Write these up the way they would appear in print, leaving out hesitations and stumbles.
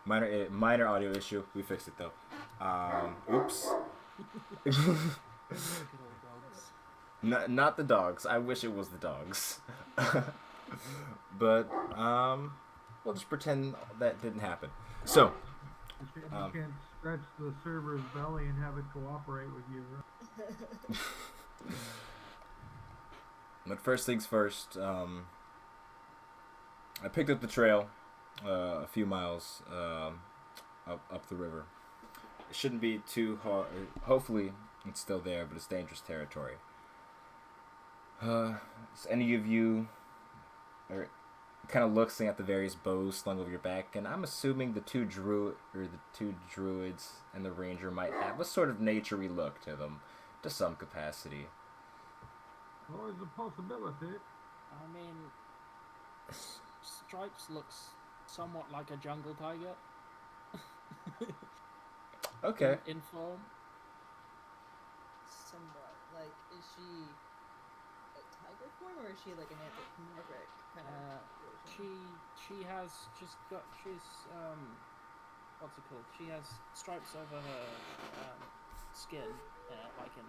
Minor audio issue. We fixed it though. Oops. Good old dogs. Not the dogs. I wish it was the dogs. But we'll just pretend that didn't happen. So, You can't stretch the server's belly and have it cooperate with you. Right? but first things first. I picked up the trail a few miles up the river. It shouldn't be too hard. Hopefully, it's still there, but it's dangerous territory. Any of you are kind of looking at the various bows slung over your back, and I'm assuming the two druids and the ranger might have a sort of naturey look to them, to some capacity. Always a possibility. I mean, Stripes looks somewhat like a jungle tiger. Okay. In form. Somewhat. Like, is she a tiger form, or is she like an anthropomorphic kind of She's what's it called? She has stripes over her skin, like in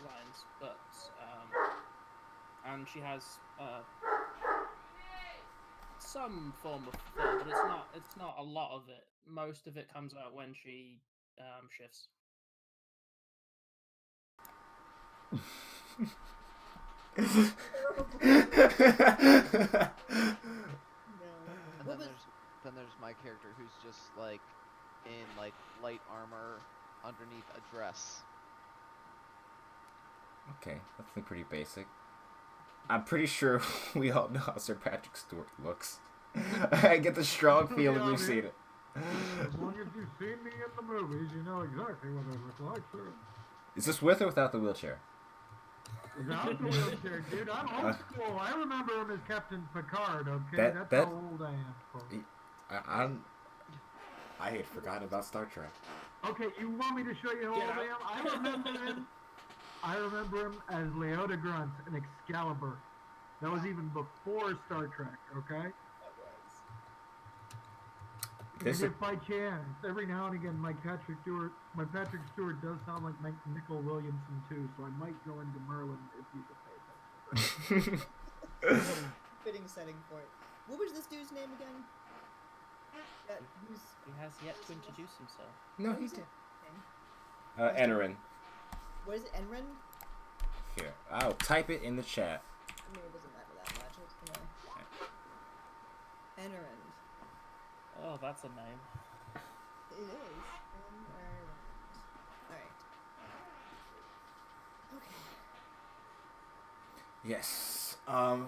lines, but and she has some form of fur, but it's not a lot of it. Most of it comes out when she shifts. no. And then there's my character who's just like in like light armor underneath a dress. Okay, that's pretty basic. I'm pretty sure we all know how Sir Patrick Stewart looks. I get the strong feeling we've seen it. As long as you've seen me in the movies, you know exactly what I look like, sir. Is this with or without the wheelchair? Without the wheelchair, dude. I'm old school. I remember him as Captain Picard, okay? That's how old I am, folks. I had forgotten about Star Trek. Okay, you want me to show you how old I am? I remember him as Leota Grunt in Excalibur. That was even before Star Trek, okay? And if by chance, every now and again, my Patrick Stewart does sound like Nicole Williamson too, so I might go into Merlin if you could pay attention. Fitting setting for it. What was this dude's name again? He has yet to introduce himself. No, he did. Enrin. What is it, Enrin? Here, I'll type it in the chat. I mean, it doesn't matter that much. It's Enrin. Oh, that's a name. It is. Alright. Okay. Yes.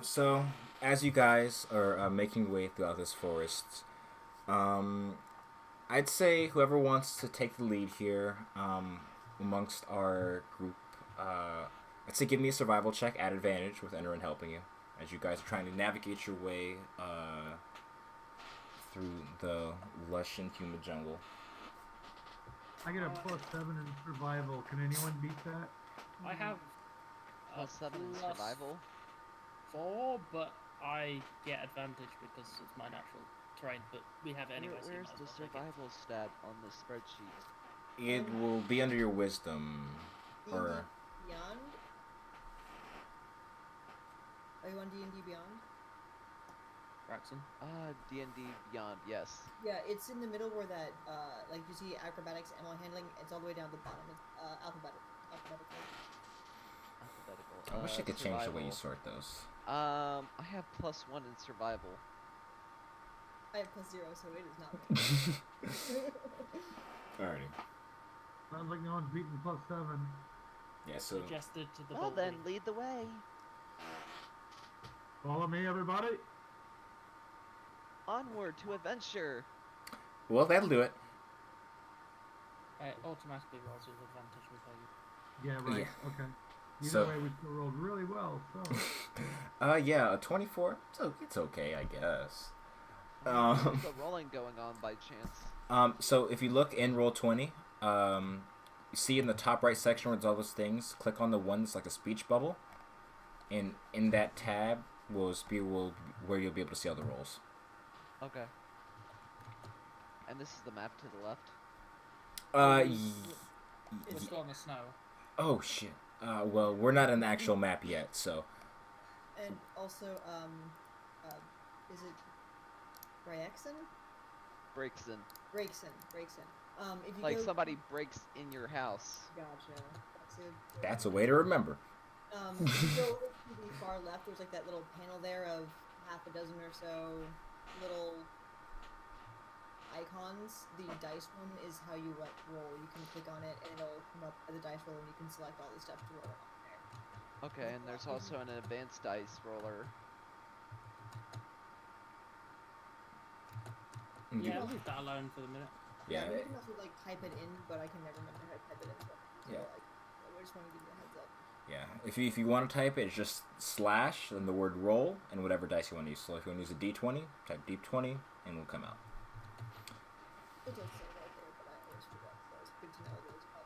So, as you guys are making your way throughout this forest, I'd say whoever wants to take the lead here amongst our group, I'd say give me a survival check at advantage with Enderin helping you as you guys are trying to navigate your way through the lush and humid jungle. I get a +7 in survival. Can anyone beat that? I have +7 in survival. 4, but I get advantage because it's my natural terrain. But we have it anyway. Where's the survival stat on the spreadsheet? It will be under your wisdom. Or Beyond? Are you on D&D Beyond? Braxton? D&D Beyond, yes. Yeah, it's in the middle where that, like you see acrobatics, animal handling, it's all the way down the bottom. It's alphabetical. I wish I could change the way you sort those. I have +1 in survival. I have +0, so it is not. Alrighty. Sounds like no one's beating +7. Yeah, so... Suggested to the Well then, lead the way. Follow me, everybody. Onward to adventure. Well, that'll do it. It automatically rolls with advantage with you. Yeah, right. Yeah. Okay. Either So, way, we still rolled really well, so... yeah, a 24. It's okay, I guess. There's a rolling going on by chance. So if you look in Roll20, you see in the top right section where there's all those things, click on the one that's like a speech bubble, and in that tab will be where you'll be able to see all the rolls. Okay. And this is the map to the left. We're still on the snow. Oh shit. Well, we're not on the actual map yet, so. And also, is it Bryaxon? Breakson. Breakson. If you Like go... somebody breaks in your house. Gotcha. That's a way to remember. If you go to the far left, there's like that little panel there of half a dozen or so little icons. The dice one is how you roll. You can click on it and it'll come up as a dice roll and you can select all the stuff to roll on there. Okay, and there's also an advanced dice roller. Yeah, leave that alone for the minute. Yeah. You can also like type it in, but I can never remember how to type it in. So Yeah. I just want to give you a heads up. Yeah. If you want to type it, it's just / and the word roll and whatever dice you want to use. So if you want to use a D20, type D20 and it'll come out. It does say right there, but I always forget. So it's good to know that it's up.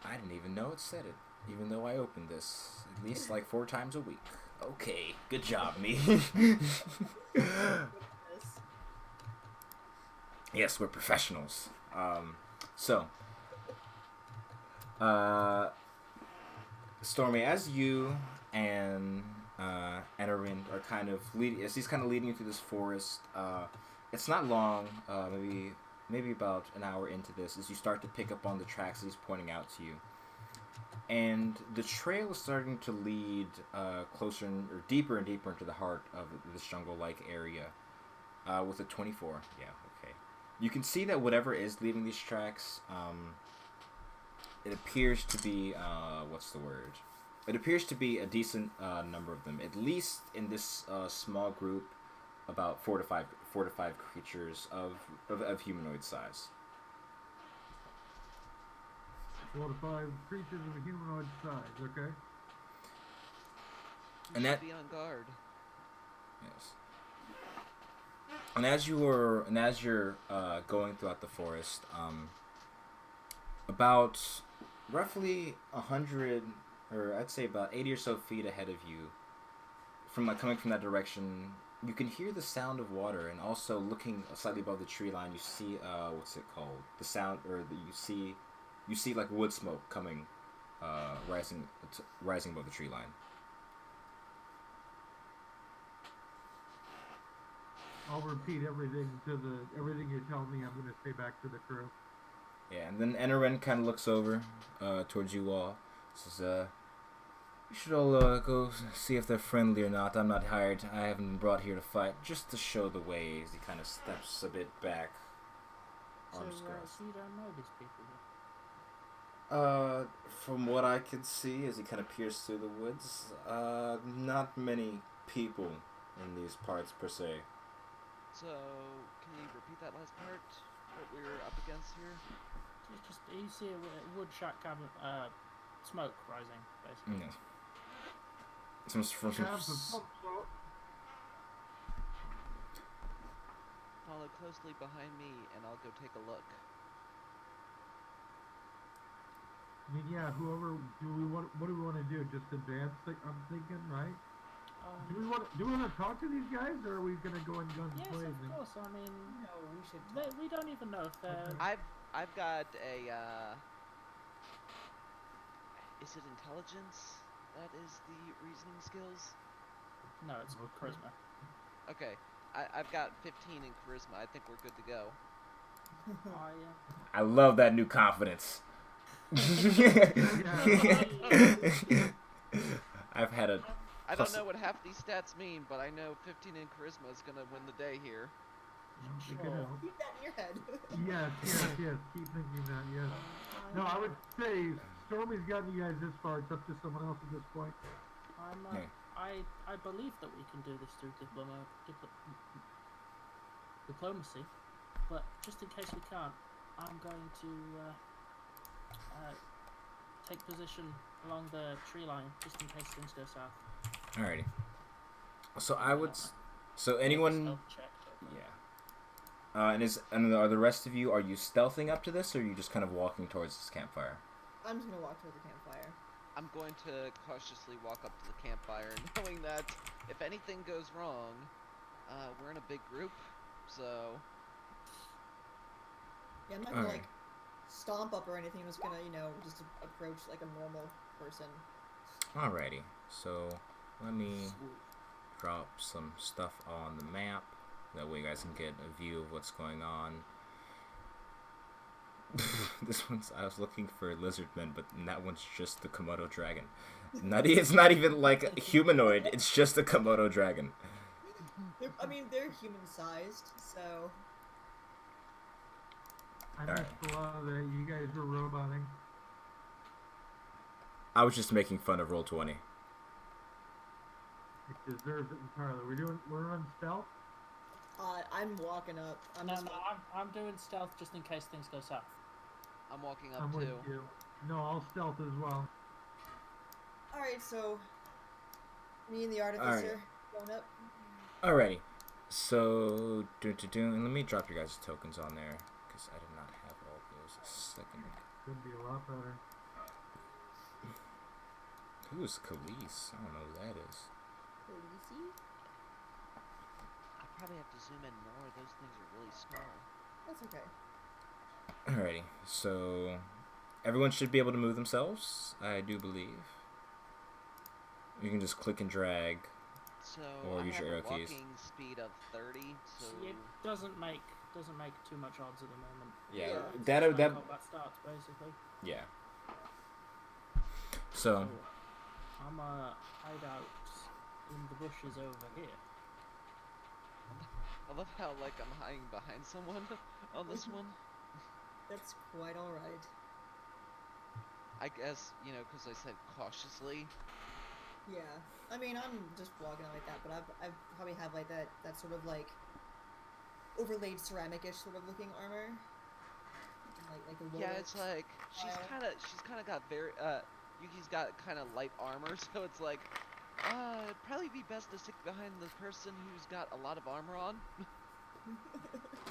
I didn't even know it said it, even though I opened this at least like 4 times a week. Okay, good job, me. Yes, we're professionals. Stormy, as you and Enarin are kind of leading, as he's kind of leading you through this forest, it's not long, maybe about an hour into this, as you start to pick up on the tracks that he's pointing out to you. And the trail is starting to lead closer or deeper and deeper into the heart of this jungle-like area. With a 24, yeah, okay. You can see that whatever is leaving these tracks, it appears to be, what's the word? It appears to be a decent number of them, at least in this small group, about 4 to 5 creatures of humanoid size. 4 to 5 creatures of a humanoid size, okay? And that be on guard. Yes. And as you're going throughout the forest, about roughly 100, or I'd say about 80 or so feet ahead of you, coming from that direction, you can hear the sound of water, and also looking slightly above the tree line, you see what's it called? The sound, or you see like wood smoke coming, rising above the tree line. I'll repeat everything you're telling me. I'm gonna say back to the crew. Yeah, and then Enarin kind of looks over towards you all. Says, "You should all go see if they're friendly or not. I'm not hired. I haven't been brought here to fight. Just to show the way." As he kind of steps a bit back. So, Arms crossed. so you don't know these people then? From what I can see, as he kind of peers through the woods, not many people in these parts per se. So, can you repeat that last part? What we're up against here? It's just you see a wood shack cabin, smoke rising, basically. Yeah. Follow closely behind me, and I'll go take a look. I mean, yeah. What do we want to do? Just advance? I'm thinking, right? Do we want to talk to these guys, or are we gonna go in guns Yes, blazing? of course. I mean, No, we should. we don't even know if they're. I've got a is it intelligence that is the reasoning skills? No, it's charisma. Okay, I've got 15 in charisma. I think we're good to go. I love that new confidence. I've had a. I don't know what half these stats mean, but I know 15 in charisma is gonna win the day here. Sure. Keep that in your head. Yes. Keep thinking that. Yes. No, I would say Stormy's gotten you guys this far. It's up to someone else at this point. I believe that we can do this through diplomacy, but just in case we can't, I'm going to take position along the tree line just in case things go south. Alrighty. So I would. So anyone. Stealth check. Yeah. And are the rest of you? Are you stealthing up to this, or are you just kind of walking towards this campfire? I'm just gonna walk toward the campfire. I'm going to cautiously walk up to the campfire, knowing that if anything goes wrong, we're in a big group, so... Yeah, I'm not gonna Alright. like stomp up or anything. I'm just gonna, just approach like a normal person. Alrighty. So let me Swoop. drop some stuff on the map. That way you guys can get a view of what's going on. This one's, I was looking for lizardmen, but that one's just the Komodo dragon. It's not even like humanoid. It's just a Komodo dragon. They're human-sized, so I Alright. missed a lot of that. You guys were roboting. I was just making fun of Roll20. It deserves it entirely. We're on stealth. I'm walking up. No, I'm doing stealth just in case things go south. I'm walking up I'm with too. you. No, I'll stealth as well. All right, so me and the artificer going up. Alrighty. So, let me drop your guys' tokens on there, because I did not have all those a second ago. Could be a lot better. Who is Khalees? I don't know who that is. Easy. I probably have to zoom in more. Those things are really small. That's okay. Alrighty. So, everyone should be able to move themselves, I do believe. You can just click and drag. So Or I use have your a arrow keys. walking speed of 30. So It doesn't make too much odds at the moment. Yeah, Yeah. It's that just when that combat starts basically. yeah. So, I'm hide out in the bushes over here. I love how like I'm hiding behind someone on this one. That's quite all right. I guess because I said cautiously. Yeah. I'm just walking out like that, but I probably have like that sort of like overlaid ceramic-ish sort of looking armor. Like a Yeah, lower it's like she's style. kind of got very Yuki's got kind of light armor, so it's like it'd probably be best to stick behind the person who's got a lot of armor on.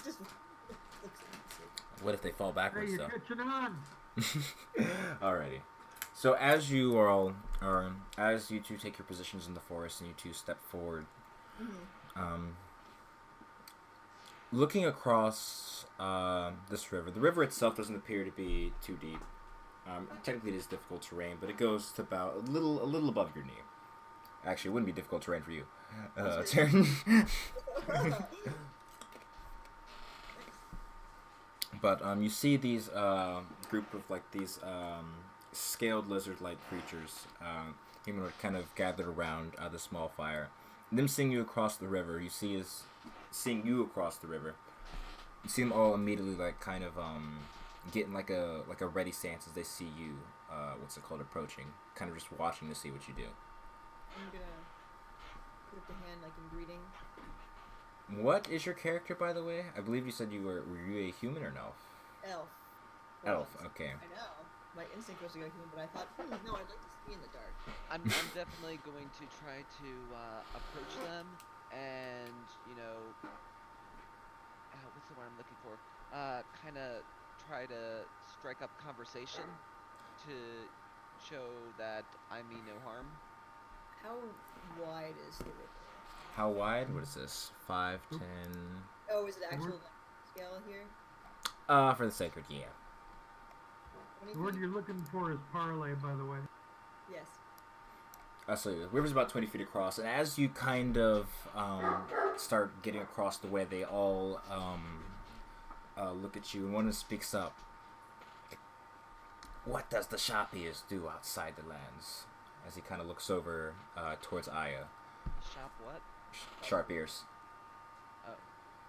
Just looks easy. what if they fall Hey, backwards, you're though? catching on. Alrighty. So as you two take your positions in the forest and you two step forward, looking across this river, the river itself doesn't appear to be too deep. Technically, it is difficult terrain, but it goes to about a little above your knee. Actually, it wouldn't be difficult terrain for you. But you see these group of like these scaled lizard-like creatures, humanoid, kind of gathered around the small fire. And them seeing you across the river, seeing you across the river. You see them all immediately like kind of getting like a ready stance as they see you. Approaching, kind of just watching to see what you do. I'm gonna put up the hand like in greeting. What is your character, by the way? I believe you said were you a human or an elf? Elf. Elf, Once. okay. I know. My instinct was to go human, but I thought, no, I'd like to see in the dark. I'm definitely going to try to approach them and what's the word I'm looking for? Kind of try to strike up conversation to show that I mean no harm. How wide is the river? How wide? What is this? 5, 10... Oh, is it actual like, scale here? For the sacred, yeah. 20 The word feet? you're looking for is parlay, by the way. Yes. So the river's about 20 feet across, and as you kind of start getting across the way, they all look at you, and one speaks up. What does the sharp ears do outside the lands? As he kind of looks over towards Aya. Shop what? Sharp ears. Oh,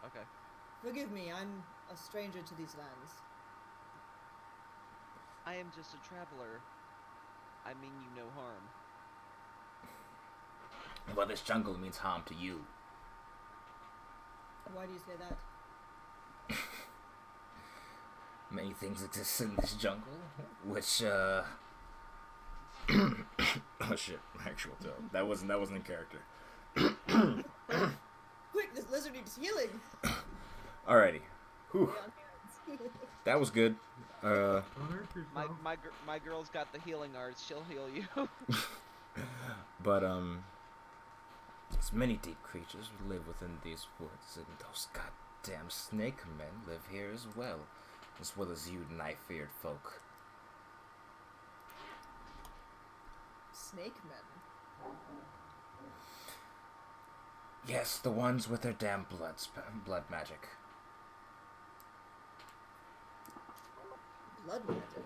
okay. Forgive me, I'm a stranger to these lands. I am just a traveler. I mean you no harm. Well, this jungle means harm to you. Why do you say that? Many things exist in this jungle, which oh shit, actual tone. That wasn't in character. Quick, this lizard needs healing! Alrighty. Whew. Lay on hands. That was good. Don't hurt yourself. My girl's got the healing arts. She'll heal you. But there's many deep creatures who live within these woods, and those goddamn snake men live here as well. as well as you knife-feared folk. Snake men. Yes, the ones with their damn blood magic. Blood magic.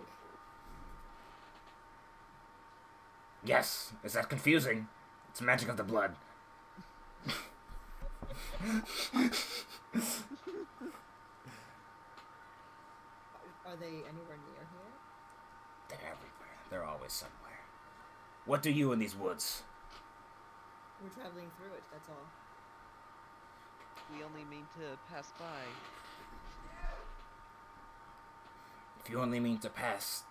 Yes, is that confusing? It's magic of the blood. Are they anywhere near here? They're everywhere. They're always somewhere. What do you in these woods? We're traveling through it, that's all. We only mean to pass by. If you only mean to pass,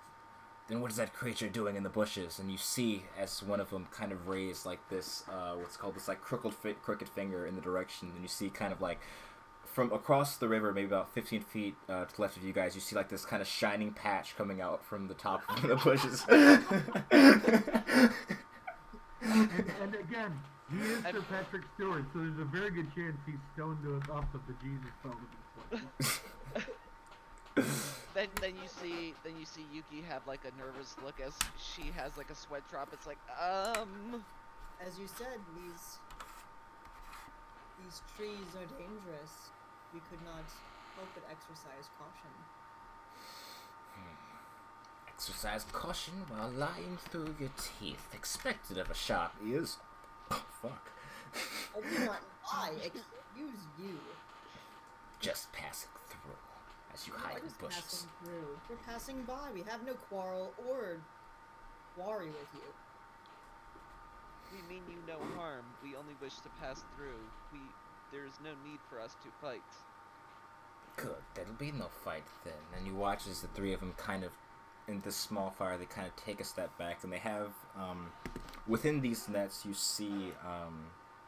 then what is that creature doing in the bushes? And you see as one of them kind of raised like this, what's called this like crooked finger in the direction, and you see kind of like from across the river, maybe about 15 feet to the left of you guys, you see like this kind of shining patch coming out from the top of the bushes. And again, he is Sir Patrick Stewart, so there's a very good chance he's stoned off of the Jesus phone. Then you see Yuki have like a nervous look as she has like a sweat drop. It's like, As you said, these trees are dangerous. We could not help but exercise caution. Exercise caution while lying through your teeth. Expected of a sharp ears. Oh, fuck. I do not lie. Excuse you. Just passing through as you hide in Just bushes. passing through. We're passing by. We have no quarrel or worry with you. we mean you no harm. We only wish to pass through. There is no need for us to fight. Good. There'll be no fight then. And you watch as the three of them kind of, in this small fire, they kind of take a step back, and they have, within these nets, you see,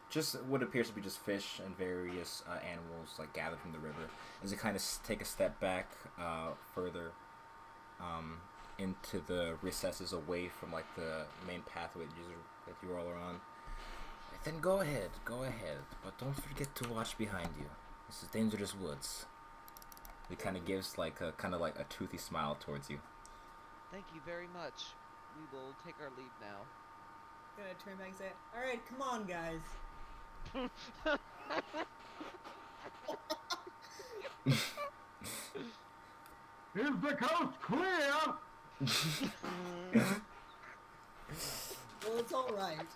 just what appears to be just fish and various animals like gathered from the river as they kind of take a step back further into the recesses away from like the main pathway that you all are on. Then go ahead, but don't forget to watch behind you. This is dangerous woods. He kind of gives like a toothy smile towards you. Thank you very much. We will take our leave now. I'm gonna turn back and say, alright, come on, guys. Is the coast clear? Well, it's alright.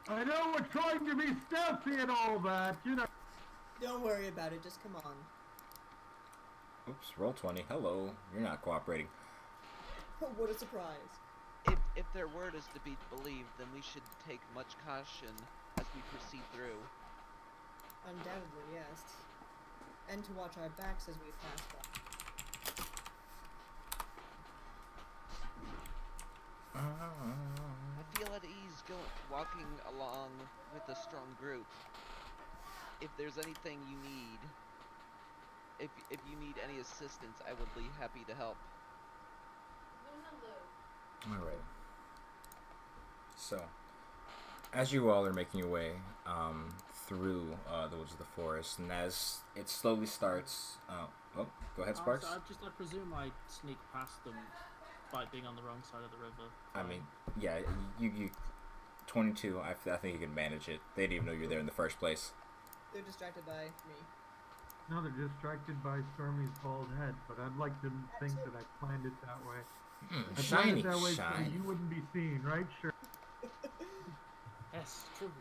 I know we're trying to be stealthy and all that, you know. Don't worry about it, just come on. Oops, roll 20. Hello, you're not cooperating. What a surprise. If their word is to be believed, then we should take much caution as we proceed through. Undoubtedly, yes. And to watch our backs as we pass by. I feel at ease walking along with a strong group. If there's anything you need, if you need any assistance, I would be happy to help. Alright. So, as you all are making your way through the woods of the forest, and as it slowly starts... oh, go ahead, Sparks. I presume I sneak past them by being on the wrong side of the river. I mean, yeah, you 22, I think you can manage it. They didn't even know you were there in the first place. They're distracted by me. No, they're distracted by Stormy's bald head, but I'd like to think that I planned it that way. I Shiny, planned it that way so shiny. you wouldn't be seen, right? Sure. Yes, true.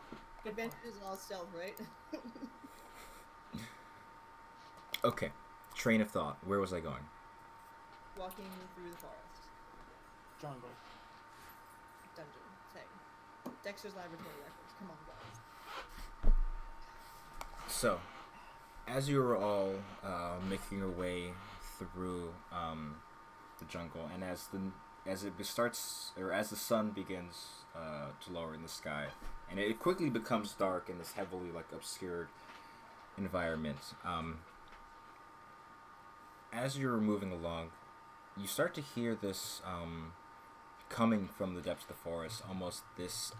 Advantage is all stealth, right? Okay, train of thought. Where was I going? Walking through the forest. Jungle. Dungeon. Thing. Dexter's Laboratory Records. Come on, guys. So, as you were all making your way through the jungle, and as the sun begins to lower in the sky, and it quickly becomes dark in this heavily obscured environment. As you're moving along, you start to hear this coming from the depths of the forest, almost this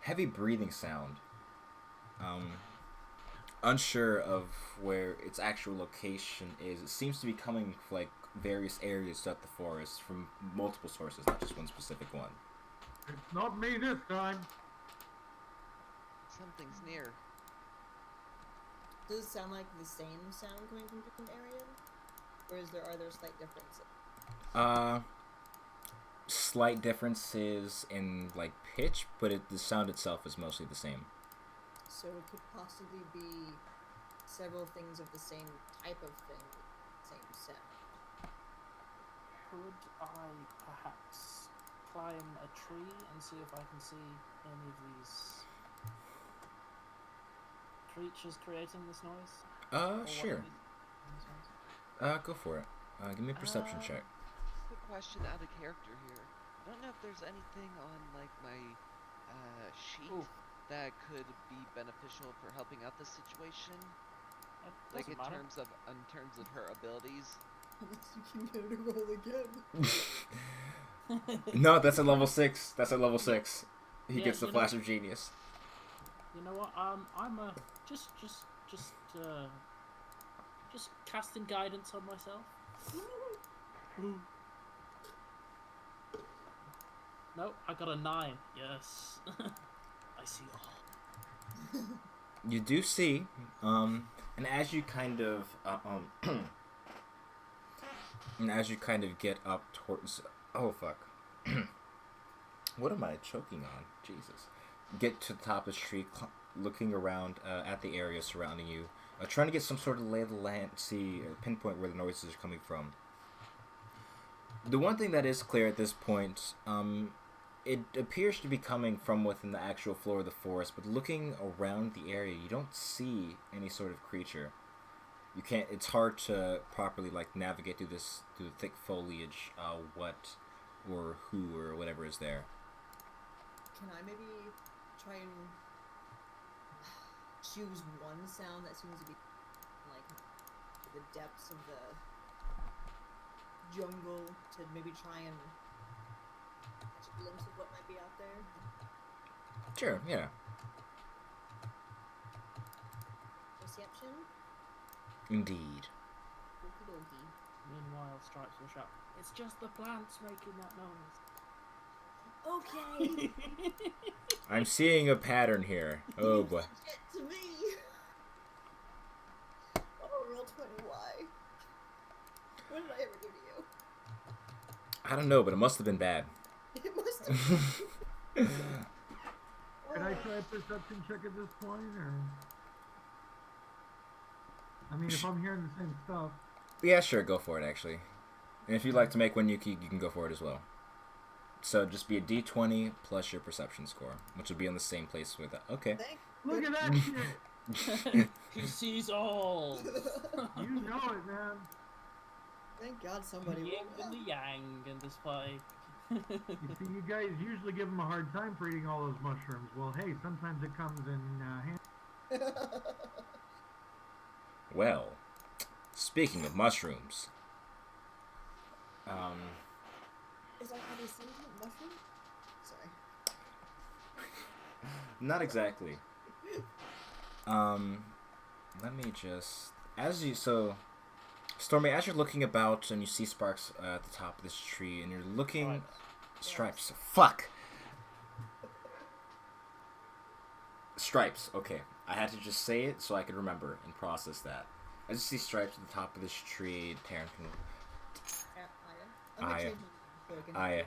heavy breathing sound. unsure of where its actual location is. It seems to be coming from, like, various areas throughout the forest from multiple sources, not just one specific one. It's not me this time. Something's near. Does it sound like the same sound coming from different areas? Or are there slight differences? Slight differences in, like, pitch, but the sound itself is mostly the same. So it could possibly be several things of the same type of thing, same sound. Could I perhaps climb a tree and see if I can see any of these creatures creating this noise? Or Sure. what it is? Go for it. Give me a perception check. Quick question out of character here. I don't know if there's anything on like my sheet Ooh. that could be beneficial for helping out this situation. It Like doesn't in matter. terms of her abilities. Unless you can get her to roll again. No, that's at level 6. That's at level 6. He Yeah, gets the you flash know- of genius. You know what? I'm just casting guidance on myself. No, I got a 9. Yes, I see all. You do see, and as you kind of, and as you kind of get up towards, oh fuck, what am I choking on? Jesus. Get to the top of the tree, looking around at the area surrounding you, trying to get some sort of lay of the land, see, pinpoint where the noises are coming from. The one thing that is clear at this point, it appears to be coming from within the actual floor of the forest, but looking around the area, you don't see any sort of creature. You can't. It's hard to properly like navigate through the thick foliage, what or who or whatever is there. Can I maybe try and choose one sound that seems to be like the depths of the jungle to maybe try and catch a glimpse of what might be out there? Sure. Yeah. Perception? Indeed. Okie dokie. Meanwhile, Stripes will shout, "It's just the plants making that noise." Okay! I'm seeing a pattern here. Oh boy. Get to me! Oh, roll 20, why? What did I ever do to you? I don't know, but it must have been bad. It must have been. Can I try a perception check at this point, or? I mean, if I'm hearing the same stuff. Yeah, sure. Go for it. Actually, and if you'd like to make one, you can go for it as well. So just be a D20 plus your perception score, which will be in the same place with that. Okay. Look at that shit! He sees all. You know it, man. Thank God The somebody yin rolled and the yang in this fight. You see, you guys usually give them a hard time for eating all those mushrooms. Well, hey, sometimes it comes in handy. Well, speaking of mushrooms, Is that how they sentient mushroom? Sorry. not exactly. Let me just Stormy, as you're looking about and you see Sparks at the top of this tree, and you're looking. Stripes. Fuck. Stripes. Okay, I had to just say it so I could remember and process that. I just see Stripes at the top of this tree. Taryn can. Yeah, I'm gonna Aya. change my so I can I.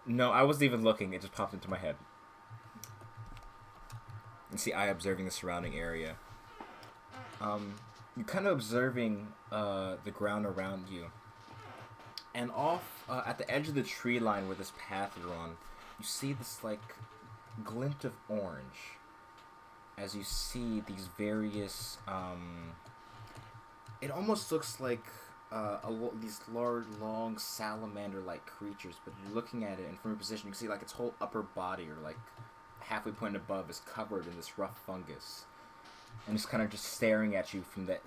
No, I wasn't even looking. It just popped into my head. And see, I observing the surrounding area. You're kind of observing the ground around you. And off at the edge of the tree line where this path is on, you see this like glint of orange. As you see these various, it almost looks like these large, long salamander-like creatures. But you're looking at it, and from your position, you can see like its whole upper body, or like halfway point above, is covered in this rough fungus. And it's kind of just staring at you from the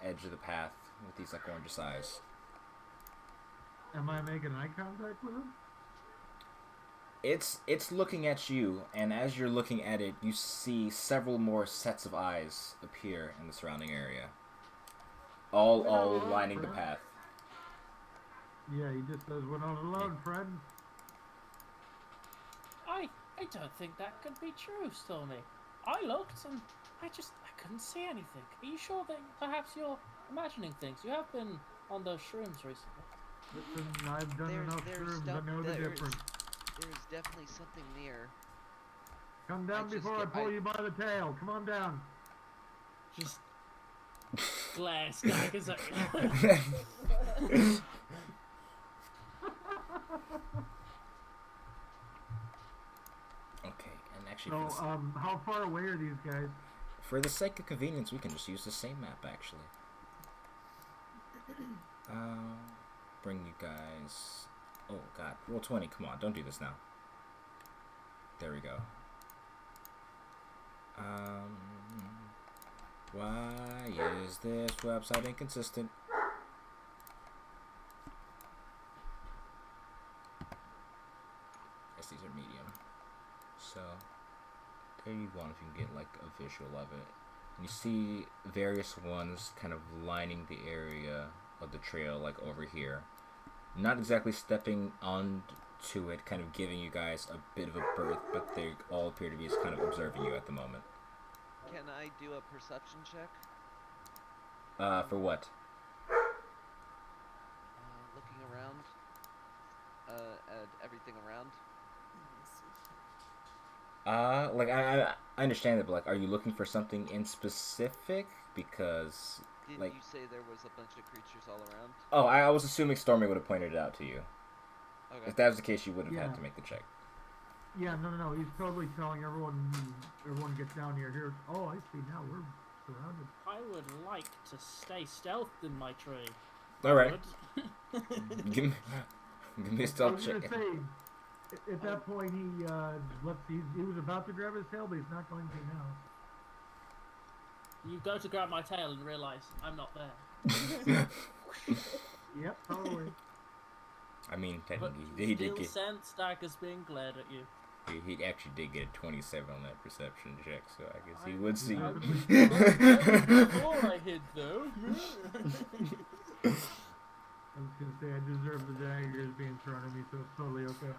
edge of the path with these like orange eyes. Am I making eye contact with him? It's looking at you, and as you're looking at it, you see several more sets of eyes appear in the surrounding area, all lining the path. Yeah, he just says, "We're not alone, friend." I don't think that could be true, Stormy. I looked and I couldn't see anything. Are you sure that perhaps you're imagining things? You have been on those shrooms recently. Listen, I've done enough shrooms. I know the difference. There's definitely something near. Come down before I pull you by the tail. Come on down. Just glare staggers at you. Okay, and actually, So, how far away are these guys? for the sake of convenience, we can just use the same map, actually. Bring you guys... Oh, God. Roll 20. Come on, don't do this now. There we go. Why is this website inconsistent? Yes, these are medium. So, there you go if you can get, like, a visual of it. You see various ones kind of lining the area of the trail, like over here. Not exactly stepping onto it, kind of giving you guys a bit of a berth, but they all appear to be just kind of observing you at the moment. Can I do a perception check? For what? Looking around. At everything around. Like, I understand it, but, like, are you looking for something in specific? Because, Didn't like... you say there was a bunch of creatures all around? Oh, I was assuming Stormy would have pointed it out to you. Okay. If that was the case, you would have had to make the check. Yeah, no. He's totally telling everyone get down here. Here. Oh, I see now. We're surrounded. I would like to stay stealthed in my tree. Alright. give me a stealth I was check. gonna say, at that point, he was about to grab his tail, but he's not going to now. You go to grab my tail and realise I'm not there. Yep, totally. I mean, But technically, he did still get... sense daggers being glared at you. He actually did get a 27 on that perception check, so I guess he would see. Before I hid, though. I was gonna say I deserve the daggers being thrown at me, so it's totally okay.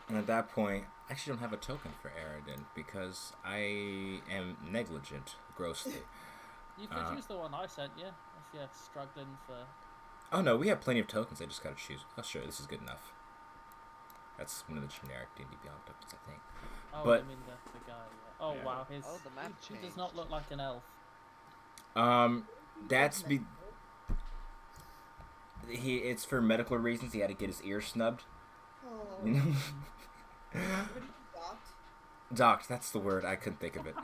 And at that point, I actually don't have a token for Aridin because I am negligent, grossly. You could use the one I sent you if you're struggling for... Oh no, we have plenty of tokens, I just gotta choose. Oh sure, this is good enough. That's one of the generic D&D Beyond tokens, I think. Oh, But- I mean the guy, yeah. Oh Yeah. wow, Oh, the map he does changed. not look like an elf. It's for medical reasons, he had to get his ears snubbed. Oh. You know? What did you docked? Docked, that's the word, I couldn't think of it.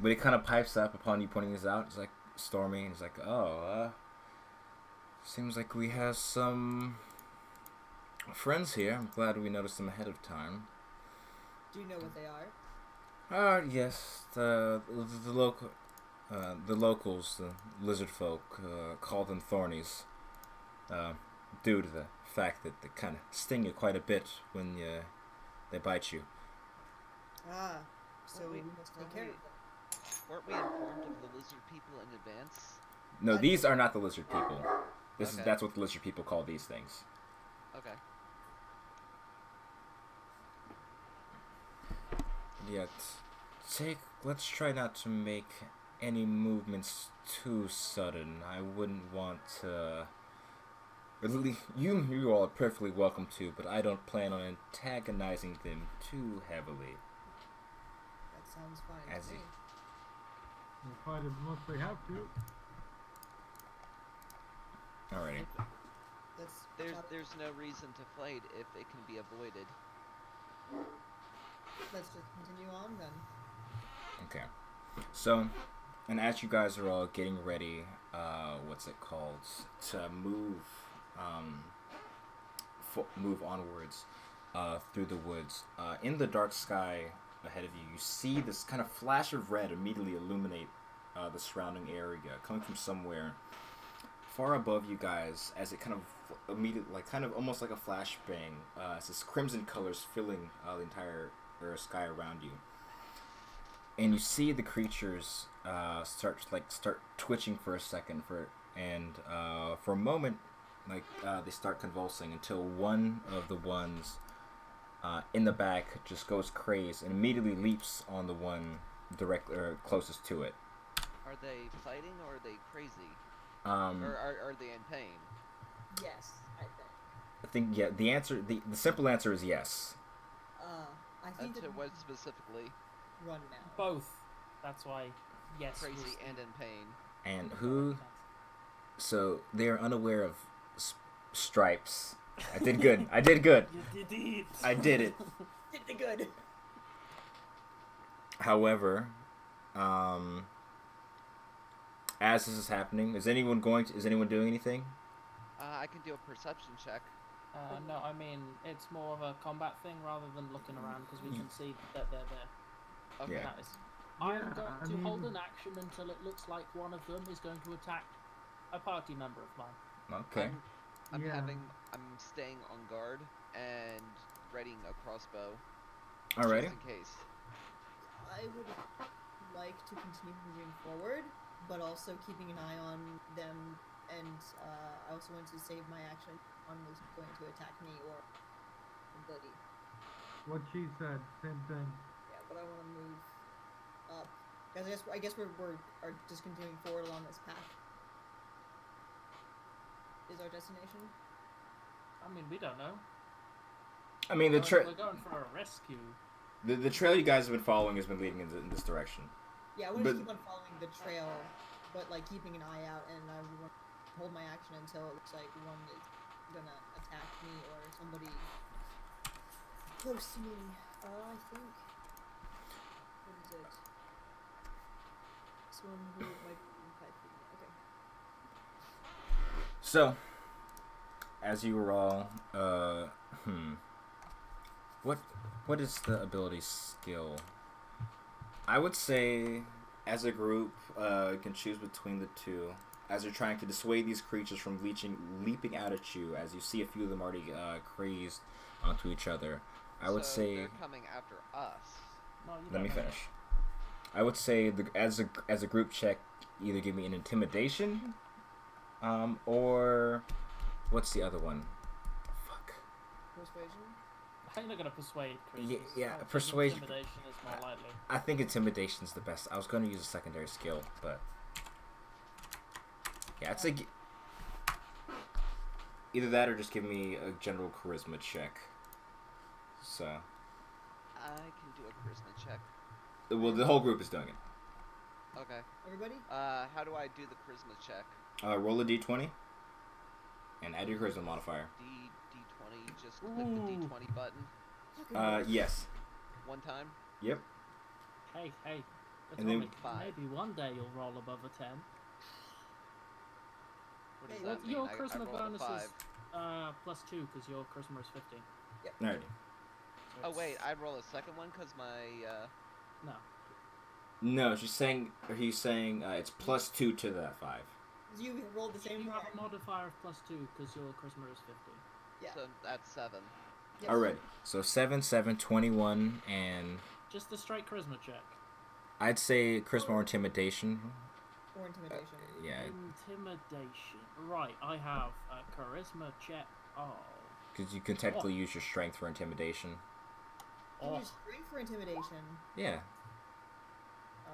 But it kind of pipes up upon you pointing this out. It's like Stormy, and it's like, seems like we have some friends here. I'm glad we noticed them ahead of time. Do you know what they are? Yes, the locals, the lizard folk, call them thornies, due to the fact that they kind of sting you quite a bit when they bite you. Ah, so we must take care of them. Weren't we informed of the lizard people in advance? No, these are not the lizard people. Okay. That's what the lizard people call these things. Okay. Yet, let's try not to make any movements too sudden. I wouldn't want to... You all are perfectly welcome to, but I don't plan on antagonizing them too heavily. That sounds fine As to me. We'll fight it unless they have to. Alrighty. There's no reason to fight if it can be avoided. Let's just continue on then. Okay. So, and as you guys are all getting ready, to move onwards, through the woods, in the dark sky, ahead of you, you see this kind of flash of red immediately illuminate the surrounding area, coming from somewhere far above you guys, as it kind of immediately, like kind of almost like a flashbang, as this crimson colors filling the entire sky around you, and you see the creatures start twitching for a second, and for a moment, like they start convulsing until one of the ones in the back just goes crazed and immediately leaps on the one directly or closest to it. Are they fighting or are they crazy? Or Um, are they in pain? Yes, I I think yeah. The simple answer is yes. think. I think To that what specifically? run now. Both. That's why, yes. Crazy was the and in pain. And correct who? answer. So they are unaware of stripes. I did good. I did good. You did it. I did it. Did the good. However, as this is happening, is anyone doing anything? I can do a perception check. No, I mean, it's more of a combat thing rather than looking around because we can see that they're there. Okay. Yeah. That is. I'm Yeah, going I to hold mean- an action until it looks like one of them is going to attack a party member of mine. Okay. I'm staying on guard and readying a crossbow. Alrighty. Just in case. I would like to continue moving forward, but also keeping an eye on them, and I also want to save my action on was going to attack me or Buddy. What she said, same thing. Yeah, but I want to move up. Guys, I guess we're are just continuing forward along this path. Is our destination? I mean, we don't know. I mean, We're going for a rescue. the trail you guys have been following has been leading in this direction. Yeah, I want to But- keep on following the trail, but like keeping an eye out, and I want to hold my action until it looks like one is gonna attack me or somebody close to me. I think. What is it? This one who might be 5 feet. Okay. So, as you were all, what is the ability skill? I would say, as a group, you can choose between the two. As you're trying to dissuade these creatures from leaping out at you, as you see a few of them already crazed onto each other. I would So say. they're coming after us. No, you Let me don't know. finish. I would say as a group check, either give me an intimidation, or what's the other one? Fuck. Persuasion. I'm not gonna persuade Chris. Yeah, I think persuasion- Intimidation is more likely. I think intimidation's the best. I was going to use a secondary skill, but yeah, it's either that or just give me a general charisma check. So, I can do a charisma check. well, the whole group is doing it. Okay. Everybody? How do I do the charisma check? Roll a d20 and add your charisma modifier. D20. Just click the Ooh. D20 button Yes. one time. Yep. Hey, And then- maybe one day you'll roll above a 10. What does Hey, that What's mean? your I charisma rolled a bonus is 5. +2 because your charisma is 15. Alrighty. So Oh it's- wait, I roll a second one because my No. No, he's saying it's +2 to that 5. You rolled the same You have a time. modifier of +2 because your charisma is 15. Yeah. so that's 7. Yes. Alright, so 7, 21, and Just the straight charisma check. I'd say charisma or intimidation. Or intimidation. Yeah, Intimidation. Right, I have a charisma check. Oh. because you can technically use your strength for intimidation. Can Oh. you strength for intimidation? Yeah.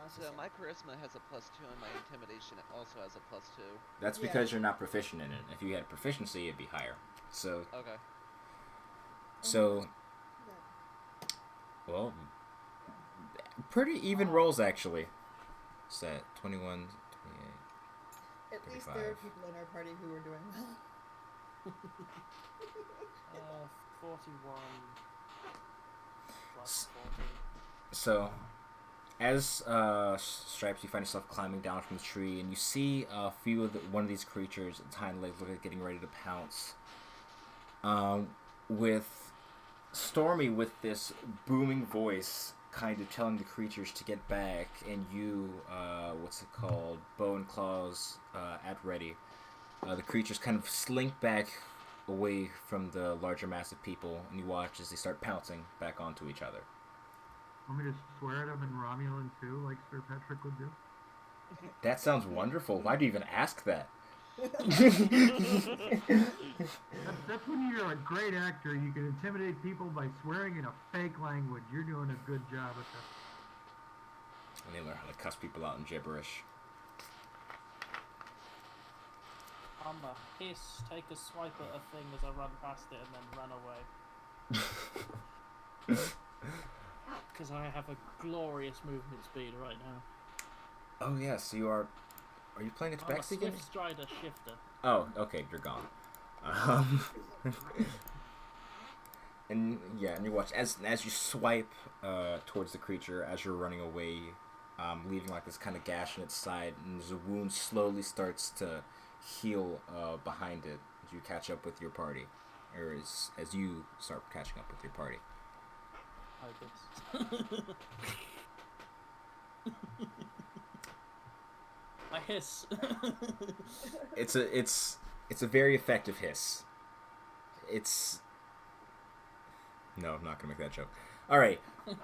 So my charisma has a +2 and my intimidation also has a +2. That's Yeah. because you're not proficient in it. If you had proficiency, it'd be higher. So, Okay. well, pretty even rolls actually. Set 21, 28. At least there are 35. people in our party who are doing well. 41 S- plus 40. So, as Stripes, you find yourself climbing down from the tree, and you see a few of one of these creatures, its hind legs, look like getting ready to pounce. With Stormy, with this booming voice, kind of telling the creatures to get back, and you, what's it called, bow and claws at ready. The creatures kind of slink back away from the larger mass of people, and you watch as they start pouncing back onto each other. Want me to swear at him in Romulan too, like Sir Patrick would do? That sounds wonderful. Why do you even ask that? That's when you're a great actor. You can intimidate people by swearing in a fake language. You're doing a good job at that. And they learn how to cuss people out in gibberish. I'm a hiss, take a swipe at a thing as I run past it, and then run away. Because I have a glorious movement speed right now. Oh yes, you are. Are you playing I'm a Tabaxi again? Swift Strider shifter. Oh, okay, you're gone. And yeah, and you watch as you swipe towards the creature as you're running away, leaving like this kind of gash in its side, and the wound slowly starts to heal behind it as you catch up with your party, or as you start catching up with your party. I guess. I hiss. It's a very effective hiss. It's no, I'm not gonna make that joke. All right. Hey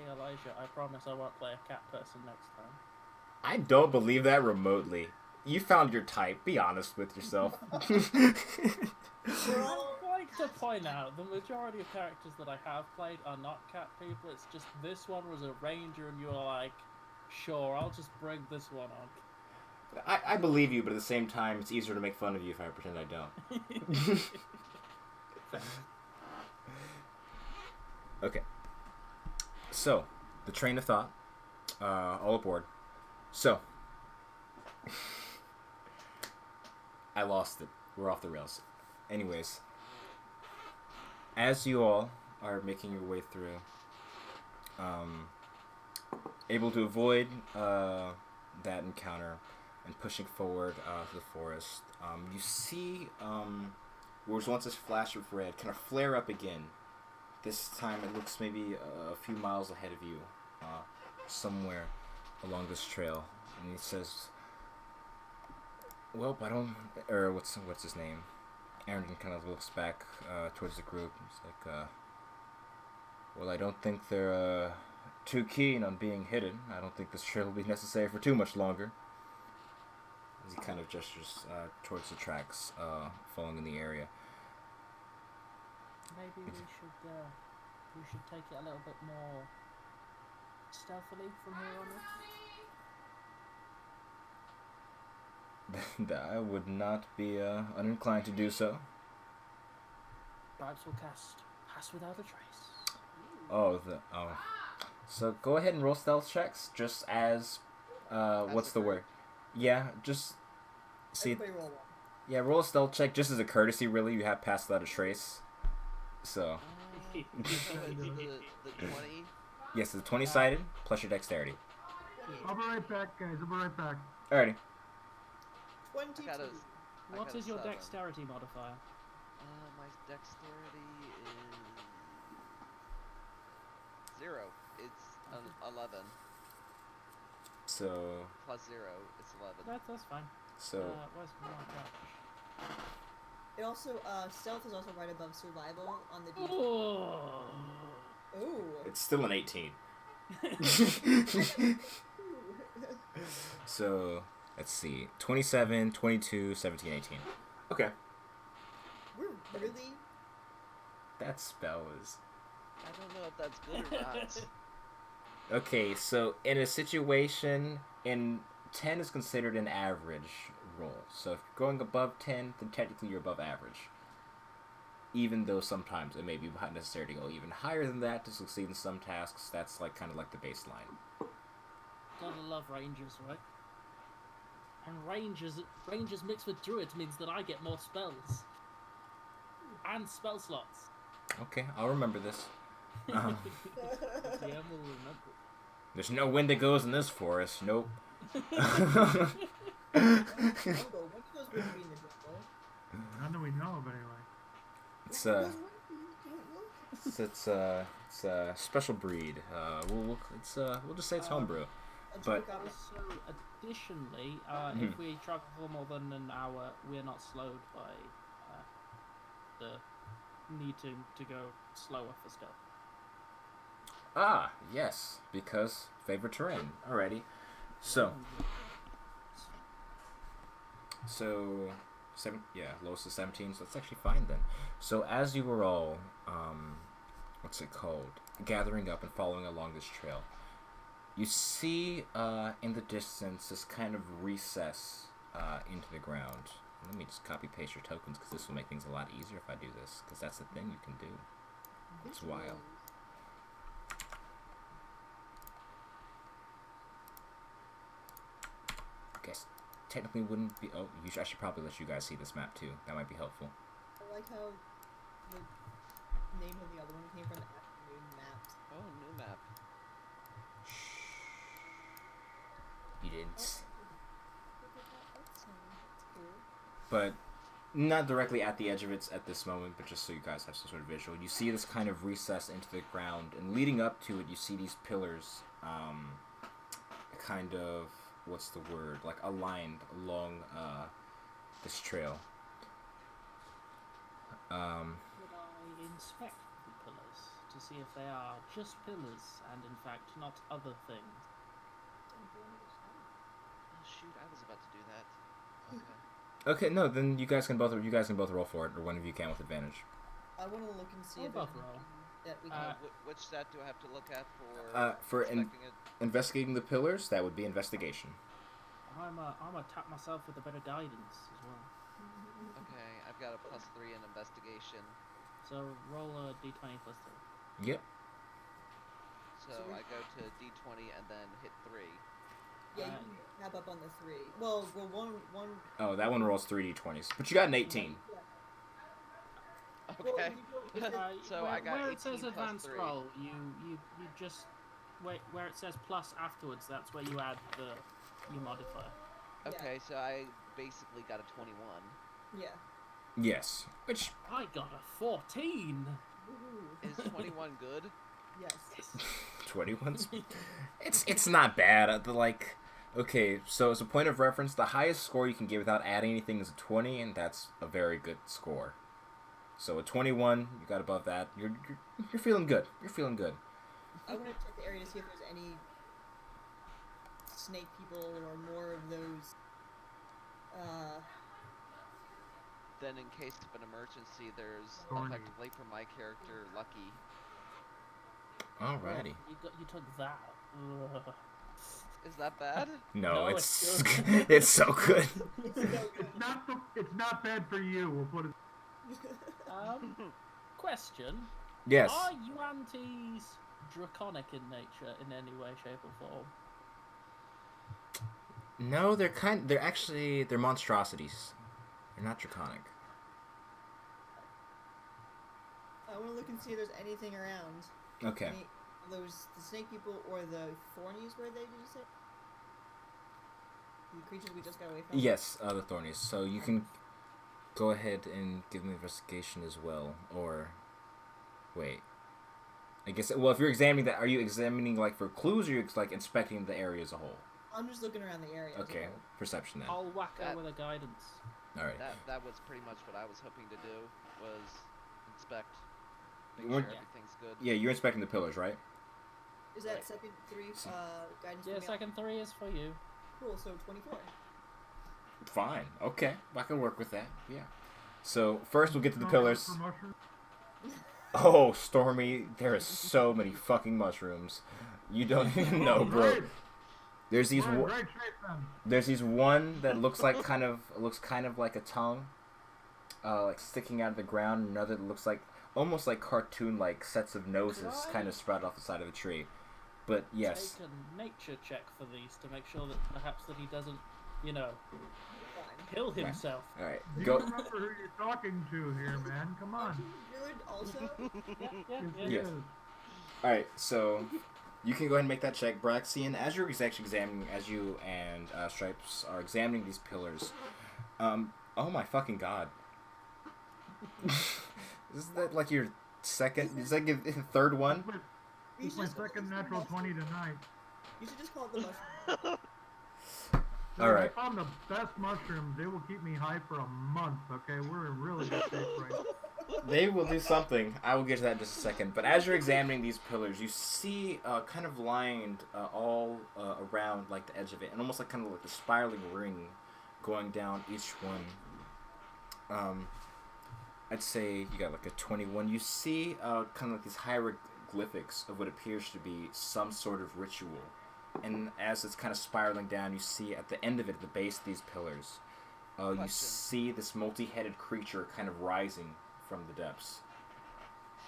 Elijah, I promise I won't play a cat person next time. I don't believe that remotely. You found your type. Be honest with yourself. I'd like to point out, the majority of characters that I have played are not cat people. It's just this one was a ranger and you were like, sure, I'll just bring this one on. I believe you, but at the same time, it's easier to make fun of you if I pretend I don't. Okay. So, the train of thought. All aboard. So. I lost it. We're off the rails. Anyways. As you all are making your way through, able to avoid that encounter and pushing forward to the forest, you see what was once a flash of red kind of flare up again. This time it looks maybe a few miles ahead of you, somewhere along this trail, and he says, "Well, I don't." Or what's his name? Aaron kind of looks back towards the group. He's like, "Well, I don't think they're too keen on being hidden. I don't think this trail will be necessary for too much longer." As he kind of gestures towards the tracks falling in the area. Maybe we should take it a little bit more stealthily from here on in. I would not be uninclined to do so. Perhaps we'll cast Pass Without a Trace. Oh. So go ahead and roll stealth checks, just as what's the word? Yeah, just see. Everybody roll one. Yeah, roll a stealth check just as a courtesy. Really, you have Pass Without a Trace. So So it's the 20. yes, it's 20-sided plus your dexterity. I'll be right back, guys. I'll be right back. Alrighty. 22. I What got is a your 7. dexterity modifier? My dexterity is 0. It's an 11. So Plus 0, it's 11. That's fine. so Where's my couch? It also, stealth is also right above survival on the D4. Oh. Ooh. it's still an 18. So let's see, 27, 22, 17, 18. Okay. We're really... That spell is. I don't know if that's good or not. Okay, so in a situation, 10 is considered an average roll. So if you're going above 10, then technically you're above average. Even though sometimes it may be not necessary to go even higher than that to succeed in some tasks. That's like kind of like the baseline. Gotta love rangers, right? And rangers mixed with druids means that I get more spells. And spell slots. Okay, I'll remember this. Yeah, we'll remember. There's no Wendigos in this forest. Nope. Jungle. Wendigos wouldn't be in the jungle. None that we know of, anyway. It's Wendigos wouldn't be in the jungle. It's a special breed. We'll just say it's homebrew. But Also, additionally, if we travel for more than an hour, we're not slowed by the needing to go slower for stealth. ah, yes, because favorite terrain. Alrighty. So lowest is 17, so that's actually fine then. So as you were all what's it called? Gathering up and following along this trail. You see in the distance this kind of recess into the ground. Let me just copy paste your tokens because this will make things a lot easier if I do this, because that's the thing you can do. It's wild. Guess technically wouldn't be. Oh, I should probably let you guys see this map too. That might be helpful. I like how the name of the other one came from afternoon maps. Oh, new map. You didn't. That's cool. But not directly at the edge of it at this moment, but just so you guys have some sort of visual. You see this kind of recess into the ground, and leading up to it, you see these pillars, kind of, what's the word? Like aligned along this trail. Would I inspect the pillars to see if they are just pillars and in fact not other things? Oh shoot, I was about to do that. Okay. Okay, no, then you guys can both roll for it, or one of you can with advantage. I want to look and see if Both there's roll. anything that we can. Which stat do I have to look at for For inspecting it? investigating the pillars, that would be investigation. I'm a tap myself with a bit of guidance as well. Okay, I've got a +3 in investigation. So roll a d20 plus 3. Yep. So I go to D20 and then hit 3. Yeah, you can tab up on the 3. Well, one. Oh, that one rolls 3d20s, but you got an 18. Okay. So where, I got where 18 it says plus advanced 3. roll, you just where it says plus afterwards. That's where you add your modifier. Okay, so I basically got a 21. Yeah. Yes. Which I got a 14. Woohoo. Is 21 good? Yes. 21's it's not bad. Okay, so as a point of reference, the highest score you can get without adding anything is a 20, and that's a very good score. So a 21, you got above that. You're feeling good. You're feeling good. I want to check the area to see if there's any snake people or more of those. Then in case of an emergency, there's Thorny. effectively for my character, Lucky. Alrighty. You took that. Ugh. Is that bad? No, No, it's it's good. it's so good. It's not bad for you. We'll put it. Question: Yes. Are Yuan-Tis draconic in nature in any way, shape, or form? No, they're monstrosities. They're not draconic. I want to look and see if there's anything around. Okay. Any of those the snake people or the thornies? Were they? Did you say? The creatures we just got away from. Yes, the thornies. So you can go ahead and give me investigation as well, or wait. I guess. Well, if you're examining that, are you examining like for clues, or you're like inspecting the area as a whole? I'm just looking around the area. as a Okay, whole. perception then. I'll whack her That- with a guidance. All right. That was pretty much what I was hoping to do, was inspect, make We're- sure everything's good. Yeah, you're inspecting the pillars, right? Is that Right. second 3 guidance? Yeah, for me? second 3 is for you. Cool. So 24. Fine. Okay, I can work with that. Yeah. So first we'll get to the Not pillars. for mushrooms. Oh, Stormy, there are so many fucking mushrooms. You don't even know, bro. Great. There's these. We're in Wo- great shape then. There's these one that looks kind of like a tongue, like sticking out of the ground. Another that looks like almost like cartoon like sets of noses kind of sprout off the side of a tree. But yes, Take a nature check for these to make sure that perhaps that he doesn't, Fine. kill himself. all right, You go. remember who you're talking to here, man. Come on. Druid also. Yeah. Yes, yeah. he Yes. is. All right, so you can go ahead and make that check, Braxian. As you're actually examining, as you and Stripes are examining these pillars, oh my fucking god, is that like second. Is that the third one? You It's should my just call it second the natural mushroom. 20 tonight. You should just call it the mushroom. Dude, All right. I found the best mushrooms. They will keep me high for a month, okay? We're in really good shape right now. They will do something. I will get to that in just a second. But as you're examining these pillars, you see kind of lined all around like the edge of it, and almost like kind of like a spiraling ring going down each one. I'd say you got like a 21. You see kind of like these hieroglyphics of what appears to be some sort of ritual. And as it's kind of spiraling down, you see at the end of it, at the base of these pillars, you Question. see this multi-headed creature kind of rising from the depths.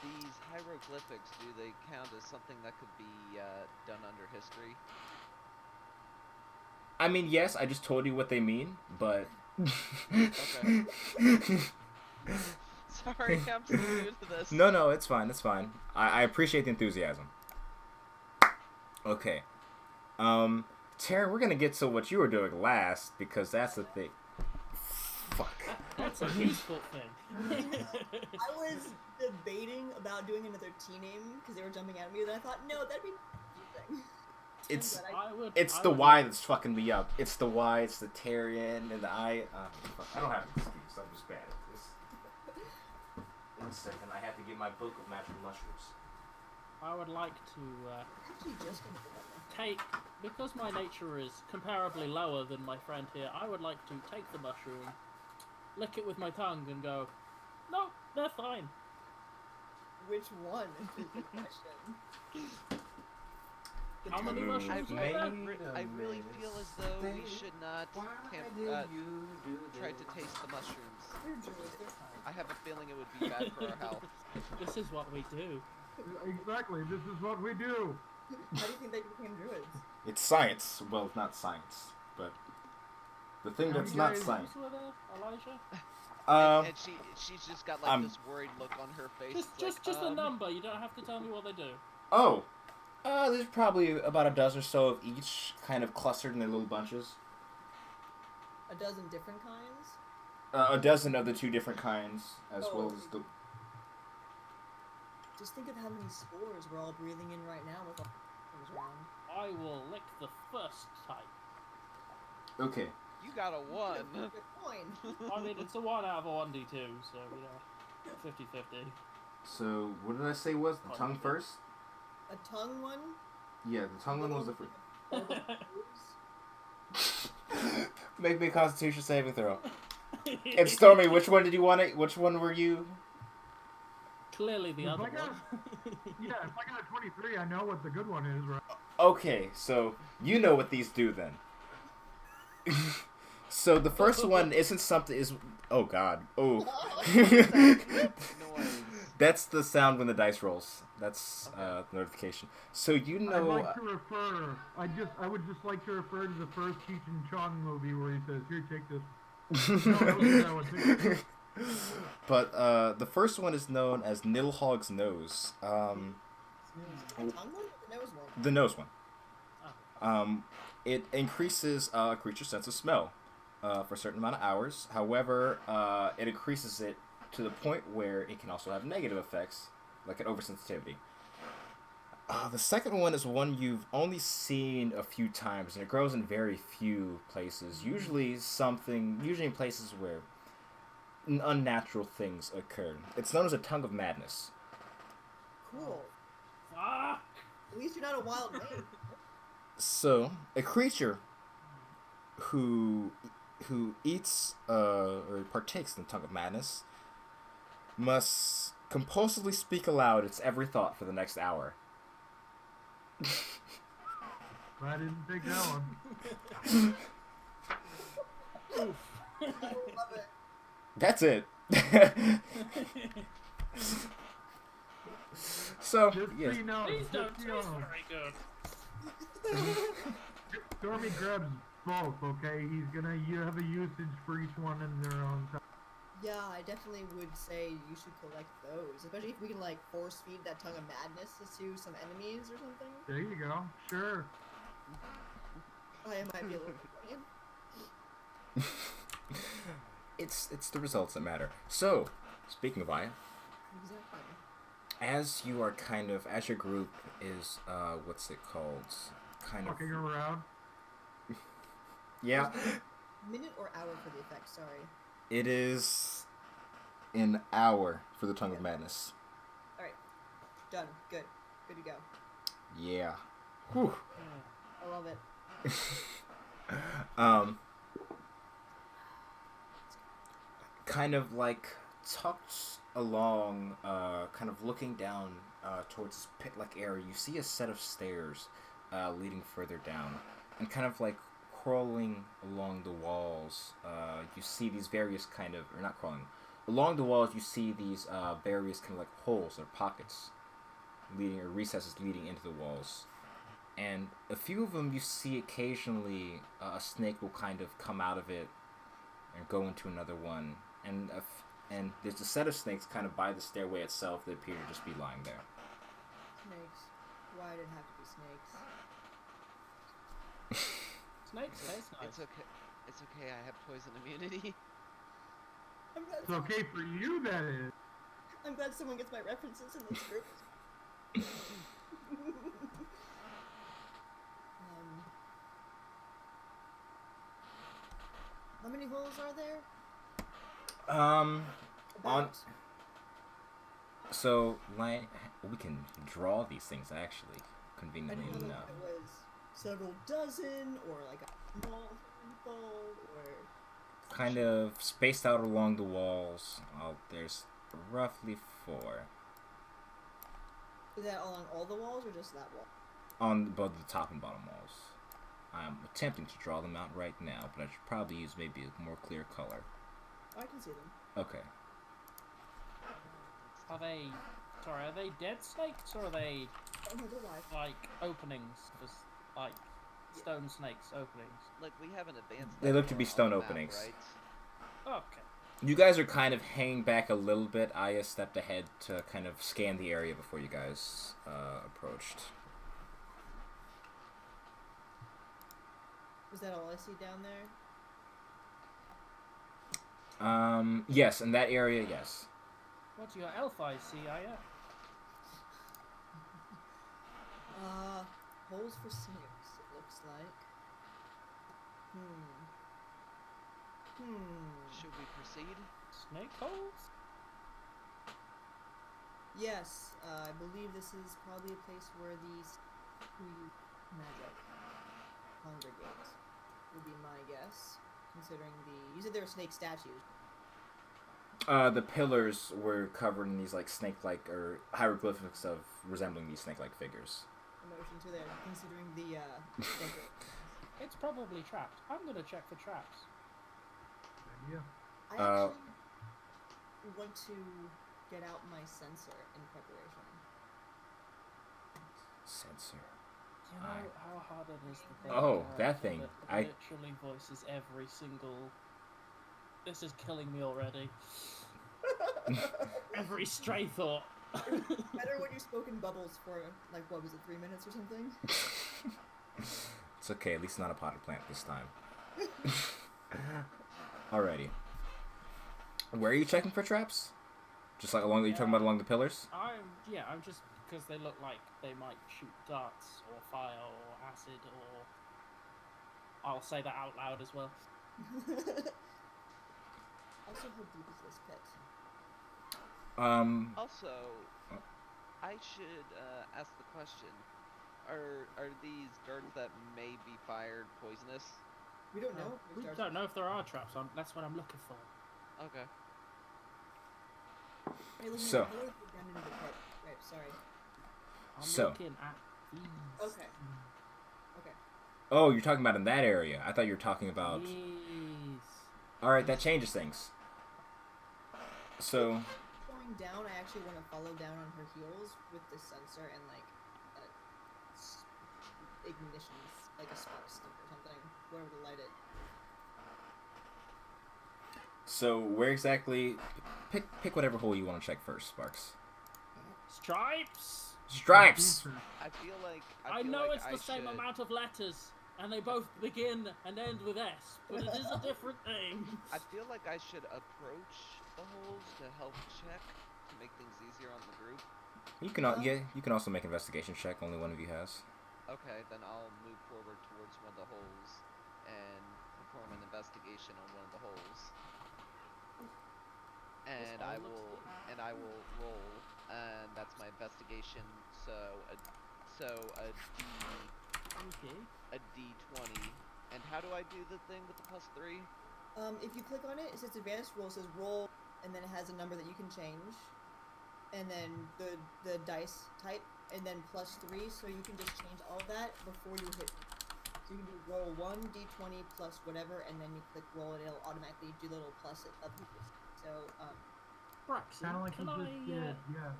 These hieroglyphics, do they count as something that could be done under history? I mean, yes, I just told you what they mean, but... Okay. Sorry, I'm so new to this. No, it's fine, it's fine. I appreciate the enthusiasm. Okay. Taryn, we're gonna get to what you were doing last, because that's the thing. Fuck. That's a useful thing. I was debating about doing another T name because they were jumping at me, and I thought, no, that'd be interesting. It's But it's the Y that's fucking me up. It's the Y, it's the Taryn, and the I. Fuck. I don't have an excuse. I'm just bad at this. 1 second, I have to get my book of magical mushrooms. I would like to actually just gonna do that. take, because my nature is comparably lower than my friend here, I would like to take the mushroom, lick it with my tongue, and go, no, they're fine. Which one is the question? How many mushrooms are there? I really feel as though we should not try to taste the mushrooms. They're druids, they're fine. I have a feeling it would be bad for our health. This is what we do. Exactly, this is what we do. How do you think they became druids? It's science. Well, not science, but the thing that's not science. Were there, Elijah? And she's just got like I'm- this worried look on her face. Just a number. You don't have to tell me what they do. Oh, there's probably about a dozen or so of each, kind of clustered in their little bunches. A dozen different kinds? A dozen of the 2 different kinds, as Oh, well as the. Just think of how many spores we're all breathing in right now with all things around. I will lick the first type. Okay. You got a 1. Good coin. I mean, it's a 1 out of a 1d2, so, yeah, 50-50. So what did I say was the tongue first? A tongue one? Yeah, the tongue one was the first. Make me a Constitution saving throw. And Stormy, which one did you want it? Which one were you? Clearly the If other I got- one. Yeah, if I got a 23, I know what the good one is, right? Okay, so you know what these do then. So the first one isn't something is oh god. Oh. Noise. That's the sound when the dice rolls. That's the notification. So you know I'd like to refer. I would just like to refer to the first Cheech and Chong movie where he says, "Here, take this." No, don't do that one. Take this. but the first one is known as Nilhog's nose. The tongue one or the nose one? The nose one. It increases a creature's sense of smell for a certain amount of hours. However, it increases it to the point where it can also have negative effects, like an oversensitivity. The second one is one you've only seen a few times, and it grows in very few places. Usually in places where unnatural things occur. It's known as a tongue of madness. Cool. Ah! At least you're not a wild man. So, a creature who eats or partakes in the tongue of madness must compulsively speak aloud its every thought for the next hour. I didn't take that one. I love it. That's it. So, Just so yes. you know, These don't just so you taste know, very good. Stormy grabs both, okay? You have a usage for each one in their own time. Yeah, I definitely would say you should collect those. Especially if we can, like, force feed that tongue of madness to some enemies or something. There you go. Sure. I might be a little bit. It's the results that matter. So, speaking of Aya, Exactly. as you are kind of, as your group is, what's it called? Kind of. Walking around. Yeah. Minute or hour for the effect? Sorry. It is an hour for the Tongue of Madness. All right. Done. Good. Good to go. Yeah. Whew. I love it. Kind of like tucked along, kind of looking down towards this pit-like area, you see a set of stairs leading further down, and kind of like crawling along the walls. You see these various kind of, or not crawling, along the walls. You see these various kind of like holes or pockets, leading or recesses leading into the walls. And a few of them you see occasionally a snake will kind of come out of it and go into another one. And there's a set of snakes kind of by the stairway itself that appear to just be lying there. Snakes. Why did it have to be snakes? Snakes taste nice. It's okay. It's okay. I have poison immunity. I'm glad It's okay for you, that is. I'm glad someone gets my references in this group. How many holes are there? On About. so like we can draw these things actually I conveniently didn't know enough. if it was several dozen or like a small handful or. Kind of spaced out along the walls. There's roughly 4 Is that along all the walls or just that wall? on both the top and bottom walls. I'm attempting to draw them out right now, but I should probably use maybe a more clear color. Oh, I can see them. Okay. Are they dead snakes or are they Oh no, they're live. like openings? Just like stone snakes openings. Like we haven't advanced. They that look to be far on stone the map, openings. right? Okay. You guys are kind of hanging back a little bit. Aya stepped ahead to kind of scan the area before you guys approached. Is that all I see down there? Yes, in that area, yes. What's your elf eyes see, Aya? Holes for snakes, it looks like. Should we proceed? Snake holes? Yes, I believe this is probably a place where these who magic congregate. Would be my guess, considering you said there were snake statues. The pillars were covered in these like snake-like or hieroglyphics of resembling these snake-like figures. Emotion to there, considering the It's probably trapped. I'm gonna check for traps. Yeah. I actually want to get out my sensor in preparation. Sensor. Do you know how hard it is to think Oh, of a that thing. character that literally voices every single. This is killing me already. Every stray thought. Better when you spoke in bubbles for like what was it, 3 minutes or something? It's okay, at least not a potted plant this time. Alrighty. Where are you checking for traps? Just like along, you're talking about along the pillars? I'm just because they look like they might shoot darts or fire or acid or. I'll say that out loud as well. Also, how deep is this pit? Also, I should ask the question: Are these darts that may be fired poisonous? We don't know. We don't know if there are traps. That's what I'm looking for. Okay. Are you looking So- at the pillars or down into the pit? Right, sorry. I'm So- looking at these. Okay. Okay. Oh, you're talking about in that area. I thought you were talking about... Yes. Alright, that changes things. So, Going down, I actually want to follow down on her heels with the sensor and like ignition, like a spark stick or something, whatever to light it. so where exactly... Pick whatever hole you want to check first, Sparks. Stripes. Stripes! I feel like I feel know like it's the I same should- amount of letters, and they both begin and end with S, but it is a different thing. I feel like I should approach the holes to help check to make things easier on the group. You can you can also make an investigation check. Only one of you has. Okay, then I'll move forward towards one of the holes and perform an investigation on one of the holes. And I will roll, and that's my investigation. So a Okay. a D20. And how do I do the thing with the +3? If you click on it, it says advanced roll, says roll, and then it has a number that you can change, and then the dice type, and then +3, so you can just change all of that before you hit. So you can do roll 1 D20 plus whatever, and then you click roll, and it'll automatically do the little plus up. So Braxton, Kind of like can you I just did, yeah.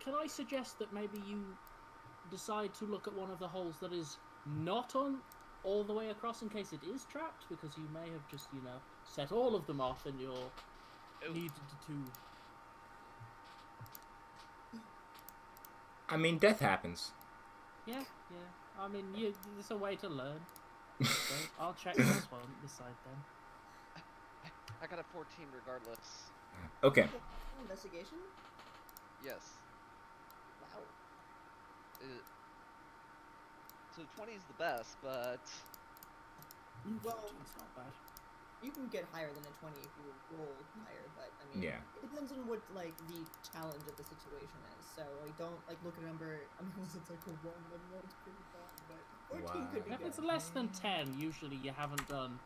can I suggest that maybe you decide to look at one of the holes that is not on all the way across in case it is trapped, because you may have just, set all of them off and you're needed to... I mean, death happens. Yeah. I mean, there's a way to learn. So I'll check this side then. I got a 14 regardless. Okay. Investigation? Yes. Wow. So 20 is the best, but... Well, It's not bad. you can get higher than a 20 if you roll higher, but I mean, Yeah. it depends on what like the challenge of the situation is. So like, don't like look at a number. I mean, unless it's like a 1, then that's pretty bad. But 14 could be If good. it's less than 10, usually you haven't done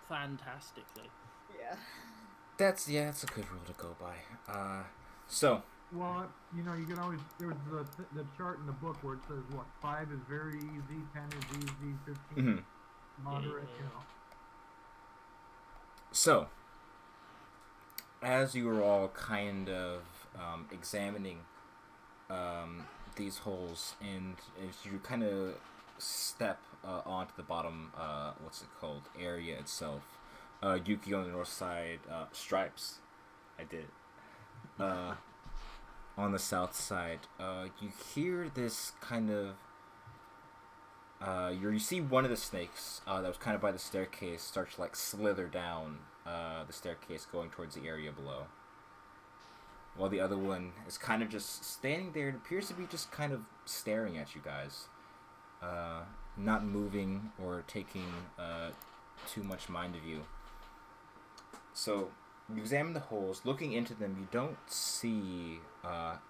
fantastically. Yeah. That's a good rule to go by. So Well, you can always, there's the chart in the book where it says, 5 is very easy, 10 is easy, 15 moderate, So, as you were all kind of examining these holes, and as you kind of step onto the bottom, area itself, Yuki on the north side, Stripes, I did. On the south side, you hear this kind of. You see one of the snakes that was kind of by the staircase start to slither down the staircase going towards the area below. While the other one is kind of just standing there and appears to be just kind of staring at you guys. Not moving or taking too much mind of you. So, you examine the holes. Looking into them, you don't see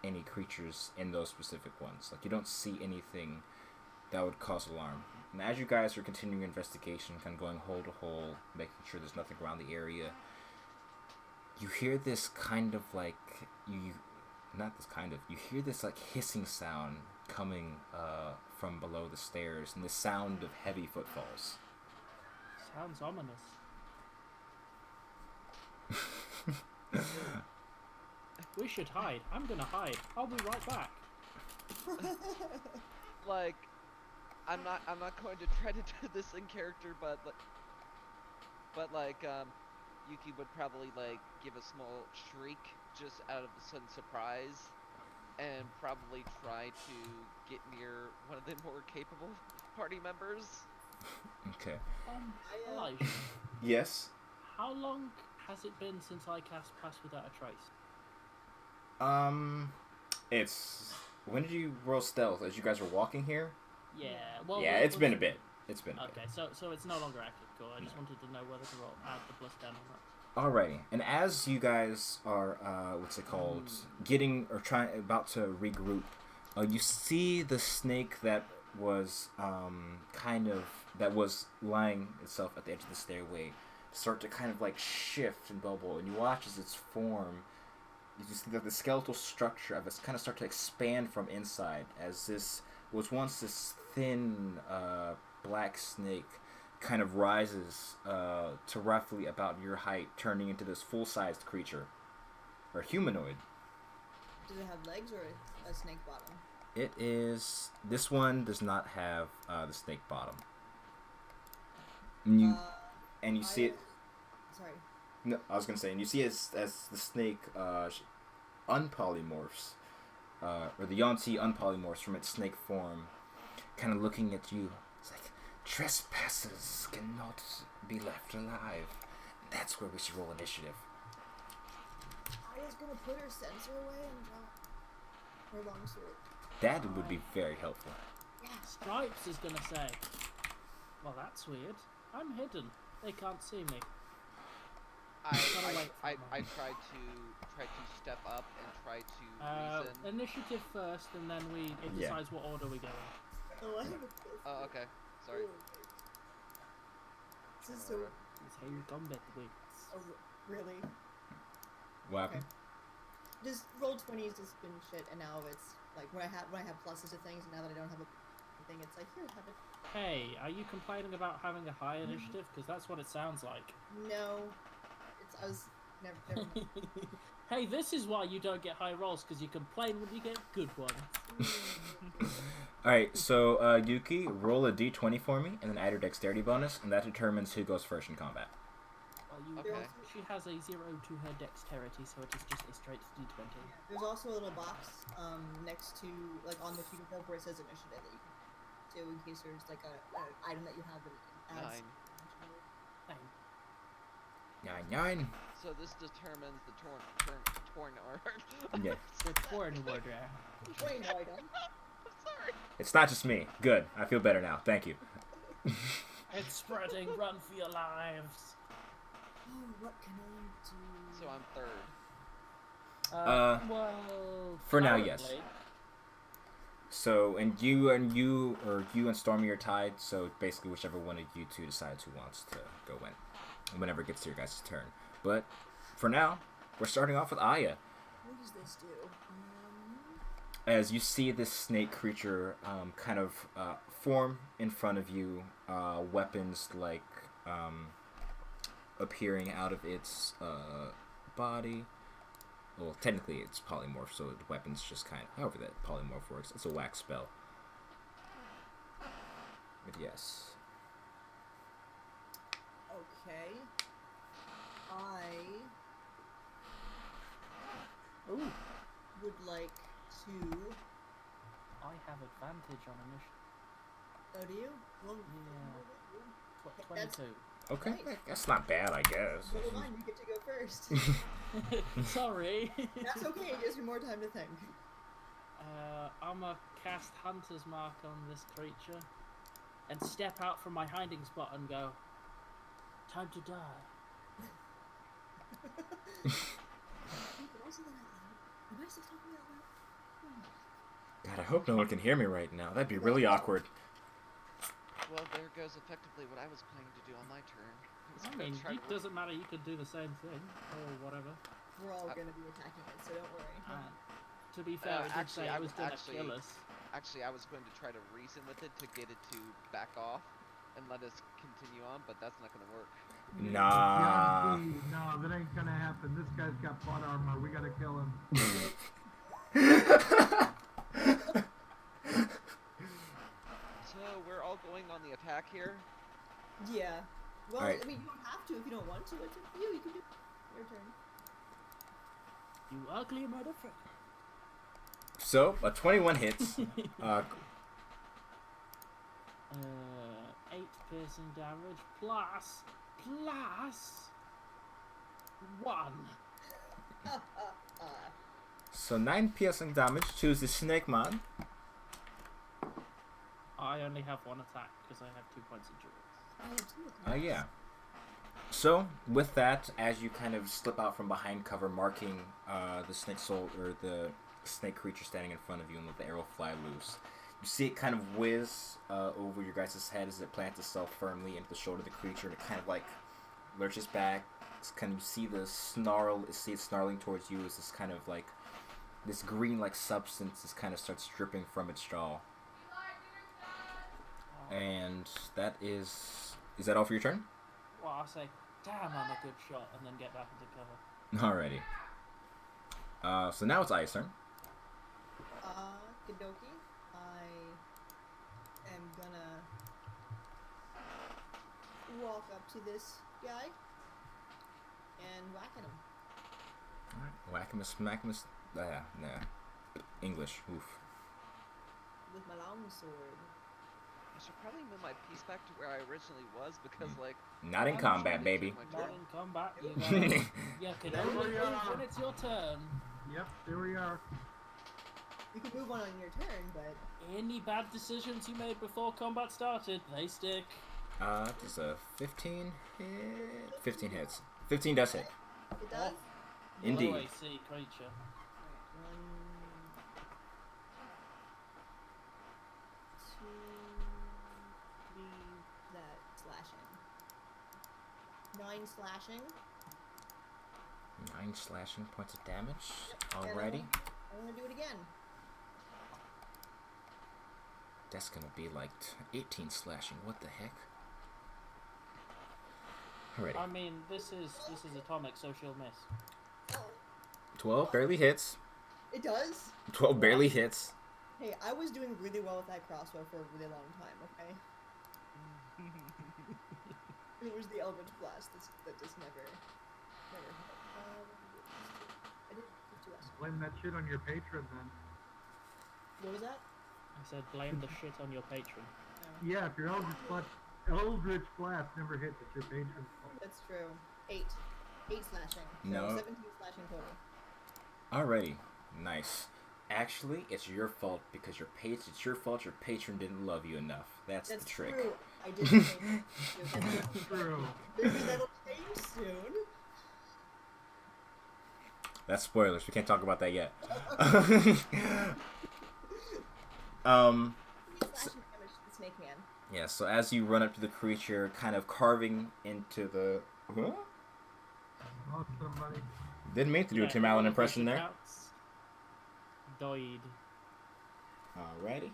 any creatures in those specific ones. You don't see anything that would cause alarm. And as you guys are continuing your investigation, kind of going hole to hole, making sure there's nothing around the area, you hear this kind of you hear this hissing sound coming from below the stairs, and the sound of heavy footfalls. Sounds ominous. We should hide. I'm gonna hide. I'll be right back. I'm not going to try to do this in character, but Yuki would probably give a small shriek just out of sudden surprise, and probably try to get near one of the more capable party members. Okay. Elijah, Yes? how long has it been since I cast Pass Without a Trace? It's... When did you roll stealth? As you guys were walking here? Yeah, well... Yeah, it's been a bit. It's been a bit. Okay, so it's no longer active. Cool. I just wanted to know whether to add the plus down on that. Alrighty, and as you guys are, about to regroup, you see the snake that was, that was lying itself at the edge of the stairway start to kind of shift and bubble, and you watch as its form, you see that the skeletal structure of it kind of start to expand from inside, as this was once this thin, black snake kind of rises to roughly about your height, turning into this full-sized creature, or humanoid. Does it have legs or a snake bottom? This one does not have the snake bottom. And you see it. Sorry. No, I was gonna say, and you see as the snake unpolymorphs, or the Yonti unpolymorphs from its snake form, kind of looking at you. It's like, trespassers cannot be left alive. That's where we should roll initiative. I was gonna put her sensor away and Or longsword. That would be very helpful. Yeah. Stripes is gonna say, well, that's weird. I'm hidden. They can't see me. I wait for tried to step up and try to reason. Initiative first, and then it Yeah. decides what order we go in. Oh, I have a fist. Oh, okay. Sorry. This is so. It's how you combat the Oh, really? What happened? Just roll 20s has been shit, and now it's like when I have pluses to things, and now that I don't have a thing, it's like here, have it. Hey, are you complaining about having a high initiative? Because that's what it sounds like. No, I was never mind. Hey, this is why you don't get high rolls, because you complain when you get good ones. Alright, so Yuki, roll a d20 for me, and then add your dexterity bonus, and that determines who goes first in combat. Well, Okay. She has a 0 to her dexterity, so it is just a straight d20. There's also a little box next to, like, on the sheet of paper where it says initiative that you can do in case there's like an item that you have that adds. 9. 9. So this determines the torn order. Yeah. The torn order. Wait, no, I don't. Sorry. It's not just me. Good. I feel better now. Thank you. It's spreading. Run for your lives. Oh, what can I do? So I'm third. Well, for now, yes. currently, So, and you and Stormy are tied, so basically whichever one of you two decides who wants to go in, whenever it gets to your guys' turn. But, for now, we're starting off with Aya. What does this do? As you see this snake creature kind of form in front of you, weapons like appearing out of its body. Well, technically it's polymorph, so the weapon's just kind of, however that polymorph works. It's a wax spell. But yes. Okay. I Ooh, would like to. I have advantage on initiative. Oh, do you? Well, Yeah. What, That's- 22. Okay, Nice. that's not bad, I guess. Never mind, you get to go first. Sorry. That's okay, it gives me more time to think. I'm gonna cast Hunter's Mark on this creature and step out from my hiding spot and go, time to die. But also that out loud. Am I still talking out loud? God, I hope no one can hear me right now. That'd be really awkward. Well, there goes effectively what I was planning to do on my turn. was I gonna mean, try it to- doesn't matter, you could do the same thing, or whatever. We're all gonna be attacking it, so don't worry. To be fair, it did actually, say I it was would gonna actually- kill us. Actually, I was going to try to reason with it to get it to back off and let us continue on, but that's not going to work. Nah. No, that ain't gonna happen. This guy's got plot armor. We gotta kill him. So we're all going on the attack here. Yeah. Well, Alright. I mean, you don't have to if you don't want to. It's up to you. You can do your turn. You ugly motherfucker. So, a 21 hits. 8 piercing damage plus 1. So 9 piercing damage to the snake man. I only have 1 attack because I have 2 points of endurance. I have two attacks. Yeah. So, with that, as you kind of slip out from behind cover, marking the snake soul, or the snake creature standing in front of you, and let the arrow fly loose, you see it kind of whiz over your guys' head as it plants itself firmly into the shoulder of the creature, and it kind of like lurches back. It's kind of, you see the snarl, you see it snarling towards you as this kind of like, this green-like substance just kind of starts dripping from its jaw. And that is that all for your turn? Well, I'll say, damn, I'm a good shot, and then get back into cover. Alrighty. So now it's Aya's turn. Kadoki, I am gonna walk up to this guy and whack at him. Alright. Whackamus. Nah. English. Oof. With my long sword. I should probably move my piece back to where I originally was because, like, Not in I'm combat, trying to baby. do my Not turn. in combat, you know. You can There only we move are. when it's your turn. Yep, there we are. You can move on your turn, but Any bad decisions you made before combat started, they stick. Does a 15 hit? 15 hits. 15 does hit. it does. Indeed. Low AC creature. Alright, 1, 2, 3. That slashing. 9 slashing. 9 slashing points of damage. And Alrighty. I want to do it again. That's gonna be like 18 slashing. What the heck? Alrighty. I mean, this is atomic, so she'll miss. 12 barely hits. It does. 12 barely hits. Hey, I was doing really well with that crossbow for a really long time. Okay. It was the Eldritch Blast that just never hit. I did 2 less. Blame that shit on your patron then. What was that? I said blame the shit on your patron. Oh, Yeah, if your Eldritch Blast never hits, it's your patron's fault. that's true. 8 slashing. So No. 17 slashing total. Alrighty. Nice. Actually, it's your fault because it's your fault your patron didn't love you enough. That's the trick. True. I did say that. That's true. Maybe that'll change soon. That's spoilers. We can't talk about that yet. Slashing damage to the snake man. Yeah, so as you run up to the creature, kind of carving into the... Huh? Oh, somebody. Didn't mean to do a Tim Allen impression there. Died. Alrighty.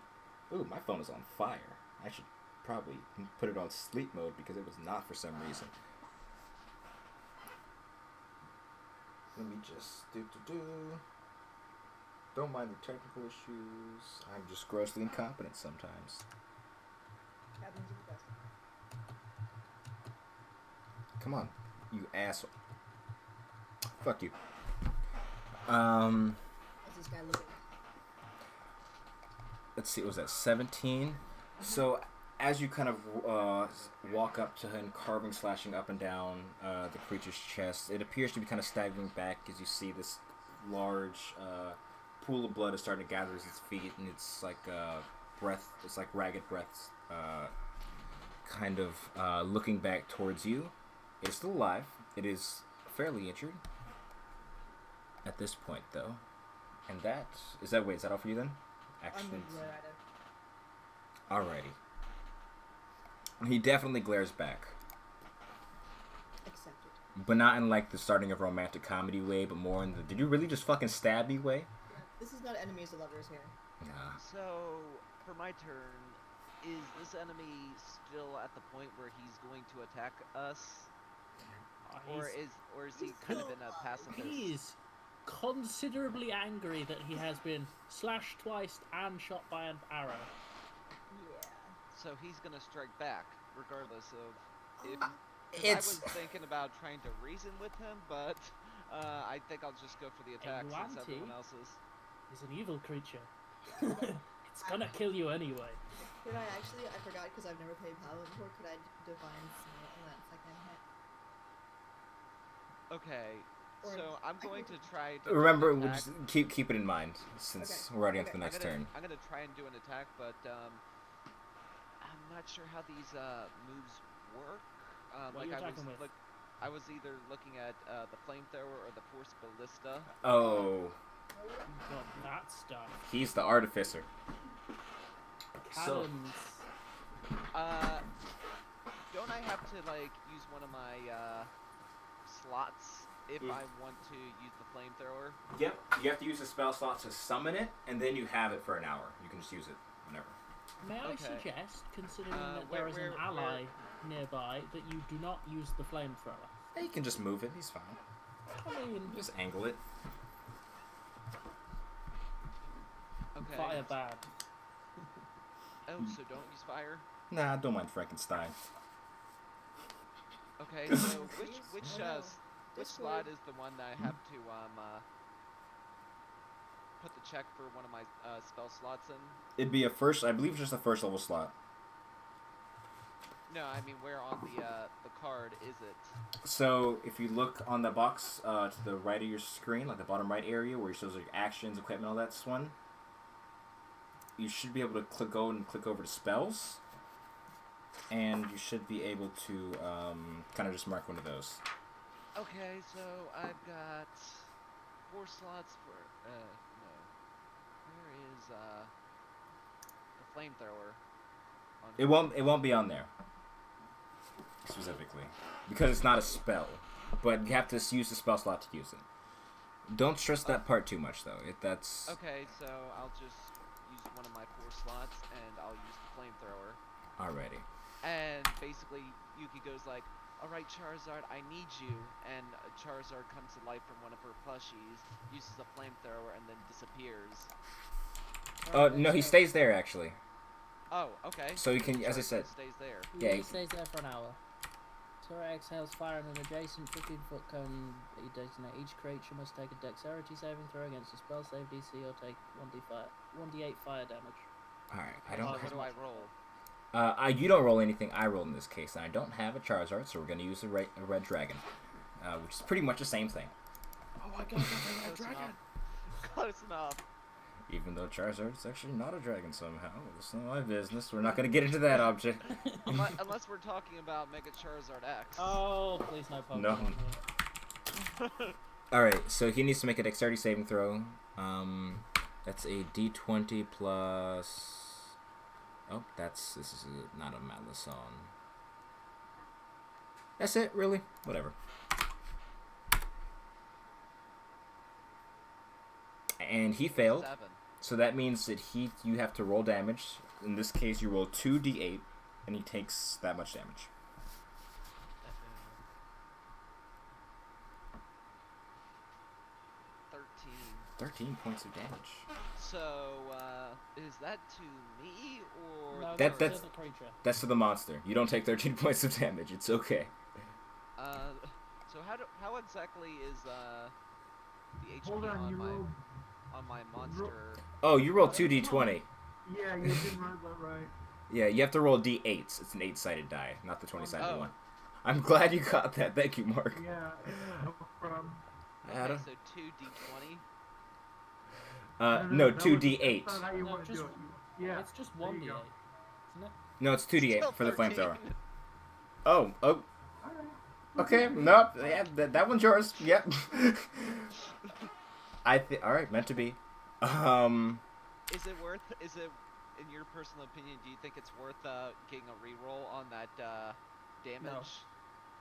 Ooh, my phone is on fire. I should probably put it on sleep mode because it was not for some reason. Let me just Don't mind the technical issues. I'm just grossly incompetent sometimes. Happens to the best. Come on, you asshole. Fuck you. How's this guy looking? Let's see, what was that 17? So as you kind of walk up to him, carving, slashing up and down the creature's chest, it appears to be kind of staggering back as you see this large pool of blood is starting to gather at its feet, and it's like breath, it's like ragged breaths, kind of looking back towards you. It's still alive. It is fairly injured at this point, though. And is that all for you then? Actions. I'm glare at it. Alrighty. He definitely glares back, Accepted. but not in like the starting of romantic comedy way, but more in the "did you really just fucking stab me" way. This is not enemies to lovers here. Nah. So, for my turn, is this enemy still at the point where he's going to attack us? Or is he kind of in a pacifist? He is considerably angry that he has been slashed twice and shot by an arrow. Yeah. So he's gonna strike back, regardless of if. 'Cause It's- I was thinking about trying to reason with him, but I think I'll just go for the attack since Eluanti? everyone else is. He's an evil creature. It's gonna kill you anyway. Could I actually? I forgot because I've never played Paladin before. Could I divine smite on that second hit? Okay, Or so I'm I going can- to try to. Remember, do an we'll attack. just keep it in mind since we're already on to the next turn. I'm gonna try and do an attack, but I'm not sure how these moves work. What are you attacking with? I was either looking at the flamethrower or the force ballista. Oh, You've got that stuff. he's the artificer. So, Cannons. Don't I have to like use one of my slots if I want to use the flamethrower? yep, you have to use the spell slot to summon it, and then you have it for an hour. You can just use it whenever. May I Okay. suggest, considering that where- there is an where- ally nearby, that you do not use the flamethrower? Yeah, you can just move it. He's fine. I mean, Just angle it. Okay. fire bad. Oh, so don't use fire. Nah, don't mind Frankenstein. Okay, so which Oh, no. which slot is the one that I have to put the check for one of my spell slots in? It'd be a first, I believe, it's just a first level slot. No, I mean where on the card is it? So if you look on the box to the right of your screen, like the bottom right area where it shows like actions, equipment, all that's one. you should be able to go and click over to spells, and you should be able to kind of just mark one of those. Okay, so I've got 4 slots for no. Where is the flamethrower? It won't be on there specifically because it's not a spell, but you have to use the spell slot to use it. Don't stress that part too much though. That's okay. So I'll just use one of my 4 slots, and I'll use the flamethrower. alrighty. And basically, Yuki goes like, "Alright, Charizard, I need you." And Charizard comes to life from one of her plushies, uses a flamethrower, and then disappears. Oh no, he stays there actually. Oh, okay. So you can, as I said, stays there. Yeah, He stays there for an hour. Turret exhales fire in an adjacent 15-foot cone that you designate. Each creature must take a dexterity saving throw against a spell save DC or take 1d8 fire damage. alright. I don't. What do I roll? You don't roll anything. I roll in this case, and I don't have a Charizard, so we're gonna use a red dragon, which is pretty much the same thing. Oh my god, that's a red dragon! Close enough. Even though Charizard is actually not a dragon somehow. It's not my business. We're not going to get into that object. Unless we're talking about Mega Charizard X. Oh, please no Pokemon. No. Here. Alright, so he needs to make a dexterity saving throw. That's a d20 plus... Oh, this is not a Malison. That's it, really? Whatever. And he failed. 7. So that means that you have to roll damage. In this case, you roll 2d8, and he takes that much damage. 13 points of damage. So, is that to me, or... No, That's to the creature. That's to the monster. You don't take 13 points of damage. It's okay. So how exactly is, the HP Hold on, on my monster? Oh, you roll 2d20. Yeah, you did roll that right. Yeah, you have to roll d8s. It's an 8-sided die, not the 20-sided Oh. one. I'm glad you got that. Thank you, Mark. Yeah, no problem. Okay, so 2d20? No, that 2d8. That's not how you No, want to just- do it. Yeah, It's just there 1d8, you go. isn't it? No, it's 2d8 Still for the 13. flamethrower. Oh. Alright. Okay, nope. Yeah, that one's yours. Yep. Alright, meant to be. Is it, in your personal opinion, do you think it's worth, getting a reroll on that, damage? No.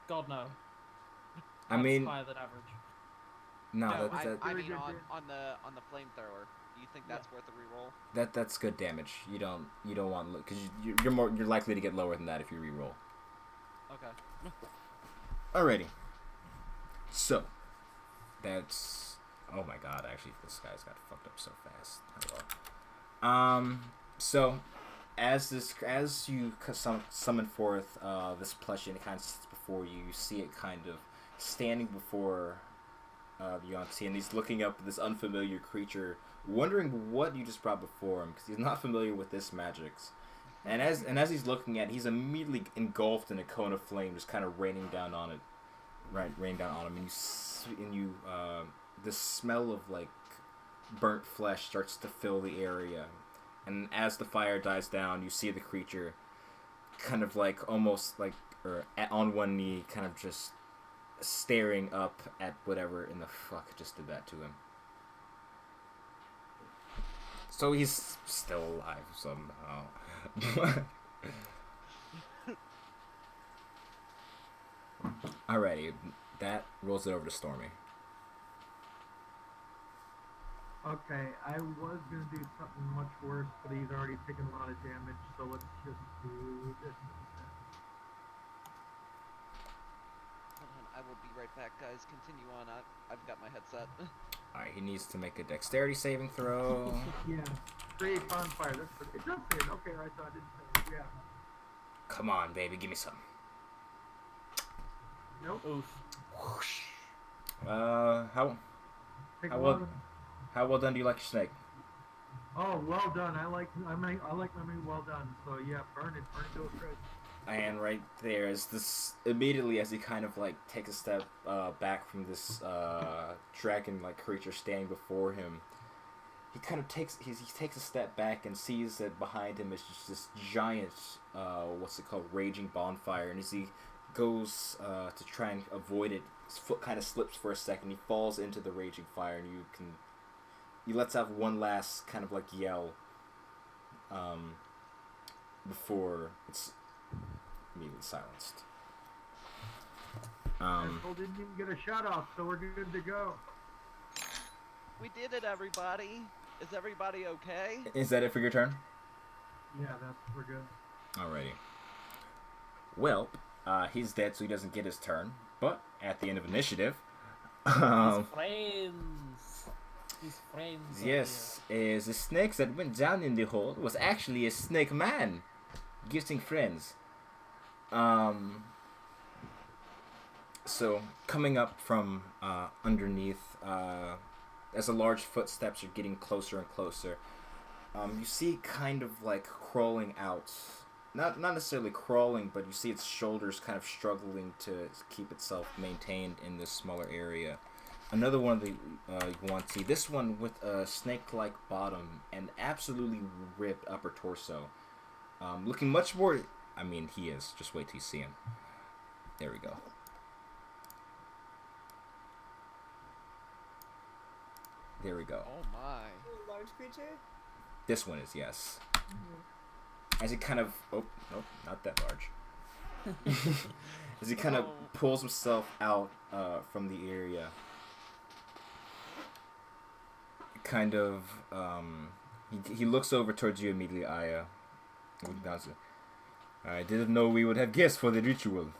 God, no. I That's mean, higher than average. no, No, that, I Very mean good on the flamethrower. Do you think that's worth a reroll? that's good damage. You don't want, because you're likely to get lower than that if you reroll. Okay. Alrighty. So, that's... Oh my god, actually, this guy's got fucked up so fast. Hello. So, as you summon forth this plushie and it kind of sits before you, you see it kind of standing before Beyonce, and he's looking up at this unfamiliar creature, wondering what you just brought before him, because he's not familiar with this magics. And as he's looking at it, he's immediately engulfed in a cone of flame, just kind of raining down on it, raining down on him. And the smell of like burnt flesh starts to fill the area. And as the fire dies down, you see the creature, kind of like almost like on one knee, kind of just staring up at whatever in the fuck just did that to him. So he's still alive somehow. Alrighty, that rolls it over to Stormy. Okay, I was gonna do something much worse, but he's already taken a lot of damage, so let's just do this instead. Hold on, I will be right back, guys. Continue on. I've got my headset. Alright, he needs to make a dexterity saving throw. Yeah, create bonfire. That's what it does say it. Okay, I thought it didn't say it. Yeah. Come on, baby, give me some. Nope. Oof. Take How a well- lot of- How well done do you like your snake? Oh, well done. I like my meat well done. So yeah, burn it to a crisp. And right there is this, immediately as he kind of like takes a step back from this dragon like creature standing before him, he kind of he takes a step back and sees that behind him is just this giant what's it called, raging bonfire, and as he goes to try and avoid it, his foot kind of slips for a second. He falls into the raging fire, and he lets out one last kind of like yell before it's immediately silenced. Asshole didn't even get a shot off, so we're good to go. We did it, everybody. Is everybody okay? Is that it for your turn? Yeah, we're good. Alrighty. Well, he's dead, so he doesn't get his turn. But at the end of initiative, His friends. His friends. yes, is the snakes that went down in the hole was actually a snake man, gifting friends. So coming up from underneath, as the large footsteps are getting closer and closer, you see kind of like crawling out. Not necessarily crawling, but you see its shoulders kind of struggling to keep itself maintained in this smaller area. Another one that you want to see, this one with a snake-like bottom and absolutely ripped upper torso. Looking much more... I mean, he is. Just wait till you see him. There we go. There we go. Oh my. Large creature? This one is, yes. As he kind of... Oh, nope, not that large. As he kind of pulls himself out from the area. Kind of... He looks over towards you immediately, Aya. I didn't know we would have guests for the ritual.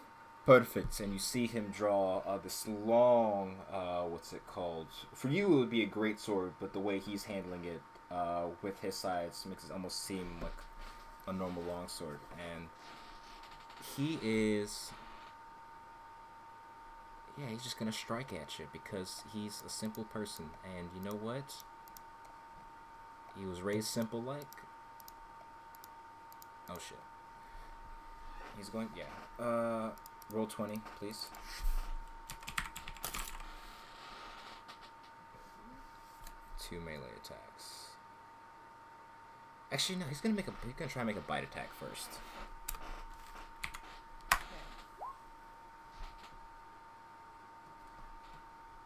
Perfect. And you see him draw this long, what's it called? For you, it would be a great sword, but the way he's handling it with his sides makes it almost seem like a normal longsword. And he is... Yeah, he's just going to strike at you because he's a simple person. And you know what? He was raised simple like... Oh, shit. He's going... Yeah. Roll 20, please. 2 melee attacks. Actually, no. He's gonna try and make a bite attack first.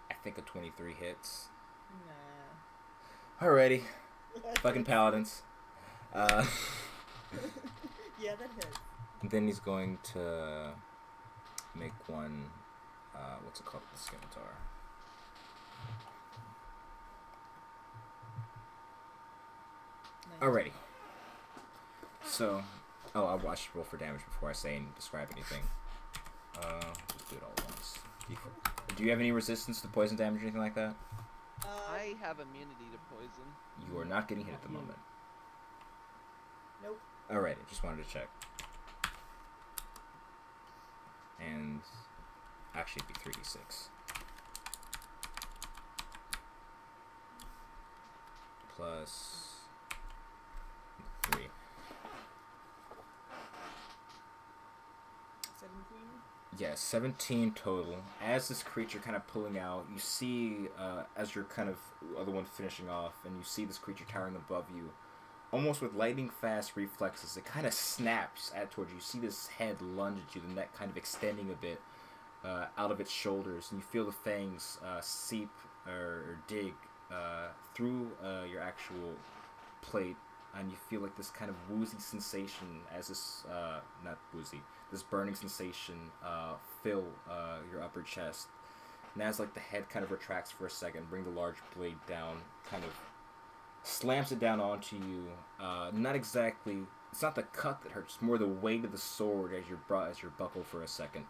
I think a 23 hits. Nah. Alrighty. Fucking paladins. Yeah, that hits. Then he's going to make one, what's it called? The scimitar. Nice. Alrighty. So, I'll watch roll for damage before I say and describe anything. Just do it all at once. Do you have any resistance to poison damage or anything like that? I have immunity to poison. You are not getting hit at the moment. Nope. Alrighty, just wanted to check. And actually it'd be 3d6. Plus 3. 17? Yeah, 17 total. As this creature kind of pulling out, you see, as you're kind of the one finishing off, and you see this creature towering above you, almost with lightning fast reflexes, it kind of snaps towards you. You see this head lunge at you, the neck kind of extending a bit out of its shoulders, and you feel the fangs seep or dig through your actual plate, and you feel like this kind of woozy sensation as this, not woozy, this burning sensation fill your upper chest. And as like the head kind of retracts for a second, bring the large blade down, kind of slams it down onto you. Not exactly, it's not the cut that hurts, it's more the weight of the sword as you're buckled for a second.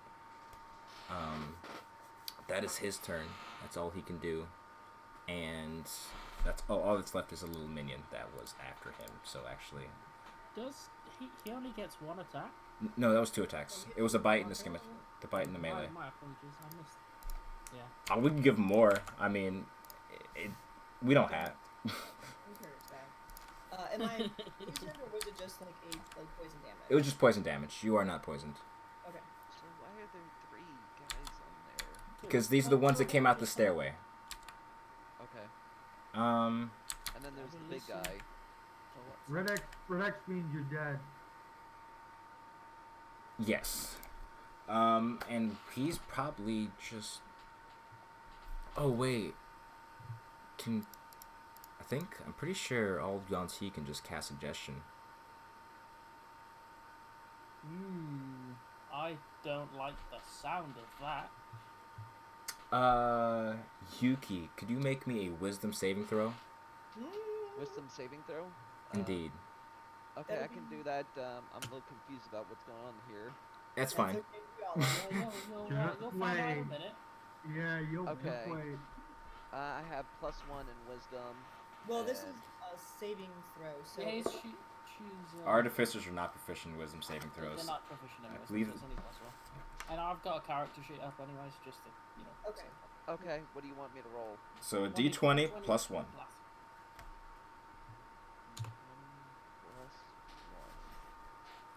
That is his turn. That's all he can do. And that's all that's left is a little minion that was after him. So actually, Does he only gets one attack? No, that was 2 attacks. It was a bite and the skim, the bite and the melee. My apologies, I missed. Yeah. We can give him more. I mean, we don't have. Am I poisoned, or was it just like poison damage? It was just poison damage. You are not poisoned. Okay. So why are there 3 guys on there? Because these are the ones that came out the stairway. Okay. And then there's the big guy. Oh, what's Red X means you're dead. Yes. And he's probably just. Oh wait. I'm pretty sure all Yuan-Ti can just cast suggestion. I don't like the sound of that. Yuki, could you make me a wisdom saving throw? Wisdom saving throw? Indeed. Okay, I can do that. I'm a little confused about what's going on here. That's fine. okay, we all are. You'll find out in a minute. Yeah, you'll Okay. wait. I have +1 in wisdom. Well, this is and- a saving throw, so. Yeah, she's. Artificers are not proficient in wisdom saving throws. They're not proficient in I this. believe It's only +1. And I've got a character sheet up anyways, just to, Okay. Okay, what do you want me to roll? So a d20 plus 1. +1.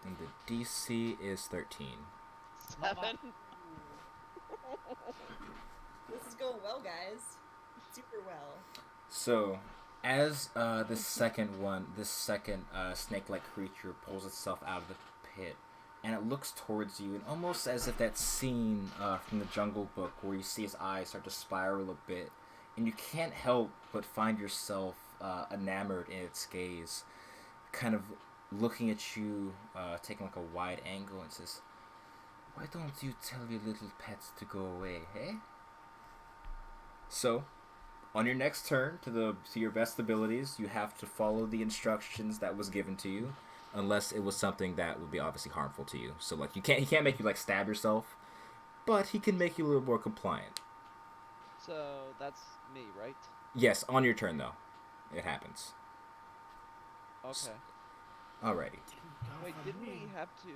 And the DC is 13. Not 7. This is going well, guys. Super well. So, as this second snake-like creature pulls itself out of the pit, and it looks towards you, and almost as if that scene from the Jungle Book where you see his eyes start to spiral a bit, and you can't help but find yourself enamored in its gaze, kind of looking at you, taking like a wide angle, and says, "Why don't you tell your little pets to go away, eh?" So, on your next turn, to your best abilities, you have to follow the instructions that was given to you, unless it was something that would be obviously harmful to you. So like he can't make you like stab yourself, but he can make you a little more compliant. So that's me, right? Yes, on your turn though, it happens. Okay. Alrighty. Wait, didn't we have to?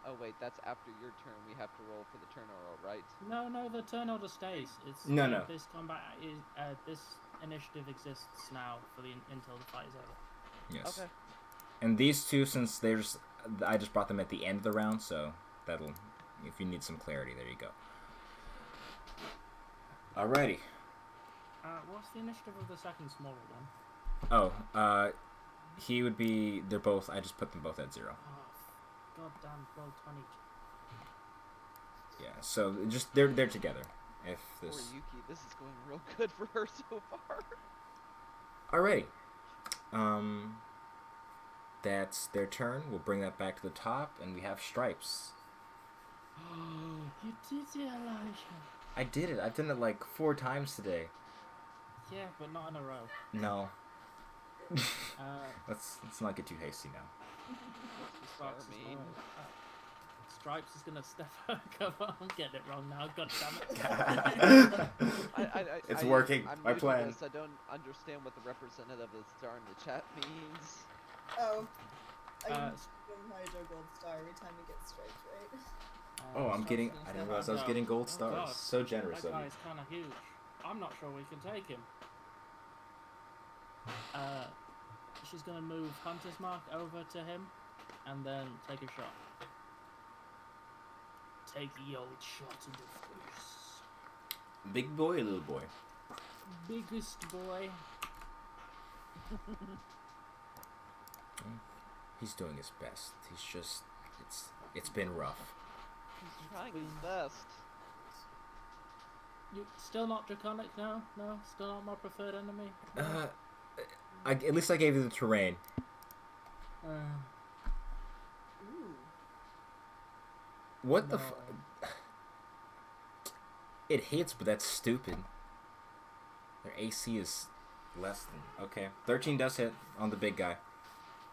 Oh wait, that's after your turn. We have to roll for the turn order, right? No, the turn order stays. It's No. This combat is this initiative exists now until the fight is over. Yes. Okay. And these two, since I just brought them at the end of the round, so that'll, if you need some clarity, there you go. Alrighty. What's the initiative of the second smaller one? They're both, I just put them both at 0. Oh, goddamn, roll 20. Yeah, so just, they're together. If Poor this... Yuki, this is going real good for her so far. Alrighty. That's their turn. We'll bring that back to the top, and we have Stripes. You did it, Elijah. I did it. I've done it like 4 times today. Yeah, but not in a row. No. Let's Let's not get too hasty now. Stripes Star is mean. Stripes is gonna step out. Come on, I'm getting it wrong now. God damn it. It's working. I'm My new to plan. this. I don't understand what the representative of the star in the chat means. Oh. I Uh, can give him Hydro Gold Star every time he gets stripes, right? Oh, I'm getting. Stripes is I gonna didn't step realize I was out. getting gold Oh, stars. God. So generous That of you. guy's kind of huge. I'm not sure we can take him. She's gonna move Hunter's Mark over to him, and then take a shot. Take the old shot in the face. Big boy, or little boy. Biggest boy. He's doing his best. He's just. It's been rough. He's trying his best. You still not draconic now? No, still not my preferred enemy. At least I gave you the terrain. Ooh. What the? No. It hits, but that's stupid. Their AC is less than. Okay, 13 does hit on the big guy.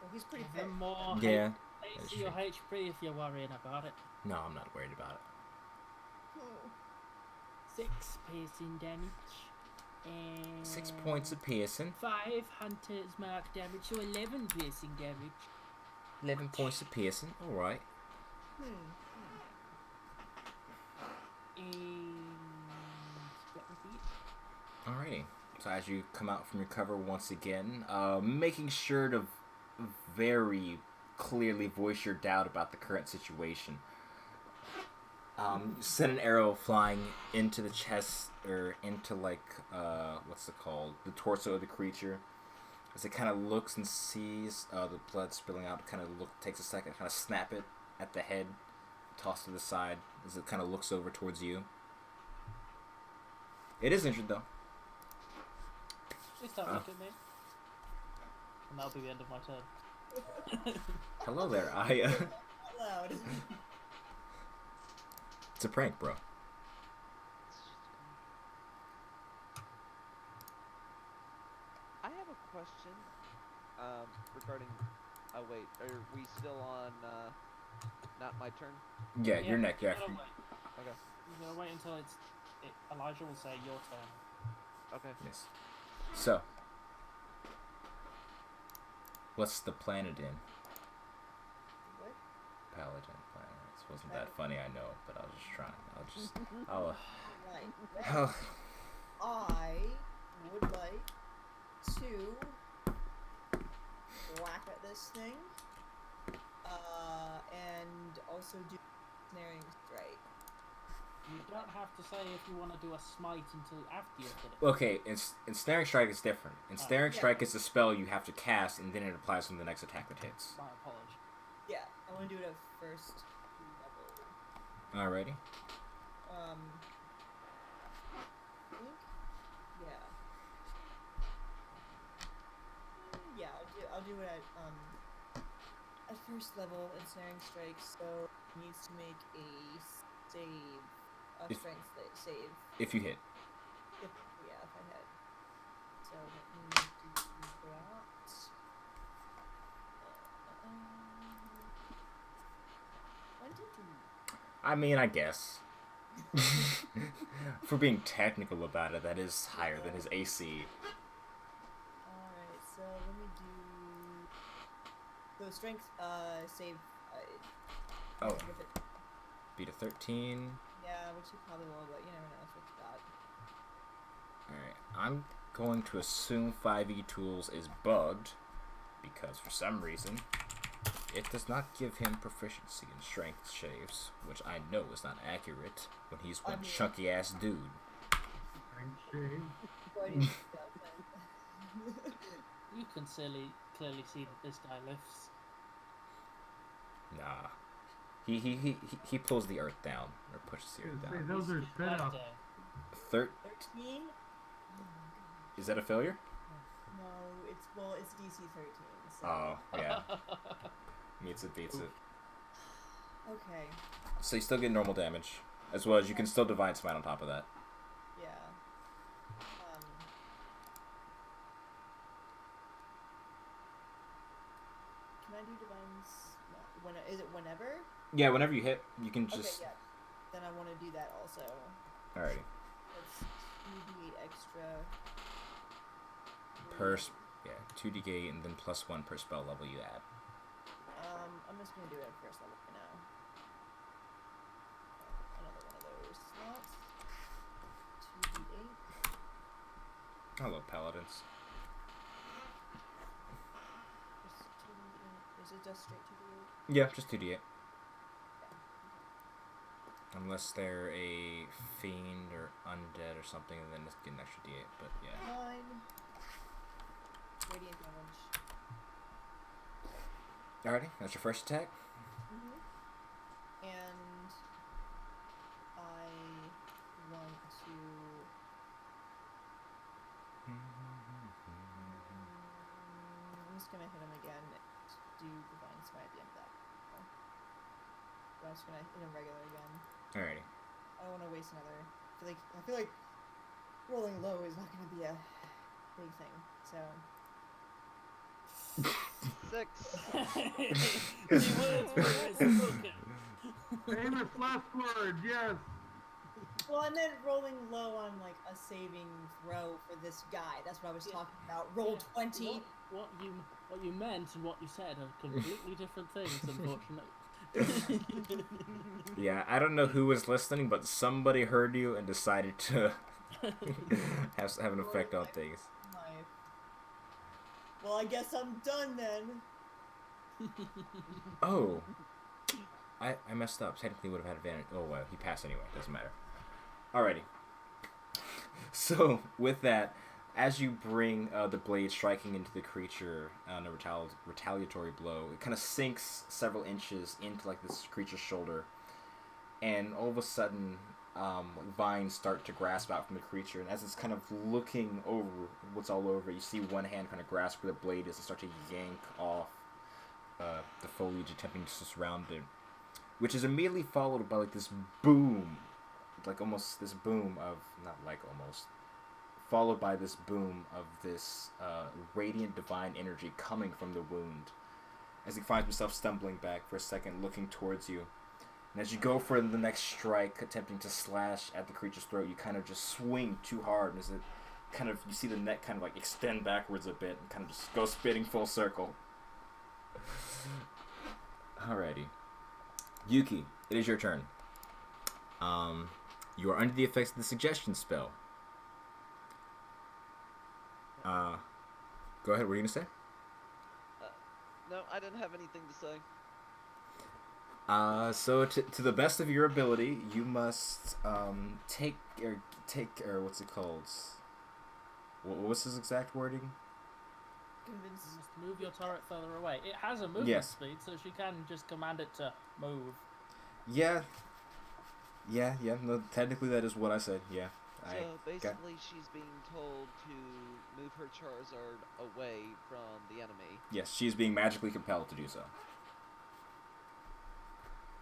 Well, he's pretty Give fit. him more Yeah. AC or HP if you're worrying about it. No, I'm not worried about it. Oh. 6 piercing damage. And 6 points of piercing. 5 Hunter's Mark damage, so 11 piercing damage. 11 points of piercing. All right. And split repeat. Alrighty. So as you come out from your cover once again, making sure to very clearly voice your doubt about the current situation. You send an arrow flying into the chest or into like what's it called? The torso of the creature. As it kind of looks and sees the blood spilling out, kind of takes a second, kind of snap it at the head, toss to the side as it kind of looks over towards you. It is injured though. Please don't look at me. And that'll be the end of my turn. Hello there, Aya. Loud. It's a prank, bro. I have a question regarding. Oh wait, are we still on? Not my turn. Yeah, your neck. Yeah. You're gonna wait. Okay. You're gonna wait until Elijah will say your turn. Okay. Yes. So, what's the planet in? What? Paladin planet. This wasn't that funny, I know, but I was just trying. Right. Oh. I would like to whack at this thing, and also do snaring strike. You don't have to say if you want to do a smite until after you've done it. Okay, Ensnaring Strike is different. Ensnaring Yeah. Strike is a spell you have to cast, and then it applies on the next attack that hits. My apology. Yeah, I want to do it at first level. Alrighty. I think, yeah. Yeah, I'll do it at first level ensnaring strike. So it needs to make a save, strength save. If you hit. If I hit. So let me do that. 22. I mean, I guess. For being technical about it, that is higher than his AC. Alright, so let me do the strength save. Oh. With it. Beat a 13. Yeah, which you probably will, but you never know what you got. Alright, I'm going to assume 5e Tools is bugged, because for some reason, it does not give him proficiency in strength saves, which I know is not accurate when he's one chunky ass dude. Strength shave. You can clearly see that this guy lifts. Nah. He pulls the earth down, or pushes the earth Say, down. those are set up. 13? Is that a failure? No, it's DC 13. So. Oh, yeah. Meets it, beats it. Okay. So you still get normal damage, as well as you can still Divine Smite on top of that. Yeah. Can I do divine? Is it whenever? Yeah, whenever you hit, you can just. Okay, yeah. Then I want to do that also. Alrighty. That's 2d8 extra. Yeah, 2d8 and then +1 per spell level you add. I'm just gonna do it at first level for now. Another one of those slots. 2d8. I love paladins. Just 2d8. Is it just straight 2d8? Yeah, just 2d8. Unless they're a fiend or undead or something, and then it's get an extra d8. But yeah. 9. Radiant damage. Alrighty, that's your first attack. And I want to. I'm just gonna hit him again. Do divine smite at the end of that. But I'm just gonna hit him regular again. Alrighty. I don't want to waste another. I feel like rolling low is not gonna be a big thing. So. 6. Famous last word, yes. Well, I meant rolling low on like a saving throw for this guy. That's what I was talking about. Roll 20. What you meant and what you said are completely different things, unfortunately. Yeah, I don't know who was listening, but somebody heard you and decided to have an effect on things. Well, I guess I'm done then. Oh. I messed up. Technically would have had advantage. Oh, well, he passed anyway. Doesn't matter. Alrighty. So, with that, as you bring the blade striking into the creature on a retaliatory blow, it kind of sinks several inches into like this creature's shoulder, and all of a sudden, vines start to grasp out from the creature, and as it's kind of looking over what's all over, you see one hand kind of grasp where the blade is and start to yank off the foliage, attempting to surround it, which is immediately followed by like this boom, like almost this boom of, not like almost, followed by this boom of this radiant divine energy coming from the wound, as he finds himself stumbling back for a second, looking towards you. And as you go for the next strike, attempting to slash at the creature's throat, you kind of just swing too hard, and as it kind of, you see the neck kind of like extend backwards a bit and kind of just go spinning full circle. Alrighty. Yuki, it is your turn. You are under the effects of the suggestion spell. Go ahead, what are you going to say? No, I didn't have anything to say. So to the best of your ability, you must take what's it called? What's his exact wording? Convince. You must move your turret further away. It has a movement Yes. speed, so she can just command it to move. Yeah. No, technically that is what I said. Yeah. So basically, she's being told to move her Charizard away from the enemy. Yes, she is being magically compelled to do so.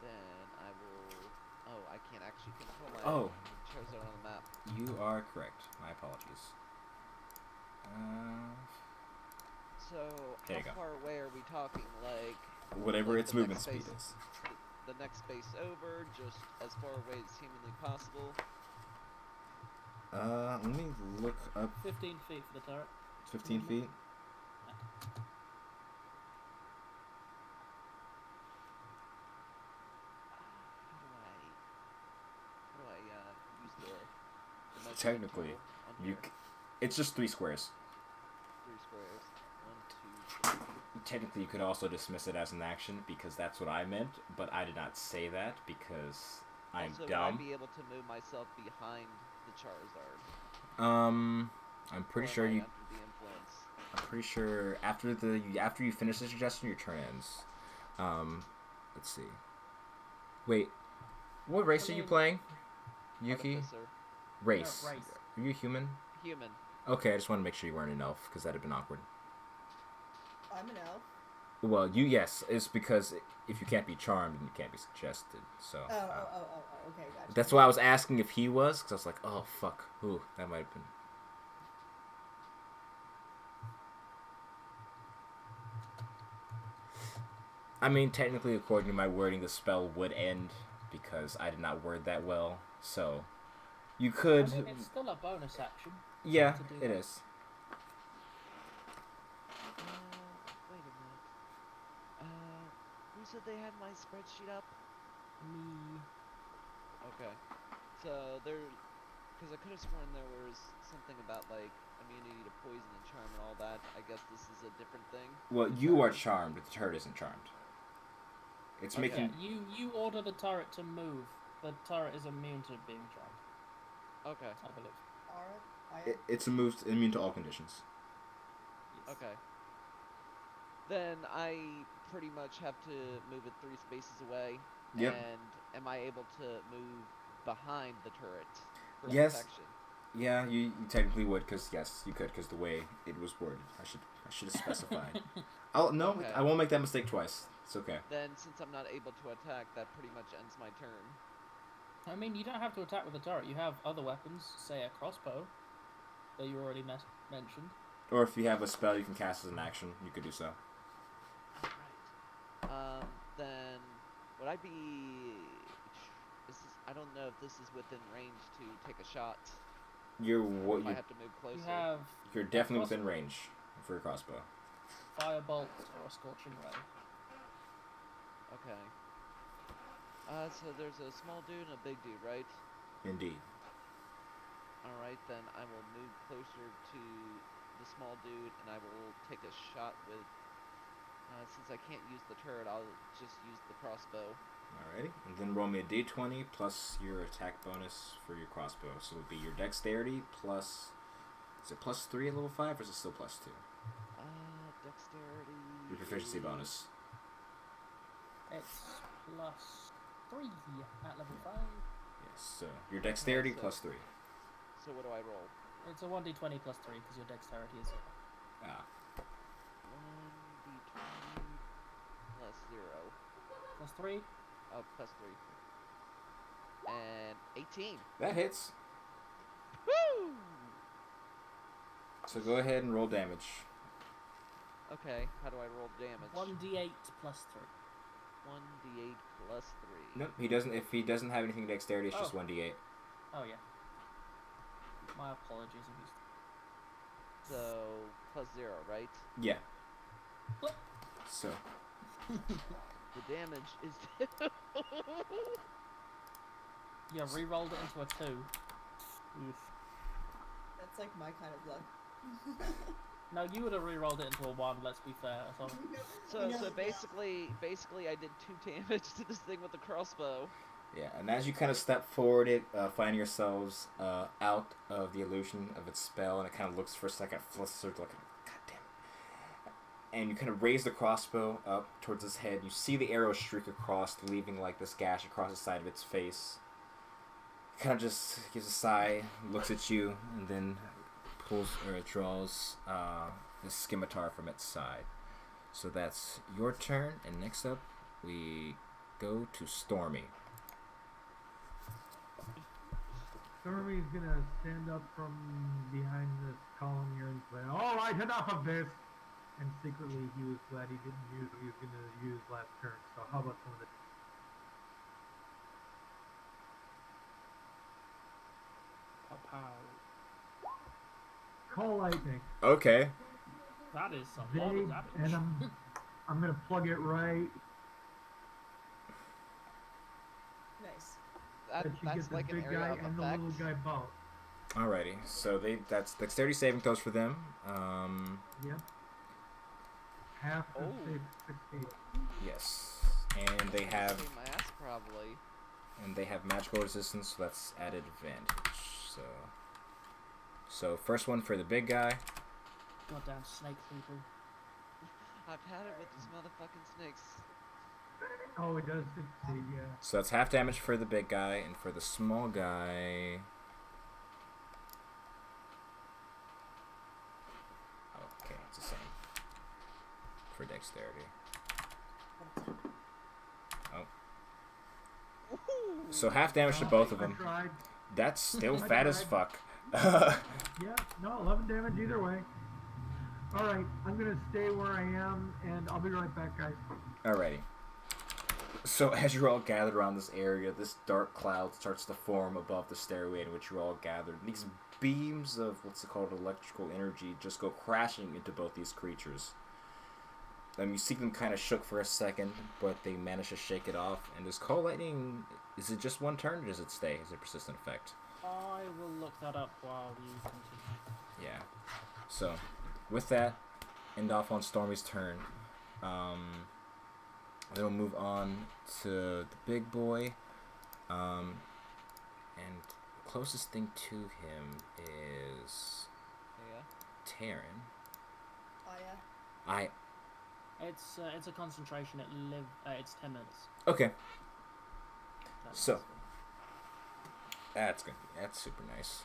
Then I will. Oh, I can't actually control my Oh. Charizard on the map. You are correct. My apologies. So There you how go. far away are we talking? Like Whatever like its the movement next speed space- is. The next space over, just as far away as humanly possible. Let me look up 15 feet for the turret. 15 feet. How do I use the measuring Technically, tool on here? it's just 3 squares. 3 squares. 1, 2, 3. Technically, you could also dismiss it as an action because that's what I meant, but I did not say that because I'm Also, dumb. would I be able to move myself behind the Charizard? I'm pretty Or sure am I you. under the influence? I'm pretty sure after you finish the suggestion, your turn ends. Let's see. Wait, what race are you playing, Yuki? Artificer. Race. No, race. Are you human? Human. Okay, I just want to make sure you weren't an elf because that'd have been awkward. I'm an elf. Well, yes, it's because if you can't be charmed, then you can't be suggested. So. Oh, okay, gotcha. That's why I was asking if he was, because I was like, oh fuck, ooh, that might have been. I mean, technically, according to my wording, the spell would end because I did not word that well. So, you could. I mean, it's still a bonus action. Yeah, to do it that. is. Wait a minute. Who said they had my spreadsheet up? Me. Okay. So there, because I could have sworn there was something about like immunity to poison and charm and all that. I guess this is a different thing. Well, you are charmed, but the turret isn't charmed. It's Okay. making. Yeah, you order the turret to move. The turret is immune to being charmed, Okay. I believe. Alright, It's immune to all conditions. Yes. Okay. Then I pretty much have to move it 3 spaces away. Yep. And am I able to move behind the turret for Yes. protection? Yeah, you technically would, because yes, you could, because the way it was worded. I should have specified. Okay. I won't make that mistake twice. It's okay. Then since I'm not able to attack, that pretty much ends my turn. I mean, you don't have to attack with the turret. You have other weapons, say a crossbow, that you already mentioned. Or if you have a spell you can cast as an action, you could do so. Right. Then would I be? I don't know if this is within range to take a shot. If I have to move closer. You have You're definitely crossbow. within range for a crossbow. firebolt or a scorching ray. Okay. So there's a small dude and a big dude, right? Indeed. Alright, then I will move closer to the small dude and I will take a shot with Since I can't use the turret, I'll just use the crossbow. Alrighty. And then roll me a d20 plus your attack bonus for your crossbow. So it would be your dexterity plus... Is it plus 3 at level 5 or is it still plus 2? Dexterity... Your proficiency bonus. It's plus 3 at level 5. Yes, so your dexterity so- plus 3. So what do I roll? It's a 1d20 plus 3 because your dexterity is 0. Ah. 1d20 plus 0. Plus 3? Oh, plus 3. And 18. That hits. Woo! So go ahead and roll damage. Okay, how do I roll damage? 1d8 plus 3. 1d8 plus 3. Nope, he doesn't. If he doesn't have anything dexterity, it's just 1d8. Oh, yeah. My apologies if he's... So, plus 0, right? Yeah. What? So The damage is... Yeah, re-rolled it into a 2. Oof. That's like my kind of luck. No, you would have re-rolled it into a 1, let's be fair. So basically I did 2 damage to this thing with the crossbow. yeah, and as you kind of step forward, it find yourselves out of the illusion of its spell, and it kind of looks for a second, flustered, like, God damn it. And you kind of raise the crossbow up towards its head. You see the arrow streak across, leaving like this gash across the side of its face. It kind of just gives a sigh, looks at you, and then pulls or it draws the scimitar from its side. So that's your turn, and next up we go to Stormy. Stormy's gonna stand up from behind this column here and say, "All right, enough of this." And secretly, he was glad he didn't use what he was gonna use last turn. So how about some of the... Pow. Call lightning. Okay. That is a lot of Big, damage. and I'm gonna plug it right. Nice. That you That's get the like an big area guy of and the effect. little guy both. Alrighty. So that's dexterity saving throws for them. Yep. Half Oh. of save 16. Yes. And they have Save my ass probably. magical resistance, so that's added advantage. So first one for the big guy. Goddamn snake people. I've had it with these motherfucking snakes. Oh, it does succeed, yeah. So that's half damage for the big guy, and for the small guy. Okay, it's the same. For dexterity. Oh. So half damage to both of I them. tried. That's still I fat as tried. fuck. Yeah, no, 11 damage either way. Alright, I'm gonna stay where I am, and I'll be right back, guys. Alrighty. So as you're all gathered around this area, this dark cloud starts to form above the stairway in which you're all gathered. These beams of what's it called, electrical energy, just go crashing into both these creatures. You see them kind of shook for a second, but they manage to shake it off. And does Call Lightning, is it just one turn, or does it stay? Is it a persistent effect? I will look that up while you continue. Yeah. So, with that, end off on Stormy's turn. Then we'll move on to the big boy. And the closest thing to him is Yeah. Taryn. Oh yeah. It's a concentration. It's 10 minutes. Okay. That's So, that's super nice.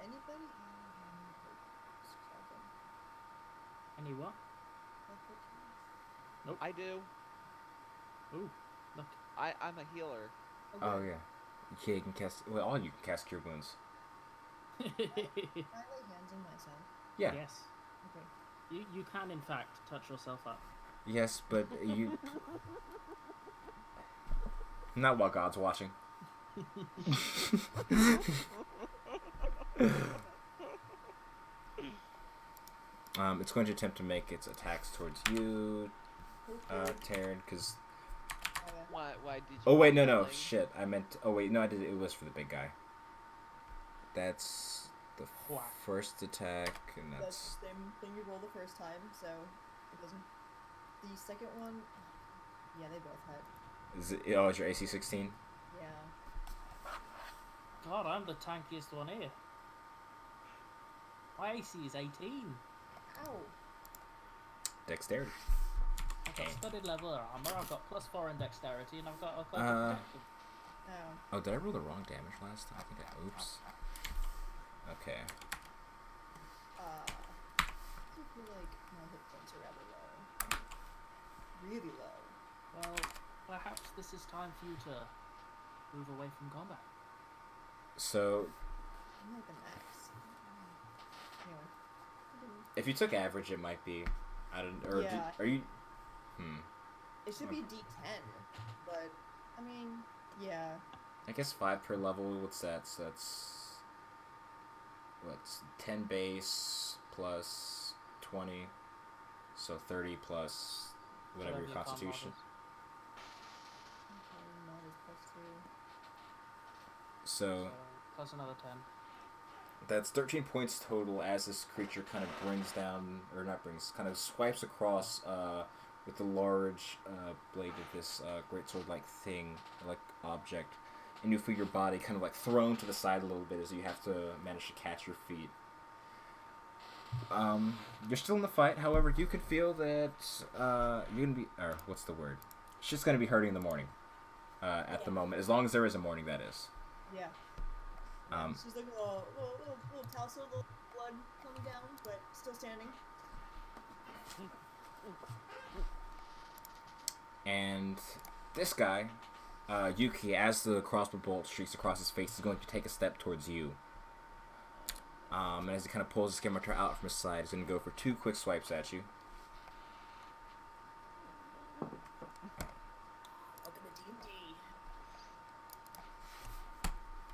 Anybody? Any what? Nope. I do. Ooh, look. I'm a healer. Okay. Oh yeah. You can cast. Well, all you can cast Cure Wounds. Can I lay hands on myself? Yeah. Yes. Okay. You can in fact touch yourself up. Yes, but you. Not while God's watching. It's going to attempt to make its attacks towards you, Taryn, because... Oh yeah. Why did you... Oh, wait, no, healing? shit. I meant... Oh, wait, no, I did. It was for the big guy. That's the first attack, and That's that's... the same thing you roll the first time, so it doesn't The second one, yeah, they both hit. Is it? Oh, is your AC 16? Yeah. God, I'm the tankiest one here. My AC is 18. Ow. Dexterity. I've got studded level armor, I've got +4 in dexterity, and I've got a cloak of protection. Ow. Oh, did I roll the wrong damage last time? I think I. Oops. Okay. I feel like my hit points are rather low. Really low. Well, perhaps this is time for you to move away from combat. So, I'm like the max. Anyway. if you took average, it might be. I don't. Or Yeah. are you? It should be D10, but I mean, yeah. I guess 5 per level. What's that? So what's 10 base plus 20, so 30 plus whatever your constitution. Okay, mod is +2. So Plus another 10. that's 13 points total as this creature kind of kind of swipes across with the large blade of this greatsword-like thing, like object, and you feel your body kind of like thrown to the side a little bit as you have to manage to catch your feet. You're still in the fight, however, you could feel that you're gonna be, or what's the word? It's just gonna be hurting in the morning. At the moment, as long as there is a morning, that is. Yeah. She's like a little tassel, little blood coming down, but still standing. And this guy, Yuki, as the crossbow bolt streaks across his face, is going to take a step towards you. And as he kind of pulls his scimitar out from his side, he's going to go for 2 quick swipes at you. Welcome to D&D.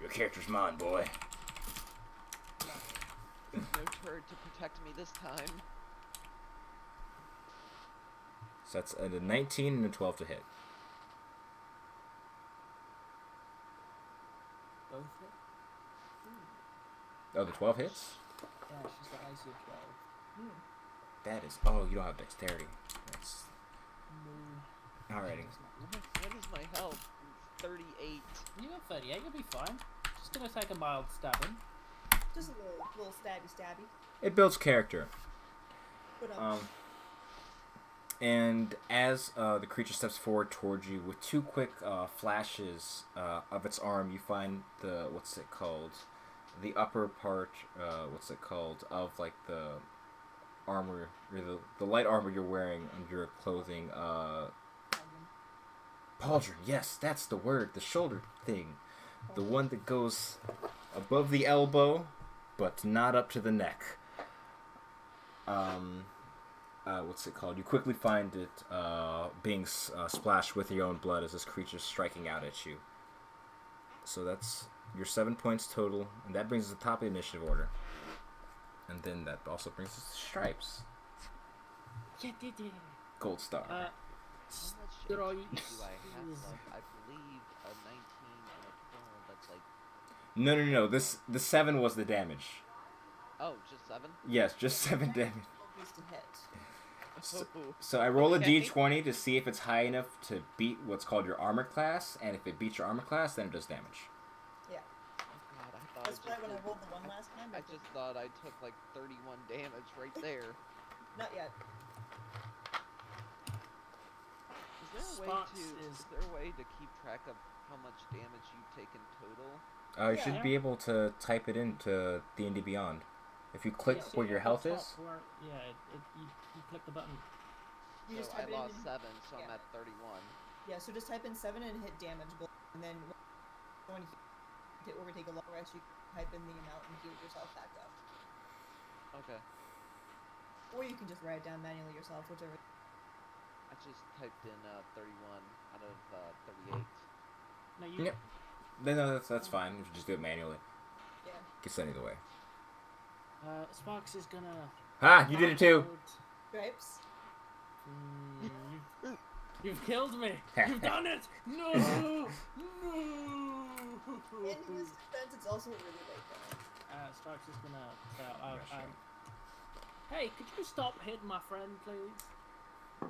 Your character's mine, boy. No turd to protect me this time. So that's a 19 and a 12 to hit. Both hit? Oh, the 12 hits? Yeah, she's got AC of 12. That is... Oh, you don't have dexterity. That's... No. Alrighty. What is my health? 38. You got 38, you'll be fine. Just gonna take a mild stabbing. Just a little stabby. It builds character. But And as the creature steps forward towards you, with 2 quick flashes of its arm, you find the, what's it called? The upper part, of like the armor, or the light armor you're wearing under your clothing. Pauldron, yes, that's the word, the shoulder thing. The one that goes above the elbow, but not up to the neck. What's it called? You quickly find it being splashed with your own blood as this creature's striking out at you. So that's your 7 points total, and that brings us to the top of the initiative order. And then that also brings us to stripes. Gold star. How much Steroids. HP do I have left? I believe a 19 and a 12. That's like... No. The 7 was the damage. Oh, just 7? Yes, just 7 damage. Just to hit. So I roll Okay. a d20 to see if it's high enough to beat what's called your armor class, and if it beats your armor class, then it does damage. Yeah. Oh god, I thought That's why when I rolled the one last time, I just thought I took like 31 damage right there. Not yet. Is there a way to keep track of how much damage you've taken total? You should be able to type it into D&D Beyond. If you click where your health is. You click the button. You just So type I lost in, 7, so I'm yeah. at 31. Yeah, so just type in 7 and hit damage, and then when you take a long rest, you type in the amount and heal yourself back up. Okay. Or you can just write it down manually yourself, whichever. I just typed in 31 out of 38. No, you. Yep. No, that's fine. If you just do it manually. Yeah. Gets sent either way. Sparks is gonna. Ha! You did it too! Gripes. You've killed me! You've done it! No! No! In his defense, it's also really late though. Sparks is gonna say out loud, hey, could you stop hitting my friend, please?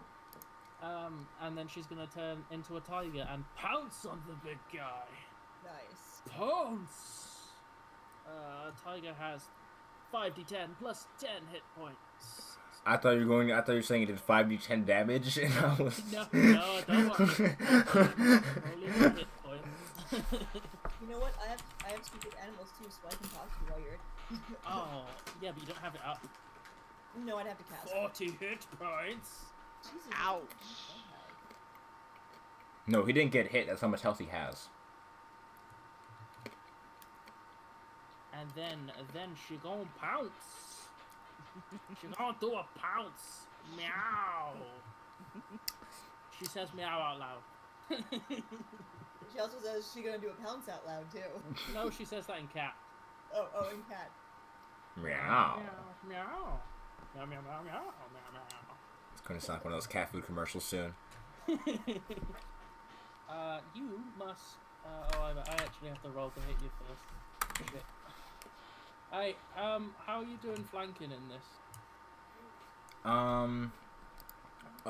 And then she's gonna turn into a tiger and pounce on the big guy. Nice. Pounce! Tiger has 5d10 plus 10 hit points. I thought you were saying it did 5d10 damage, and I was. No, don't worry. Only the hit points. You know what? I have speak with animals too, so I can talk to you while you're. Oh, yeah, but you don't have it up. No, I'd have to cast. 40 hit points. Jesus. Ouch. No, he didn't get hit. That's how much health he has. And then she gonna pounce. She gonna do a pounce. Meow. She says meow out loud. She also says she's gonna do a pounce out loud too. No, she says that in cat. Oh, in cat. Meow. Meow. Meow. Meow, meow, meow, meow, meow, meow. It's going to sound like one of those cat food commercials soon. You must. I actually have to roll to hit you first. Shit. Hey, how are you doing flanking in this?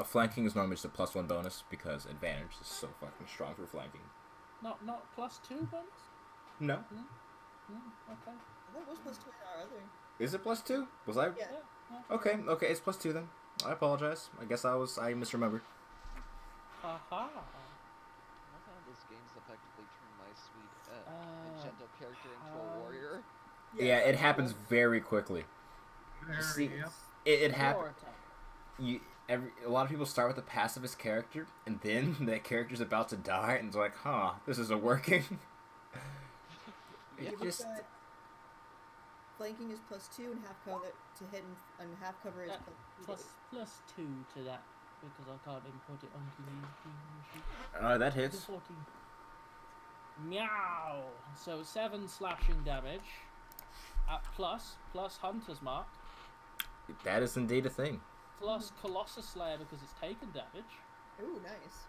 Flanking is normally just a +1 bonus because advantage is so fucking strong for flanking. Not +2 bonus? No. Okay. That was plus 2 in our other. Is it +2? Was I? Yeah. Okay, it's +2 then. I apologize. I guess I misremembered. Haha. Love how this game's effectively turned my sweet and gentle character into a warrior. Yeah, it happens very quickly. There, See, yep. it happens. Your attack. A lot of people start with the pacifist character, and then that character's about to die, and it's like, this isn't working. You've got flanking is +2 and half cover to hit and half cover is +2 to that because I can't input it onto the That hits. 14. Meow. So 7 slashing damage at plus Hunter's Mark That is indeed a thing. plus Colossus Slayer because it's taken damage. Ooh, nice.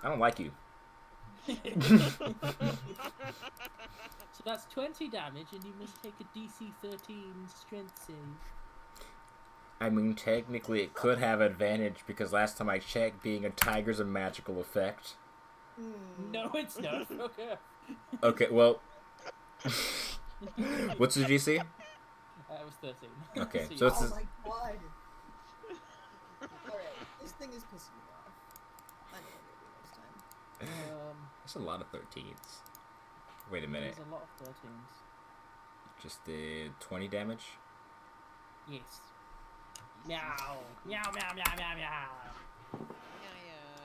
I don't like you. So that's 20 damage, and you must take a DC 13 strength save. I mean, technically it could have advantage because last time I checked, being a tiger's a magical effect. No, it's not. Okay. Okay, well... What's the GC? It was 13. Okay, you- so it's... Oh my god. Alright, this thing is pissing me off. I know what I'm gonna do next time. That's a lot of 13s. Wait a minute. There's a lot of 13s. Just did 20 damage? Yes. Meow. Meow, meow, meow, meow, meow.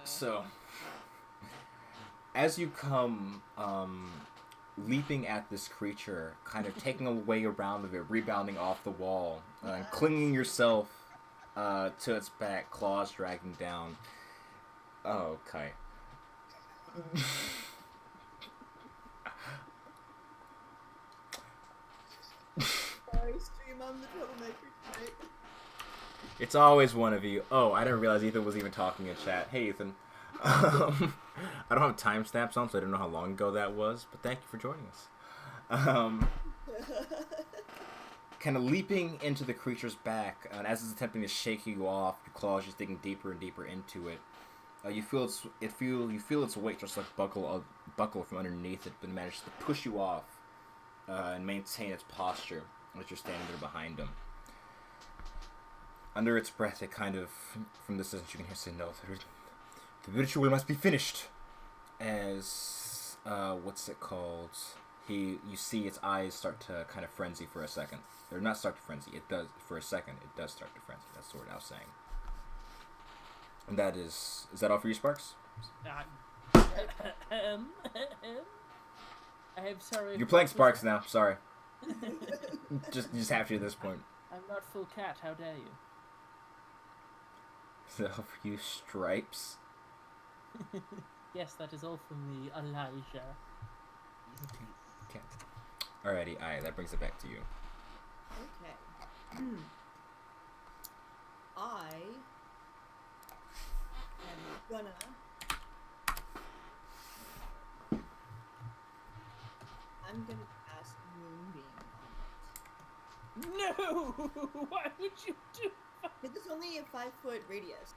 So, as you come leaping at this creature, kind of taking a way around of it, rebounding off the wall, and clinging yourself to its back, claws dragging down. Oh, okay. Sorry, stream, I'm the troublemaker tonight. It's always one of you. Oh, I didn't realize Ethan was even talking in chat. Hey, Ethan. I don't have timestamps on, so I don't know how long ago that was, but thank you for joining us. Kind of leaping into the creature's back, and as it's attempting to shake you off, your claws just digging deeper and deeper into it. You feel its weight just like buckle from underneath it, but it manages to push you off and maintain its posture as you're standing there behind him. Under its breath, it kind of, from the distance, you can hear say, "No, the ritual must be finished." As what's it called? You see its eyes start to kind of frenzy for a second. Or not start to frenzy. It does for a second. It does start to frenzy. That's what I was saying. And that is that all for you, Sparks? I'm sorry. You're playing Sparks now. Sorry. just have to at this point. I'm not full cat. How dare you? Is that all for you, Stripes? Yes, that is all for me, Elijah. Okay. Alrighty, that brings it back to you. Okay. I am gonna cast Moonbeam on it. No! Why would you do that? But there's only a 5-foot radius.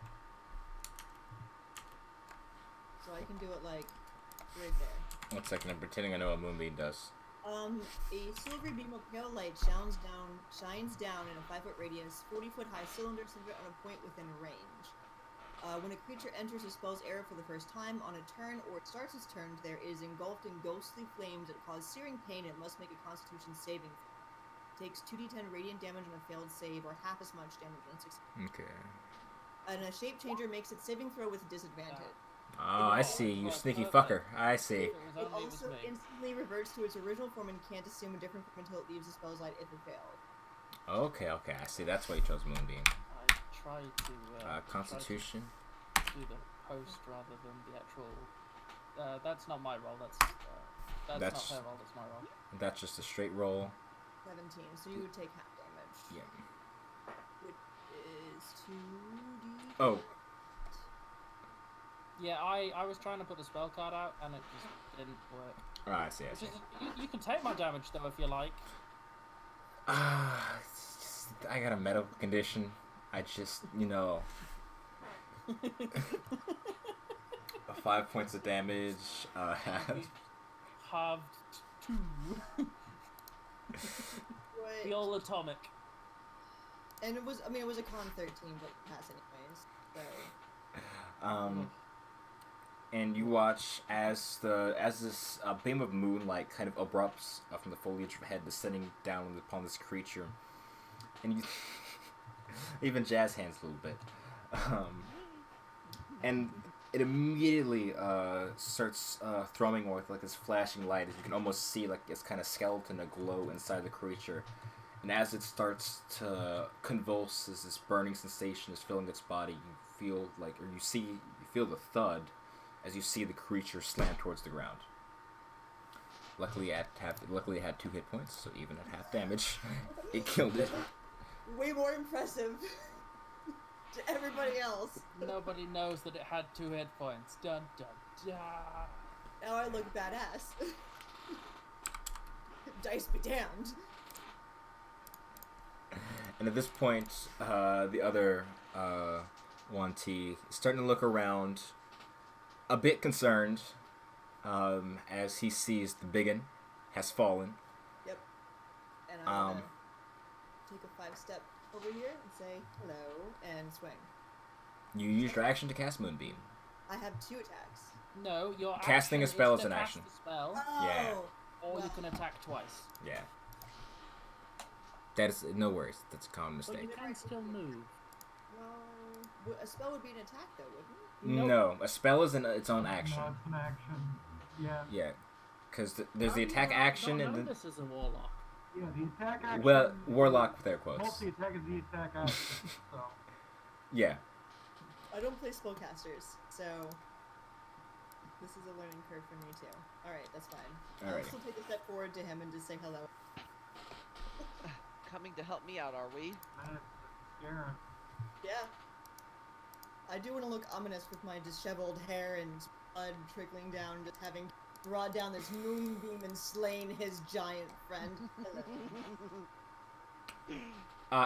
I can do it like right there. 1 second, I'm pretending I know what Moonbeam does. A silvery beam of pale light shines down in a 5-foot radius, 40-foot high cylinder centered on a point within range. When a creature enters a spell's area for the first time on a turn or it starts its turn, there is engulfed in ghostly flames that cause searing pain and must make a Constitution saving throw. Takes 2d10 radiant damage on a failed save or half as much damage on a success. Okay. And a shape changer makes its saving throw with disadvantage. Oh, I see. You sneaky fucker. I see. It also instantly reverts to its original form and can't assume a different form until it leaves the spell's light if it failed. Okay. I see. That's why you chose Moonbeam. I tried to Constitution. do the post rather than the actual. That's not my roll. That's not her roll. That's my roll. That's just a straight roll. 17. So you would take half damage. Yeah. Which is 2d. Oh. Yeah, I was trying to put the spell card out and it just didn't work. Oh, I see. You can take my damage though if you like. I got a medical condition. I just, 5 points of damage. Halved 2. The all atomic. And it was a con 13, but pass anyways. So. And you watch as this beam of moonlight kind of erupts from the foliage overhead, descending down upon this creature, and you even jazz hands a little bit, and it immediately starts throwing with like this flashing light, as you can almost see like its kind of skeleton aglow inside the creature, and as it starts to convulse, as this burning sensation is filling its body, you feel the thud as you see the creature slam towards the ground. Luckily, it had 2 hit points, so even at half damage, it killed it. Way more impressive to everybody else. Nobody knows that it had 2 hit points. Dun dun dun. Now I look badass. Dice be damned. And at this point, the other 1T is starting to look around, a bit concerned, as he sees the biggin has fallen. Yep. And I'm gonna take a 5-step over here and say hello and swing. You used your action to cast Moonbeam. I have 2 attacks. No, your casting a action spell is is to an cast action. the spell, Yeah. or you can attack twice. Yeah. That is no worries. That's a common But mistake. you can still move. Well, a spell would be an attack though, wouldn't it? Nope. No, a spell is its own action. No, it's an action. Yeah. Yeah, because there's the attack action and then this is a warlock. Yeah, the attack action. well, warlock with air quotes. Multi attack is the attack action. So. Yeah. I don't play spellcasters, so this is a learning curve for me too. Alright, that's fine. I'll Alrighty. still take a step forward to him and just say hello. Coming to help me out, are we? Scaring. Yeah. I do want to look ominous with my disheveled hair and blood trickling down, just having brought down this moonbeam and slain his giant friend.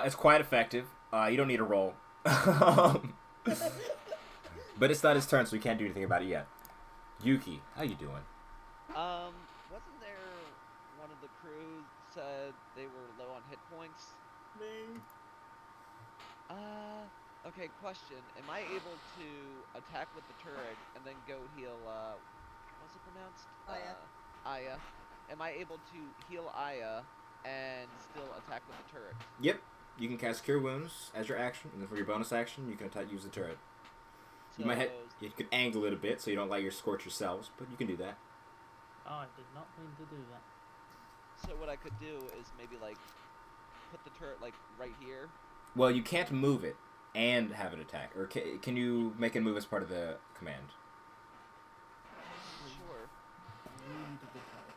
It's quite effective. You don't need a roll. But it's not his turn, so we can't do anything about it yet. Yuki, how you doing? Wasn't there one of the crew said they were low on hit points? Me. Okay, question. Am I able to attack with the turret and then go heal, what's it pronounced? Aya. Aya. Am I able to heal Aya and still attack with the turret? Yep. You can cast Cure Wounds as your action, and then for your bonus action, you can use the turret. So, You could angle it a bit so you don't light your scorch yourselves, but you can do that. Oh, I did not mean to do that. So what I could do is maybe, like, put the turret, like, right here. Well, you can't move it and have it attack. Or can you make it move as part of the command? Sure. Read the turret.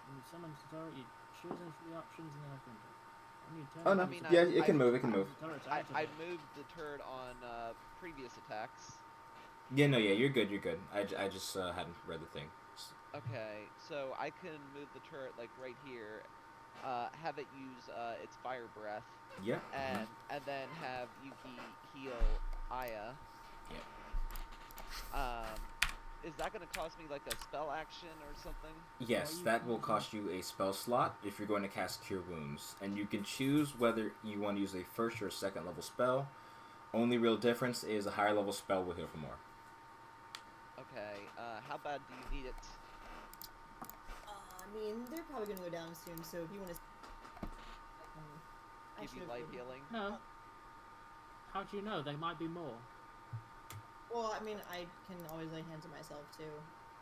When you summon the turret, you choose any of the options and then I can do it. When you turn Oh, no. it, I mean, Yeah, it can move. It can move. the turret's I activated. moved the turret on previous attacks. Yeah, no, yeah, you're good. I just hadn't read the thing. Okay, so I can move the turret, like, right here, have it use its fire breath, Yeah. and then have Yuki heal Aya. Yep. is that gonna cost me like a spell action or something? Yes, that will cost you a spell slot if you're going to cast Cure Wounds, and you can choose whether you want to use a first or a second level spell. Only real difference is a higher level spell will heal for more. Okay, how bad do you need it? I mean, they're probably gonna go down soon, so if you want to, Give you life healing? No. How do you know? There might be more. Well, I mean, I can always lay hands on myself too.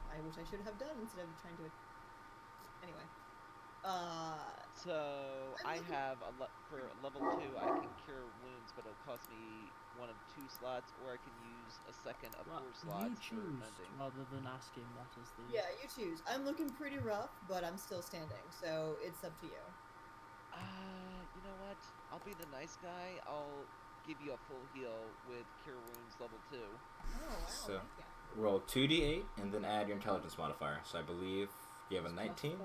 I wish I should have done instead of trying to. Anyway. So I have for level 2, I can cure wounds, but it'll cost me one of 2 slots, or I can use a second of 4 slots You for choose mending. rather than asking. That is the. Yeah, you choose. I'm looking pretty rough, but I'm still standing, so it's up to you. You know what? I'll be the nice guy. I'll give you a full heal with cure wounds level 2. Oh wow! So, thank you. roll 2d8 and then add your intelligence modifier. So I believe you have a It's 19? +4.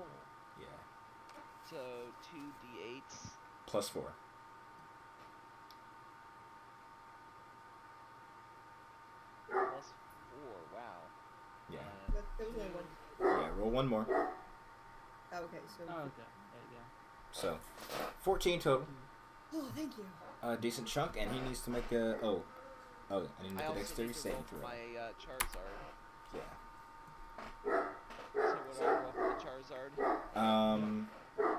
Yeah. So 2d8s. Plus 4. Plus 4. Wow. Yeah. There was only one. Yeah, roll one more. Oh, okay, so. Oh, okay. There you go. So, 14 total. Oh, thank you. A decent chunk, and he needs to make a... Oh, I need to make I a also dexterity need to saving roll for throw. my Charizard. Yeah. So what do I roll for the Charizard?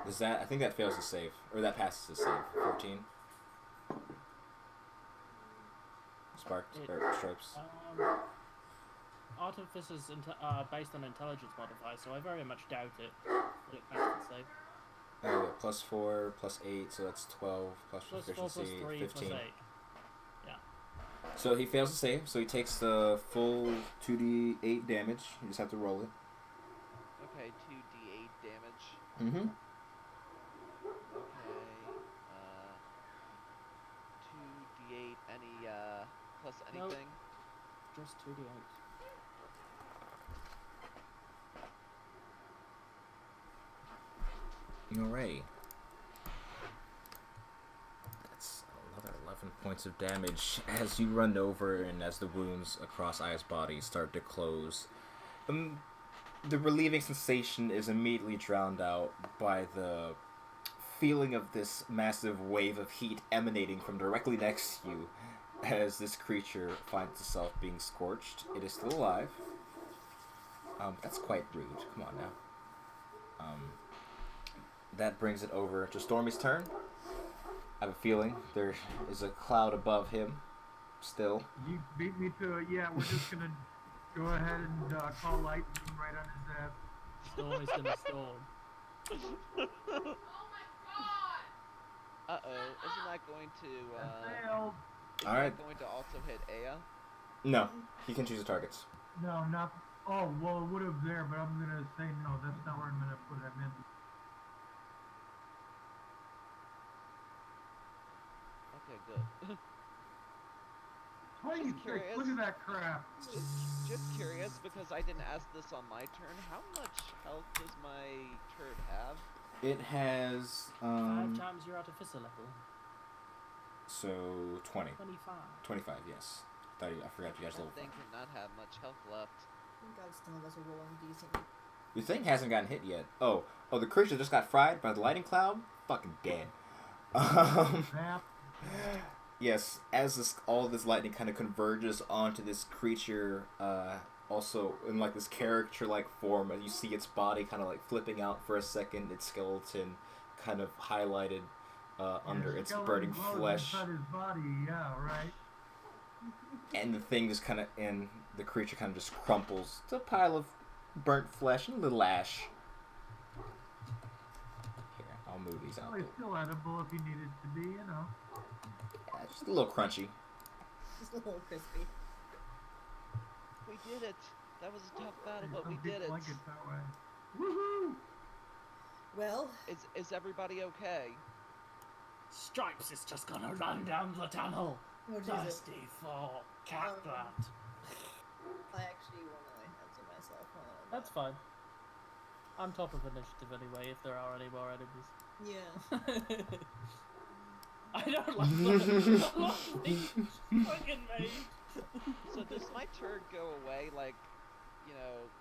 Does that... I think that fails to save. Or that passes to save. 14. Sparks, or stripes. Artificers based on intelligence modifier, so I very much doubt it. That it passes the save. Oh, yeah, plus 4, plus 8, so that's 12, plus +4 proficiency, +3 15. +8. Yeah. So he fails to save, so he takes the full 2d8 damage. You just have to roll it. Okay, 2d8 damage. Mm-hmm. Okay, 2d8, any, plus Nope. anything? Just 2d8. Alright. That's another 11 points of damage as you run over and as the wounds across Aya's body start to close. The relieving sensation is immediately drowned out by the feeling of this massive wave of heat emanating from directly next to you as this creature finds itself being scorched. It is still alive. That's quite rude. Come on now. That brings it over to Stormy's turn. I have a feeling there is a cloud above him still. You beat me to it. Yeah, we're just gonna go ahead and call lightning right on his ass. Storm is gonna storm. Uh-oh, isn't that going to, Failed. isn't Alright. that going to also hit Aya? No, he can choose the targets. No, not. Oh, well, it would have there, but I'm gonna say no. That's not where I'm gonna put him in. Okay, good. Twenty-six. curious. Look at that crap. Just curious, because I didn't ask this on my turn, how much health does my turret have? It has 5 times your artificer level. so 20. 25. 25, yes. I forgot you guys That level. thing cannot have much health left. Thank God some of us are rolling decent. The thing hasn't gotten hit yet. Oh, the creature just got fried by the lightning cloud? Fucking dead. Zap. Yes, as all this lightning kind of converges onto this creature, also in like this character-like form, and you see its body kind of like flipping out for a second, its skeleton kind of highlighted under His its skeleton burning glows flesh, inside his body. Yeah, right. and the thing just kind of, and the creature kind of just crumples. It's a pile of burnt flesh and a little ash. Here, I'll move these out. Well, it's still edible if you need it to be, you know. Yeah, just a little crunchy. Just a little crispy. We did it! That was a tough battle, but Some we did people it! like it that way. Woohoo! Well, Is everybody okay? Stripes is just gonna run down the tunnel. oh Jesus. Thirsty for catbird. I actually want to lay hands on myself. Hold on. That's fine. I'm top of initiative anyway, if there are any more enemies. Yeah. I don't like the lot of things fucking made. So does my turret go away, like,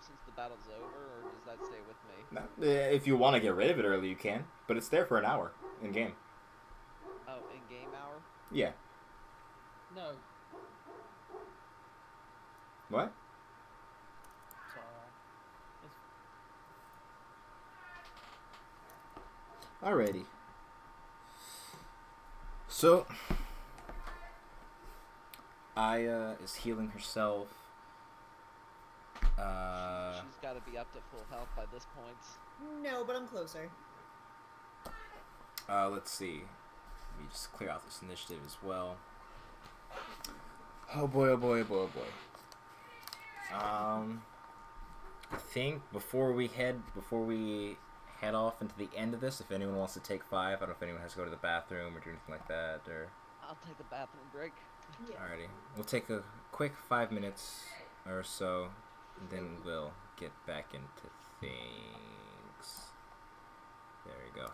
since the battle's over, or does that stay with me? If you want to get rid of it early, you can. But it's there for an hour in game. Oh, in game hour? Yeah. No. What? It's alright. It's Alrighty. So, Aya is healing herself. She's got to be up to full health by this point. No, but I'm closer. Let's see. Let me just clear out this initiative as well. Oh boy, oh boy, oh boy, oh boy. I think before we head off into the end of this, if anyone wants to take 5, I don't know if anyone has to go to the bathroom or do anything like that, or. I'll take a bathroom break. Yeah. Alrighty, we'll take a quick 5 minutes or so, and then we'll get back into things. There we go.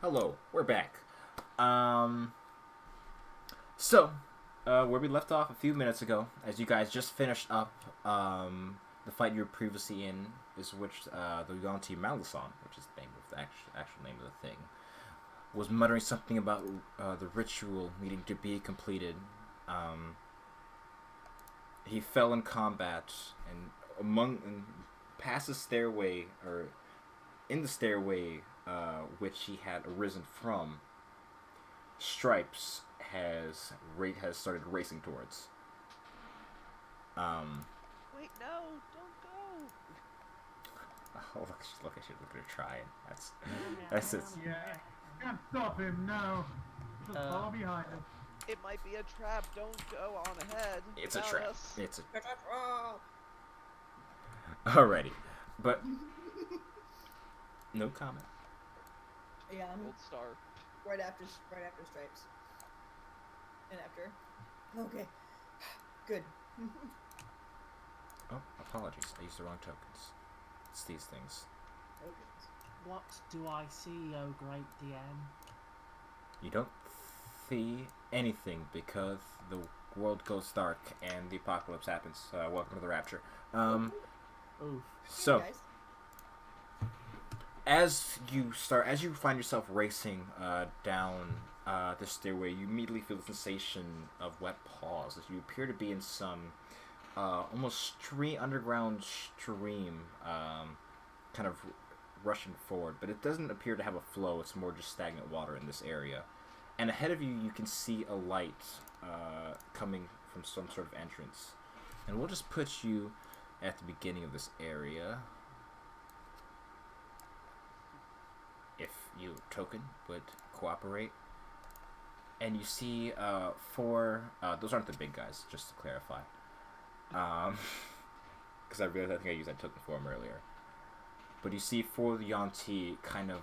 Hello, we're back. Um, so, where we left off a few minutes ago, as you guys just finished up the fight you were previously in, is which the Yonti Malison, which is the name of the actual name of the thing, was muttering something about the ritual needing to be completed. He fell in combat, and past the stairway, or in the stairway which he had arisen from, Stripes has started racing towards. Wait, no, don't go. Oh, look at her trying. That's it. Yeah, can't stop him. No, just follow behind him. It might be a trap. Don't go on ahead. It's a without trap. us. It's a. Oh, Alrighty, but no comment. yeah, I'm Gold star. right after Stripes. And after. Okay. Good. Oh, apologies. I used the wrong tokens. It's these things. What do I see, oh great DM? You don't see anything because the world goes dark and the apocalypse happens. Welcome to the Rapture. Oof. So, Hey, guys. as you find yourself racing down the stairway, you immediately feel the sensation of wet paws as you appear to be in some almost underground stream, kind of rushing forward, but it doesn't appear to have a flow. It's more just stagnant water in this area. And ahead of you, you can see a light coming from some sort of entrance. And we'll just put you at the beginning of this area. If you token would cooperate. And you see four, those aren't the big guys, just to clarify. Because I think I used that token for them earlier. But you see four Yonti kind of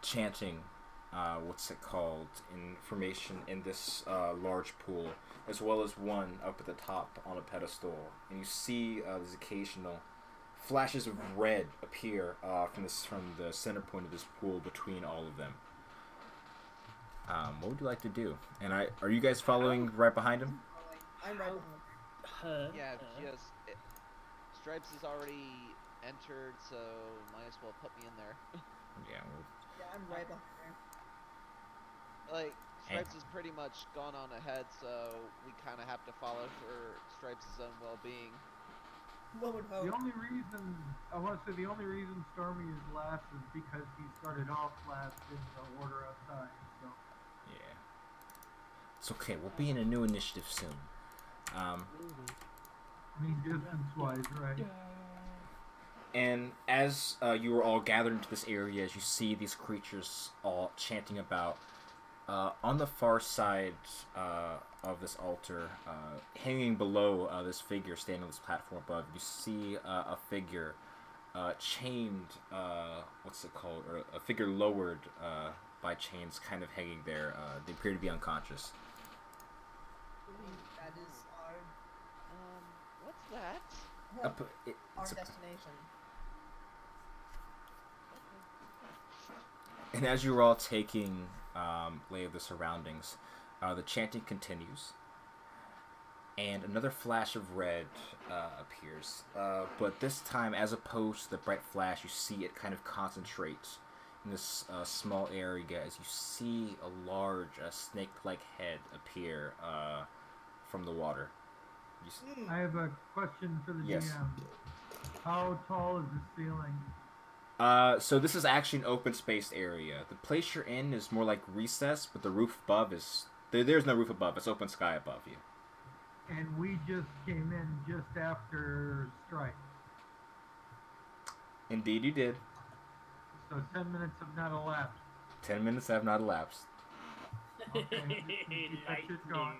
chanting, what's it called, information in this large pool, as well as one up at the top on a pedestal. And you see these occasional flashes of red appear from the center point of this pool between all of them. What would you like to do? And are you guys following right behind him? I'm right behind. Her. Yeah, Stripes has already entered, so might as well put me in there. Yeah. Well, Yeah, I'm right behind her. Like, Stripes has pretty much gone on ahead, so we kind of have to follow for Stripes' own well-being. One would hope. The only reason Stormy is last is because he started off last in the order outside. So yeah. It's okay. We'll be in a new initiative soon. I mean, distance-wise, right? And as you are all gathered into this area, as you see these creatures all chanting about, on the far side of this altar, hanging below this figure standing on this platform above, you see a figure chained, what's it called, or a figure lowered by chains kind of hanging there. They appear to be unconscious. That is What's that? our It's destination. And as you're all taking lay of the surroundings, the chanting continues, and another flash of red appears. But this time, as opposed to the bright flash, you see it kind of concentrate in this small area as you see a large snake-like head appear from the water. I have a question for the Yes. GM. How tall is the ceiling? So this is actually an open spaced area. The place you're in is more like recess, but the roof above is there's no roof above. It's open sky above you. And we just came in just after strike. Indeed, you did. So 10 minutes have not elapsed. 10 minutes have not elapsed. Okay. That shit going.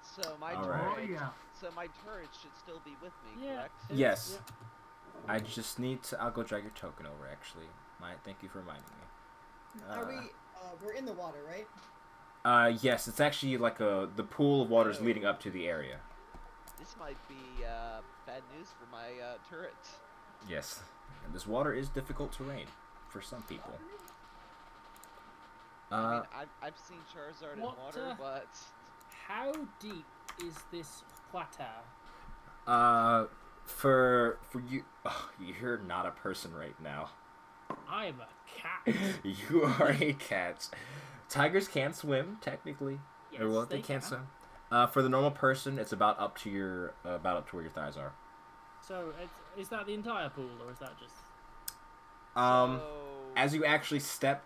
So my All turret. right. Oh yeah. So my turret should still be with me, Yeah. correct? Yes. I just need to. I'll go drag your token over. Actually, thank you for reminding me. Are we? We're in the water, right? Yes, it's actually like the pool of water is leading up to the area. This might be bad news for my turret. Yes, and this water is difficult terrain for some people. I mean, Uh, I've seen Charizard in What, water, but How deep is this water? uh, for you, oh, you're not a person right now. I'm a cat. You are a cat. Tigers can't swim technically, Yes, or well, they they can't can. swim. For the normal person, it's about up to your about up to where your thighs are. So, is that the entire pool, or is that just... Um, so as you actually step,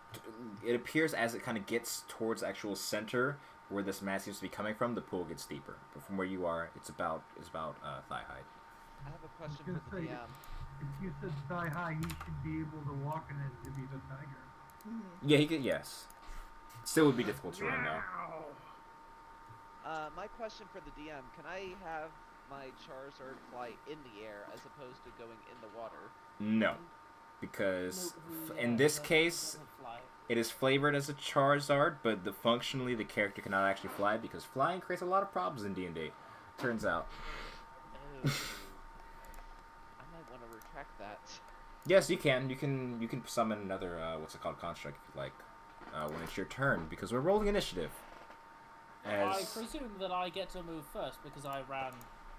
it appears as it kind of gets towards the actual center where this mass seems to be coming from, the pool gets deeper. But from where you are, it's about thigh height. I have a I was question gonna for the say, DM. if you said thigh high, he should be able to walk in it if he's a tiger. Yeah, he could. Yes, still would be difficult to run though. My question for the DM: can I have my Charizard fly in the air as opposed to going in the water? No, because No, in this it case, doesn't fly. it is flavored as a Charizard, but functionally the character cannot actually fly because flying creates a lot of problems in D&D. Turns out. Oh, I might want to retract that. Yes, you can. You can summon another what's it called, construct if you like, when it's your turn because we're rolling initiative. I presume that I get to move first because I ran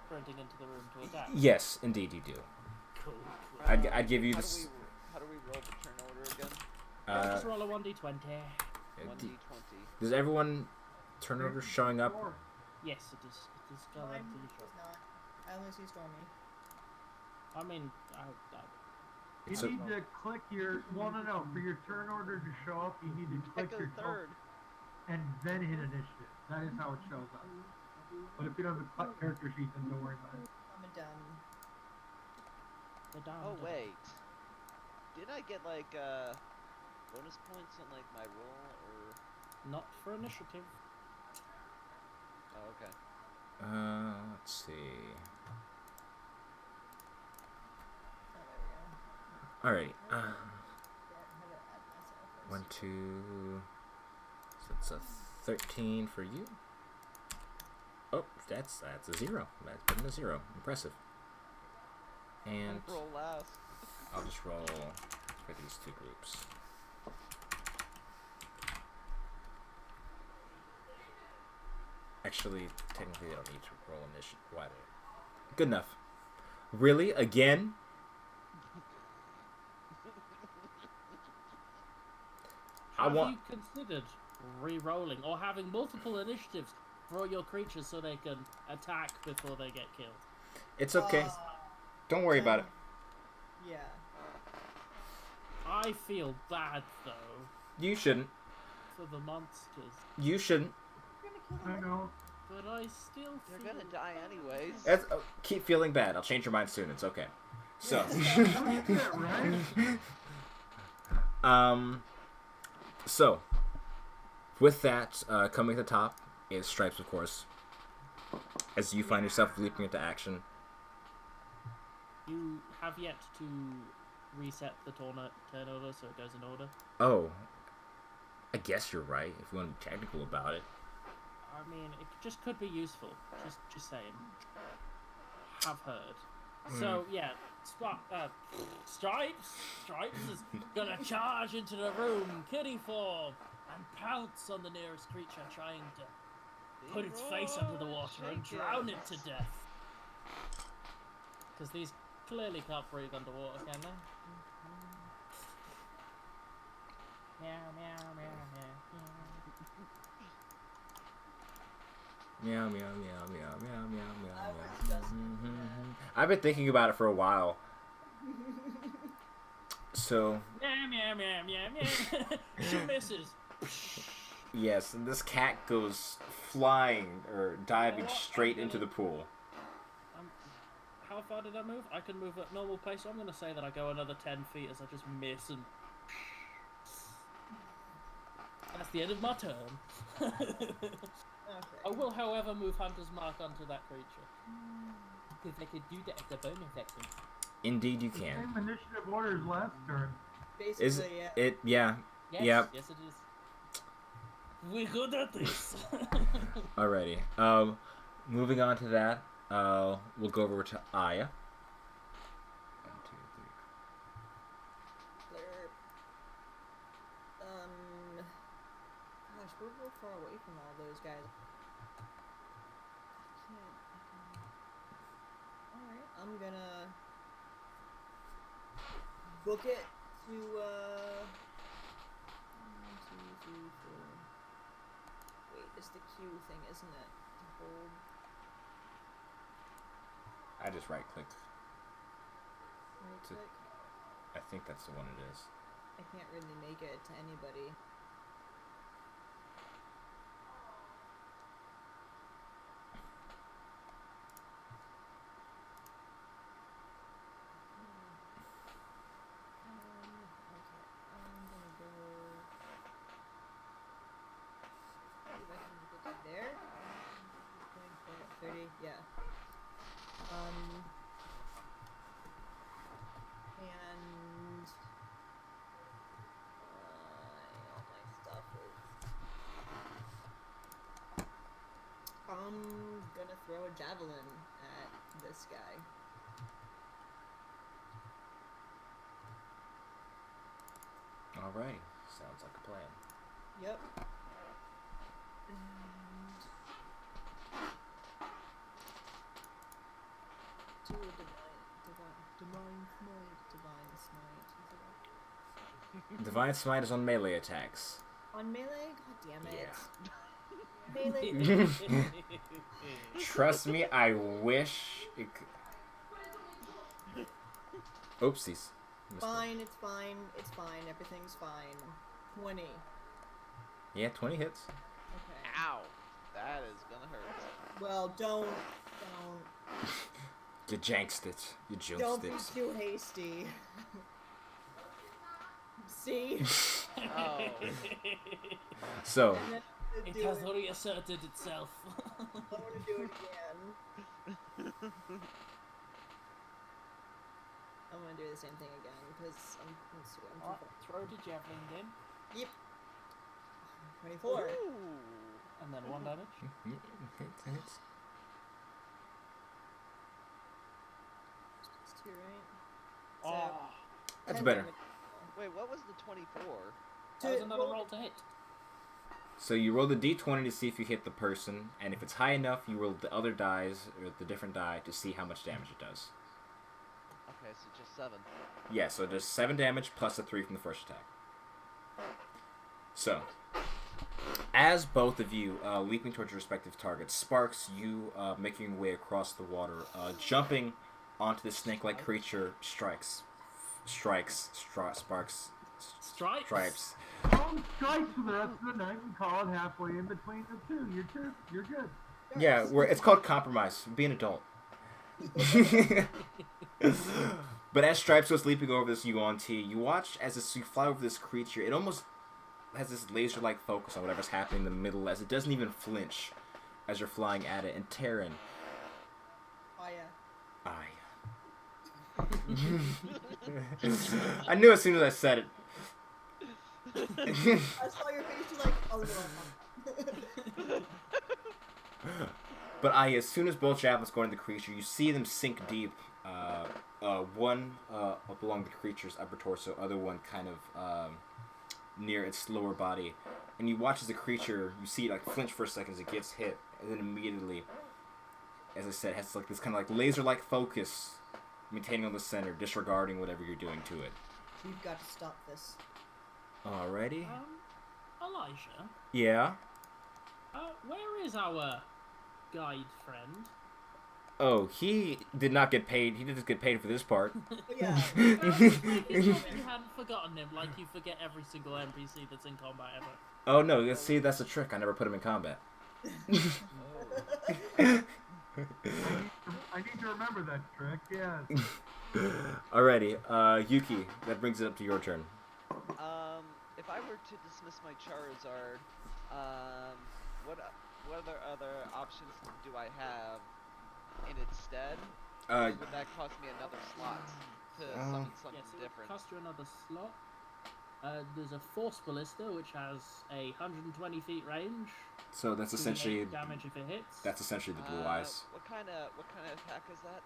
sprinting into the room to attack. Yes, indeed you do. Cool. I'd give you How this. how do we roll the turn order again? Just roll a 1d20. 1d20. Does everyone turn order showing up? Sure. Yes, it is. It is Mine covered to the is not. I only see Stormy. I mean, You So- need to click your. Well, no. For your turn order to show up, you need to click Echo your third. and then hit initiative. That is how it shows up. But if you don't have a character sheet, then don't worry about it. I'm a dumb. the down. Oh wait, did I get like bonus points on like my roll or? Not for initiative. Oh okay. Let's see. Oh, there we go. Alright. Yeah, how to add myself. One, two. So it's a 13 for you. Oh, that's a 0. That's better than a 0. Impressive. And Roll last. I'll just roll for these two groups. Actually, technically, they don't need to roll initiative. Why? Good enough. Really? Again? Have you considered re-rolling or having multiple initiatives for your creatures so they can attack before they get killed? It's okay. Don't worry about it. Yeah. I feel bad though You shouldn't. for the monsters, You shouldn't. You're gonna I kill them. know. but I still They're feel gonna die anyways. That's, keep feeling bad. I'll change your mind soon. It's okay. So, Yeah, right? so with that, coming to the top is Stripes, of course. As you find yourself leaping into action. You have yet to reset the turn order so it goes in order. Oh, I guess you're right. If you want to be technical about it. I mean, it just could be useful. Just saying. Have heard. So yeah, Stripes is gonna charge into the room, kitty form, and pounce on the nearest creature, trying to put its face under the water and drown it to death. Because these clearly can't breathe underwater, can they? Meow, meow, meow, Meow, meow, meow. meow, meow, meow, meow, meow, meow, I meow. was just. I've been thinking about it for a while. So, Meow, meow, meow, meow, meow. She misses. yes, and this cat goes flying or diving What? straight into the pool. How far did I move? I can move at normal pace, so I'm going to say that I go another 10 feet as I just miss and... That's the end of my turn. I will, however, move Hunter's Mark onto that creature. Because I could do that as a bonus action. Indeed, you can. Same initiative order as last turn. Basically, Is yeah. it? Yeah. Yes, Yep. yes it is. We're good at this. Alrighty. Moving on to that, we'll go over to Aya. 1, 2, 3. Clear. gosh, we're real far away from all those guys. Alright, I'm gonna book it to, 1, 2, 3, 4. Wait, it's the Q thing, isn't it? To hold. I just right clicked. Right To- click. I think that's the one it is. I can't really make it to anybody. Okay, I'm gonna go. See if I can get to there. 30, yeah. And all my stuff is. I'm gonna throw a javelin at this guy. Alright, sounds like a plan. Yep. And do a divine smite. Divine Smite is on melee attacks. On melee? God damn it. Yeah. Melee. Trust me, I wish it could... Oopsies. Fine, it's fine, it's fine, everything's fine. 20. Yeah, 20 hits. Okay. Ow! That is gonna hurt. Well, don't. You janked it. You Don't joked be it. too hasty. See? Oh. So, And then I'm It gonna has do already asserted itself. I want to do it again. I'm gonna do the same thing again because I'm too Alright, far. throw the javelin in, Yep. 24. Ooh. and then 1 damage. It's 2, right? Oh, That's 10 better. damage. Wait, what was the 24? that was To another roll- roll to hit. So you roll the d20 to see if you hit the person, and if it's high enough, you roll the other dice, or the different die, to see how much damage it does. Okay, so just 7. Yeah, so it does 7 damage plus a 3 from the first attack. So, as both of you leaping towards your respective targets, Sparks, you making your way across the water, jumping onto the snake-like creature, Sparks. Stripes. Stripes. Don't strike for the rest of the night and call it halfway in between the two. You're good. Yeah, it's called compromise. Be an adult. But as Stripes goes leaping over this Yuan-Ti, you watch as you fly over this creature. It almost has this laser-like focus on whatever's happening in the middle, as it doesn't even flinch as you're flying at it. And Terran, Oh, yeah. I knew as soon as I said it. I saw your face, you're like, oh no. But as soon as both javelins go into the creature, you see them sink deep. One up along the creature's upper torso, other one kind of near its lower body. And you watch as the creature, you see it like flinch for a second as it gets hit, and then immediately, as I said, has like this kind of like laser-like focus, maintaining on the center, disregarding whatever you're doing to it. We've got to stop this. Alrighty. Elijah, Yeah. where is our guide friend? Oh, he did not get paid. He did just get paid for this part. But yeah. I was making sure that you hadn't forgotten him, like you forget every single NPC that's in combat ever. Oh no, see, that's a trick. I never put him in combat. I need to remember that trick. Yes. Alrighty, Yuki, that brings it up to your turn. If I were to dismiss my Charizard, what other options do I have in its stead? Would that cost me another slot to summon something Yes, it would different? cost you another slot. There's a Force Ballista, which has a 120 feet range. So that's 2d8 essentially damage if it hits. the blue eyes. What kind of attack is that?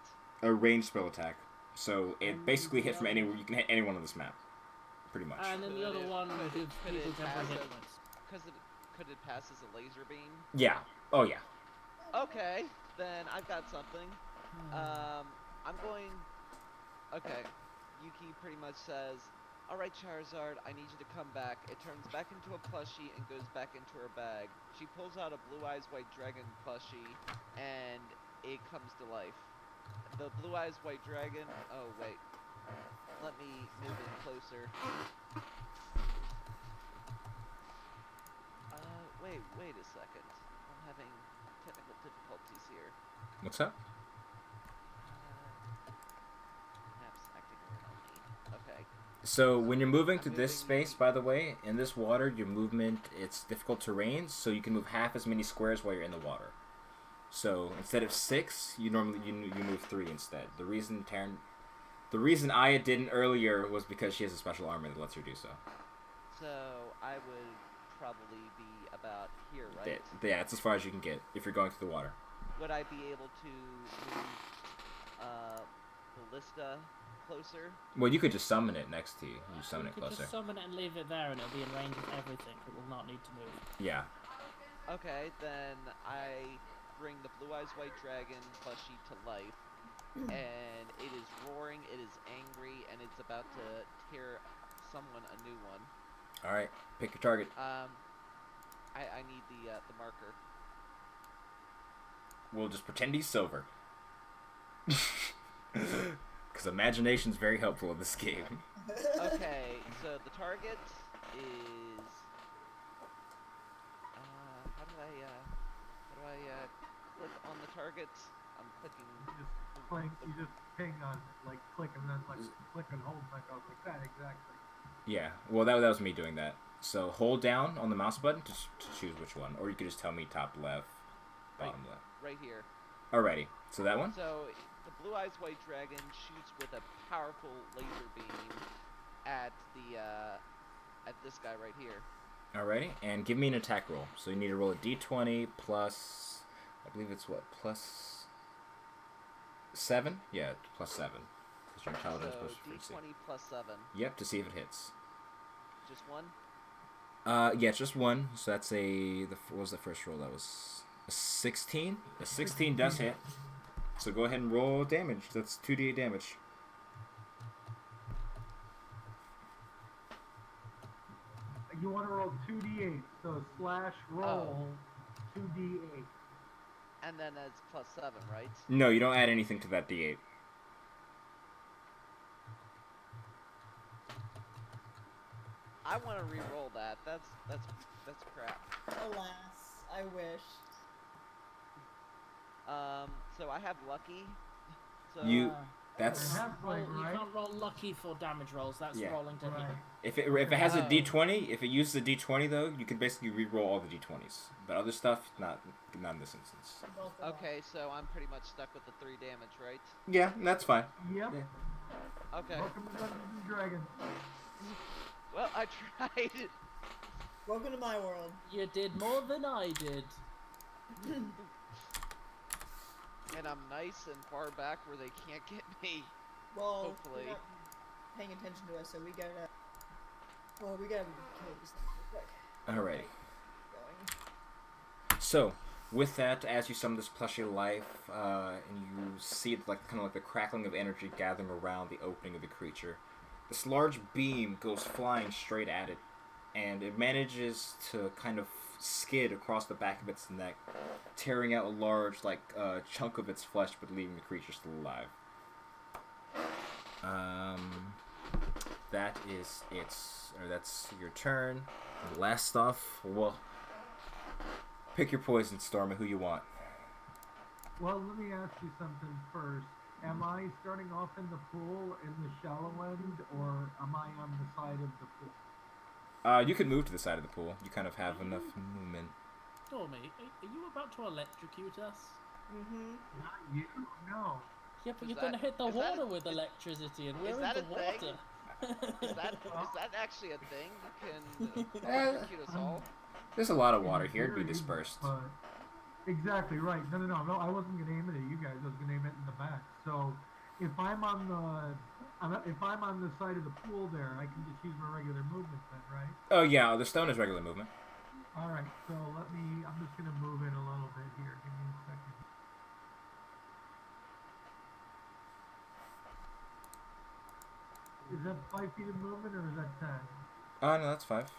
A ranged spell attack. So it And basically hits the from other- anywhere. You can hit anyone on this map, pretty much. And then the other one gives could people it temporary have hit a- points. could it pass as a laser beam? Yeah. Oh yeah. Okay, then I've got something. I'm going. Okay, Yuki pretty much says, "Alright, Charizard, I need you to come back." It turns back into a plushie and goes back into her bag. She pulls out a Blue Eyes White Dragon plushie, and it comes to life. The Blue Eyes White Dragon. Oh, wait. Let me move in closer. Wait a second. I'm having technical difficulties here. What's up? Maps acting weird on me. Okay. So when you're moving I'm to this moving space, by the way, in this water, your movement, it's difficult terrain, so you can move half as many squares while you're in the water. So instead of 6, you normally you move 3 instead. The reason Aya didn't earlier was because she has a special armor that lets her do so. So I would probably be about here, right? Yeah, it's as far as you can get if you're going through the water. Would I be able to move Ballista closer? Well, you could just summon it next to you. You summon You it could closer. just summon it and leave it there, and it'll be in range of everything. It will not need to move. Yeah. Okay, then I bring the Blue Eyes White Dragon plushie to life, and it is roaring, it is angry, and it's about to tear someone a new one. All right, pick your target. I need the marker. We'll just pretend he's silver. Because imagination's very helpful in this game. Okay, so the target is. How do I click on the target? I'm clicking. You just ping on like click and then like click and hold like that exactly. Yeah, well that was me doing that. So hold down on the mouse button to choose which one, or you could just tell me top left, bottom left. Right here. Alrighty, so that one? So the Blue Eyes White Dragon shoots with a powerful laser beam at this guy right here. Alrighty, and give me an attack roll. So you need to roll a d20 plus, I believe it's what, plus 7? Yeah, plus 7. Because your intelligence So plus frequency. d20 plus 7. Yep, to see if it hits. Just one? Yeah, it's just one. So that's what was the first roll? That was a 16. A 16 does hit. So go ahead and roll damage. That's 2d8 damage. You want to roll 2d8, so slash roll 2d8. And then it's plus 7, right? No, you don't add anything to that d8. I want to re-roll that. That's crap. Alas, I wish. So I have lucky. So That's Half Roll, point, you right? can't roll lucky for damage rolls. That's Yeah. rolling to hit. Right. if it has a Oh. d20, if it uses a d20 though, you can basically re-roll all the d20s. But other stuff, not in this instance. Both of them. okay, so I'm pretty much stuck with the 3 damage, right? Yeah, that's fine. Yep. Yeah. Okay. Welcome to Dungeons and Dragons. Well, I tried. Welcome to my world. You did more than I did. And I'm nice and far back where they can't get me. Well, Hopefully. they're not paying attention to us, so we gotta. Well, we gotta kill these things real quick. Alrighty. Going. So, with that, as you summon this plushie to life, and you see it like kind of like the crackling of energy gathering around the opening of the creature, this large beam goes flying straight at it, and it manages to kind of skid across the back of its neck, tearing out a large chunk of its flesh, but leaving the creature still alive. That's your turn. And last off, well, pick your poison, Storm, and who you want. Well, let me ask you something first. Am I starting off in the pool in the shallow end, or am I on the side of the pool? You can move to the side of the pool. You kind of have enough movement. Stormy, are you about to electrocute us? Mm-hmm. Not you? No. Yeah, but Is you're going to that- hit the is that- water with electricity, and we're in that the a thing? water. Is that actually a thing? You can Eh, electrocute us all? There's a lot of water In here. It'd be theory, dispersed. but- Exactly right. No, I wasn't gonna aim it at you guys. I was gonna aim it in the back. So, if I'm on the side of the pool there, I can just use my regular movement then, right? Oh yeah, the stone is regular movement. All right, so I'm just gonna move in a little bit here. Give me a second. Is that 5 feet of movement or is that 10? Oh, no, that's 5.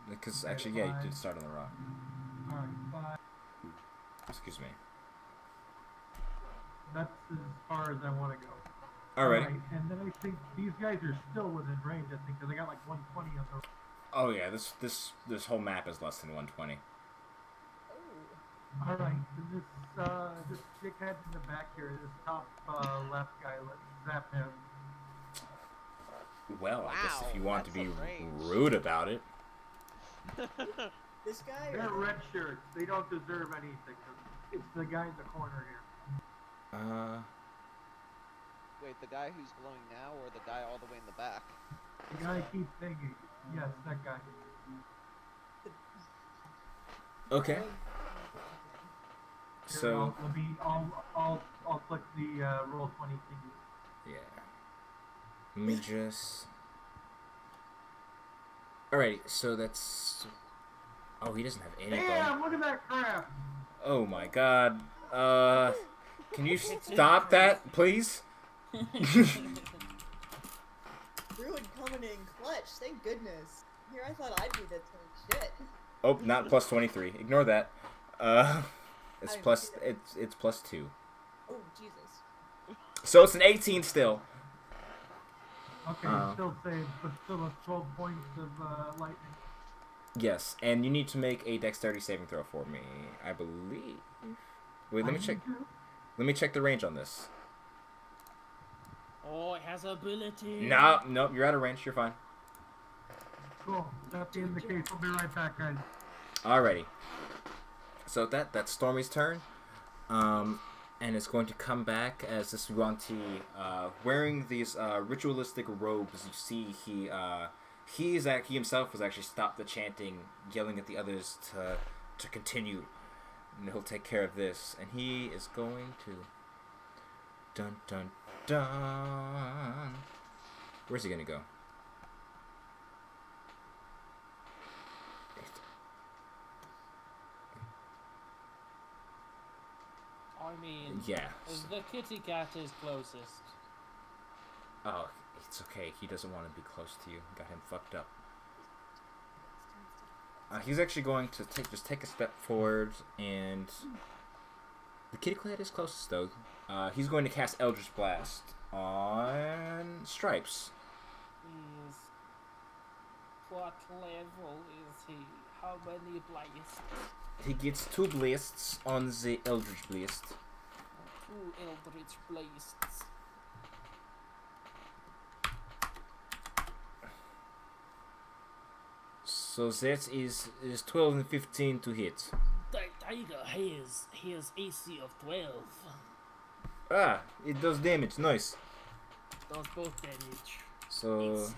Because Okay, actually, yeah, you 5. did start on the rock. All right, 5. Excuse me. That's as far as I want to go. Alrighty. Alright, and then I think these guys are still within range, I think, because I got like 120 on the... Oh yeah, this whole map is less than 120. Oh. Alright, this dickhead in the back here, this top left guy, let's zap him. Well, I guess if you want to Wow, be that's a range. rude about it. This guy. They're red shirts, they don't deserve anything. It's the guy in the corner here. Wait, the guy who's glowing now, or the guy all the way in the back? The guy keeps thinking. Yes, that guy. Okay. Here, So I'll click the roll 20 thingy. yeah. Let me just. Alright, so that's. Oh, he doesn't have any bone. Damn, look at that crap! Oh my god. Can you stop that, please? Druid coming in clutch, thank goodness. Here, I thought I'd be the shit. Oh, not plus 23. Ignore that. It's didn't plus. see that. It's plus 2. Oh, Jesus. So it's an 18 still. Okay, still saved, but still a 12 points of lightning. Yes, and you need to make a dexterity saving throw for me, I believe. Wait, let me check. Let me check the range on this. Oh, it has ability. No, you're out of range. You're fine. Cool. That's the end of the case. We'll be right back, guys. Alrighty. So that's Stormy's turn. And it's going to come back as this Yuan-Ti, wearing these ritualistic robes. You see he himself has actually stopped the chanting, yelling at the others to continue. And he'll take care of this. And he is going to dun dun dun. Where's he gonna go? I mean, Yeah. the kitty cat is closest. Oh, it's okay. He doesn't want to be close to you. Got him fucked up. He's actually going to take a step forward, and the kitty cat is closest though. He's going to cast Eldritch Blast on Stripes. Is what level is he? How many blasts? He gets 2 blasts on the Eldritch Blast. 2 eldritch blasts. So that is 12 and 15 to hit. Tiger has AC of 12. Ah, it does damage. Nice. Does both damage. So It's-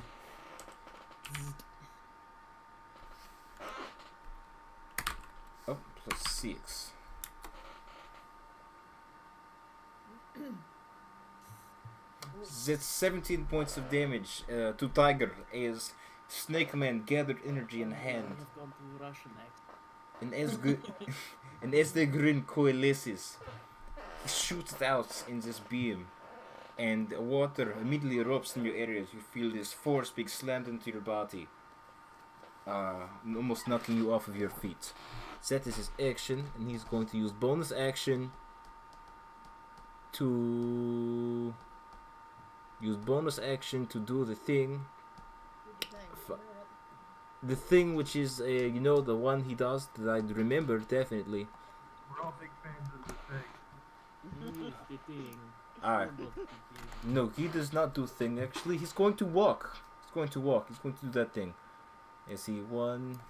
oh, plus 6. That's 17 points of damage to Tiger as Snake Man gathered energy in hand. I've gone to Russian accent. And and as the grin coalesces, it shoots out in this beam, and the water immediately erupts in your areas. You feel this force being slammed into your body, almost knocking you off of your feet. That is his action, and he's going to use bonus action to do the thing. The thing which is, the one he does that I remember definitely. We're all big fans of the thing. Who is the thing? Alright. No, he does not do thing. Actually, he's going to walk. He's going to do that thing. Is he 1,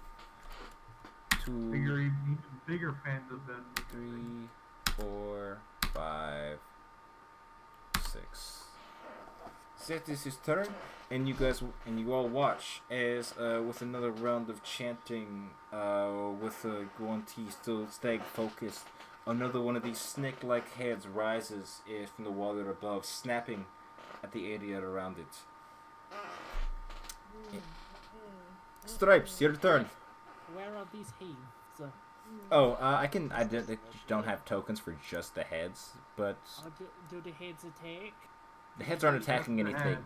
2, Figure even bigger fans of that. 3, 4, 5, 6. That is his turn, and you all watch as with another round of chanting, with Guan-Ti still staying focused, another one of these snake-like heads rises from the water above, snapping at the area around it. Stripes, your turn. Where are these heaths? Oh, I don't have tokens for just the heads, but Do the heads attack? the heads aren't attacking Just the anything. head.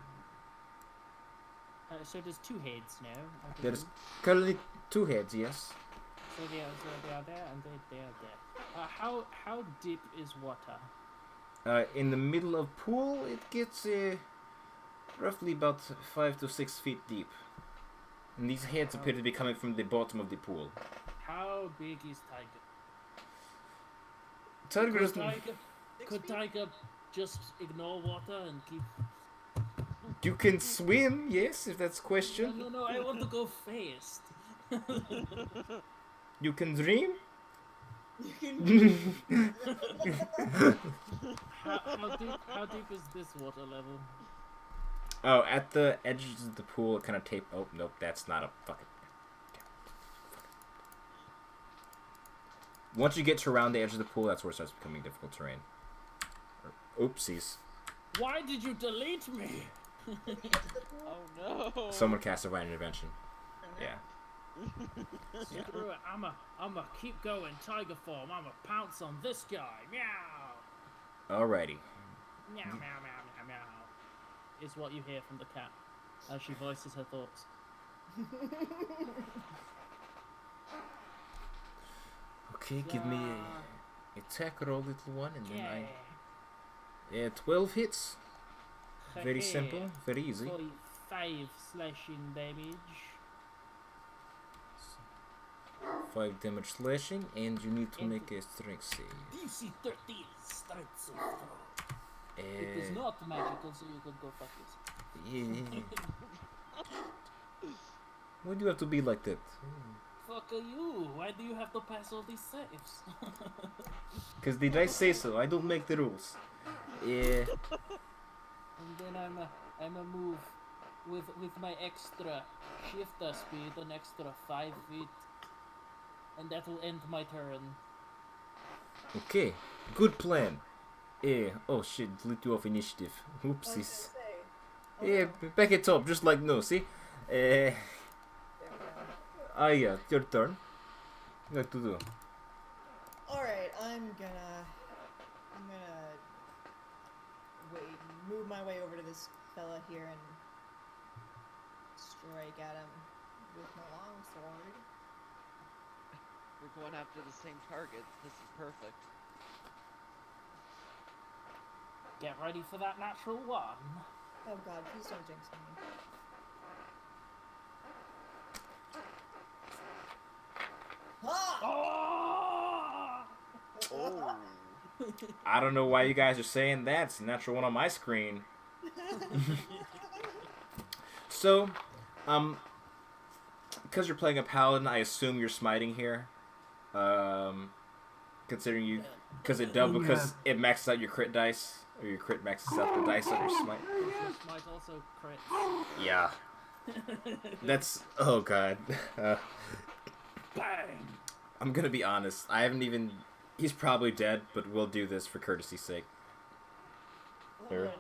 So there's 2 heads now. I There's believe. currently 2 heads, yes. So they are there and they are there. How deep is water? In the middle of pool, it gets roughly about 5 to 6 feet deep. And these heads appear to be coming from the bottom of the pool. How big is Tiger? Tiger Could doesn't... Tiger, could Tiger just ignore water and keep? You can swim, yes, if that's the question. No, I want to go fast. You can dream? You can How deep is this water level? Oh, at the edges of the pool, it kind of tape. Oh, nope, that's not a fucking. Once you get to around the edge of the pool, that's where it starts becoming difficult terrain. Oopsies. Why did you delete me? Oh no! Someone cast Divine Intervention. Yeah. Screw it. I'ma keep going. Tiger form. I'ma pounce on this guy. Meow. Alrighty. Meow meow meow meow meow. Is what you hear from the cat as she voices her thoughts. Okay, give me a attack roll, little one, and then Yeah. Yeah, 12 hits. Very simple, very easy. 45 slashing damage. 5 damage slashing, and you need to make a strength save. DC 13 strength save throw. It is not magical, so you can go fuck yourself. Yeah. Why do you have to be like that? Fuck you! Why do you have to pass all these saves? Because the dice say so. I don't make the rules. Yeah. And then I'm a move with my extra shifter speed, an extra 5 feet, and that will end my turn. Okay. Good plan. Oh shit, delete you off initiative. Oopsies. Yeah, back it up, just like no, see? Yeah, your turn. What to do? Alright, I'm gonna move my way over to this fella here and strike at him with my longsword. We're going after the same target. This is perfect. Get ready for that natural one. Oh god, please don't jinx me. Ah! Oh! Oh. I don't know why you guys are saying that. It's a natural one on my screen. So, because you're playing a paladin, I assume you're smiting here. Considering you, because it it maxes out your crit dice, or your crit maxes out the dice on your smite. Might also crit. Yeah. That's oh god. Bang! I'm gonna be honest. I haven't even. He's probably dead, but we'll do this for courtesy's sake. Sure. Guys.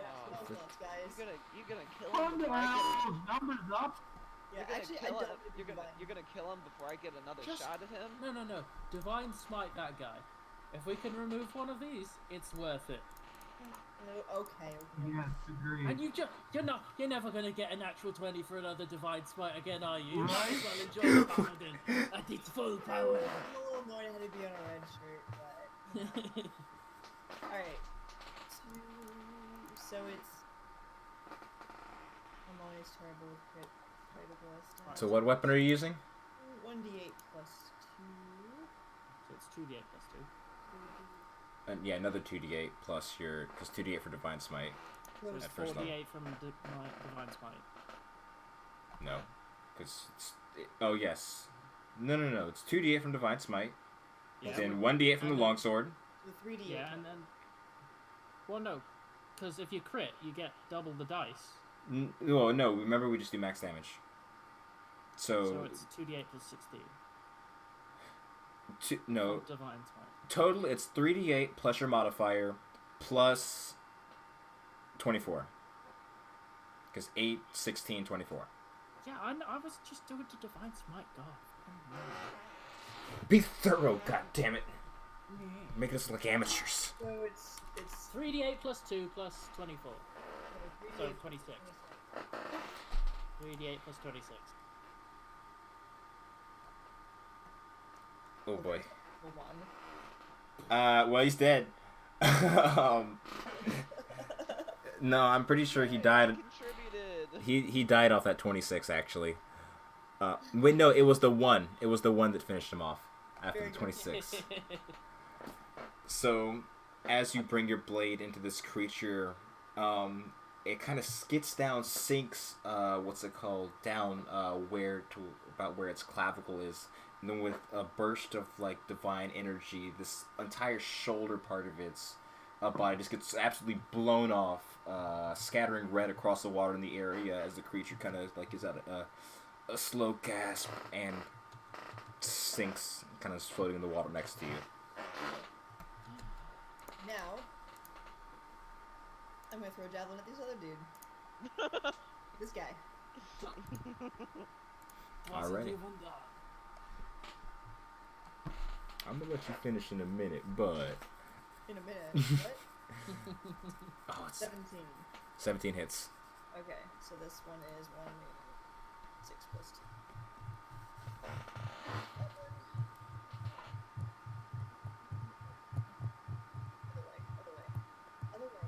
You're gonna kill him Calm before I down. Numbers up. Yeah, get. actually, You're I gonna kill him. don't You're gonna kill him before I get another Just- shot at him. No. Divine smite that guy. If we can remove one of these, it's worth it. No, okay. Yes, agreed. And you're never gonna get a natural 20 for another divine smite again, are you? You Right? might as well enjoy the paladin at its full power. I'm a little annoyed I had to be on a red shirt, but alright. So it's I'm always terrible with critical stuff. So what weapon are you using? 1d8 plus 2. So it's 2d8 plus 2. Yeah, another 2d8 plus your, because 2d8 for divine smite. So it's At first level. 4d8 from divine smite. No, because oh yes, no. It's 2d8 from divine smite. Yeah. Then 1d8 from the And then- longsword. The 3d8. Yeah, and then. Well, no, because if you crit, you get double the dice. No, remember we just do max damage. So it's 2d8 plus 16. No, For divine smite. total it's 3d8 plus your modifier plus 24. Because 8, 16, 24. Yeah, I was just doing the divine smite, God. Be thorough, god damn it. Make us look amateurs. So it's 3d8 plus 2 plus 24. So 26. 3d8 plus 26. Oh boy. One. Well, he's dead. No, I'm pretty sure he died. Contributed. He died off that 26 actually. Wait, no, it was the one. It was the one that finished him off after Very the good. 26. So, as you bring your blade into this creature, it kind of skids down, sinks, what's it called, down, about where its clavicle is, and then with a burst of like divine energy, this entire shoulder part of its body just gets absolutely blown off, scattering red across the water in the area as the creature kind of like is at a slow gasp and sinks, kind of floating in the water next to you. Now, I'm gonna throw a javelin at this other dude. This guy. What's Alrighty. it even done? I'm gonna let you finish in a minute, but In a minute. What? oh, it's 17. 17 hits. Okay, so this one is 6 plus 2. Other way.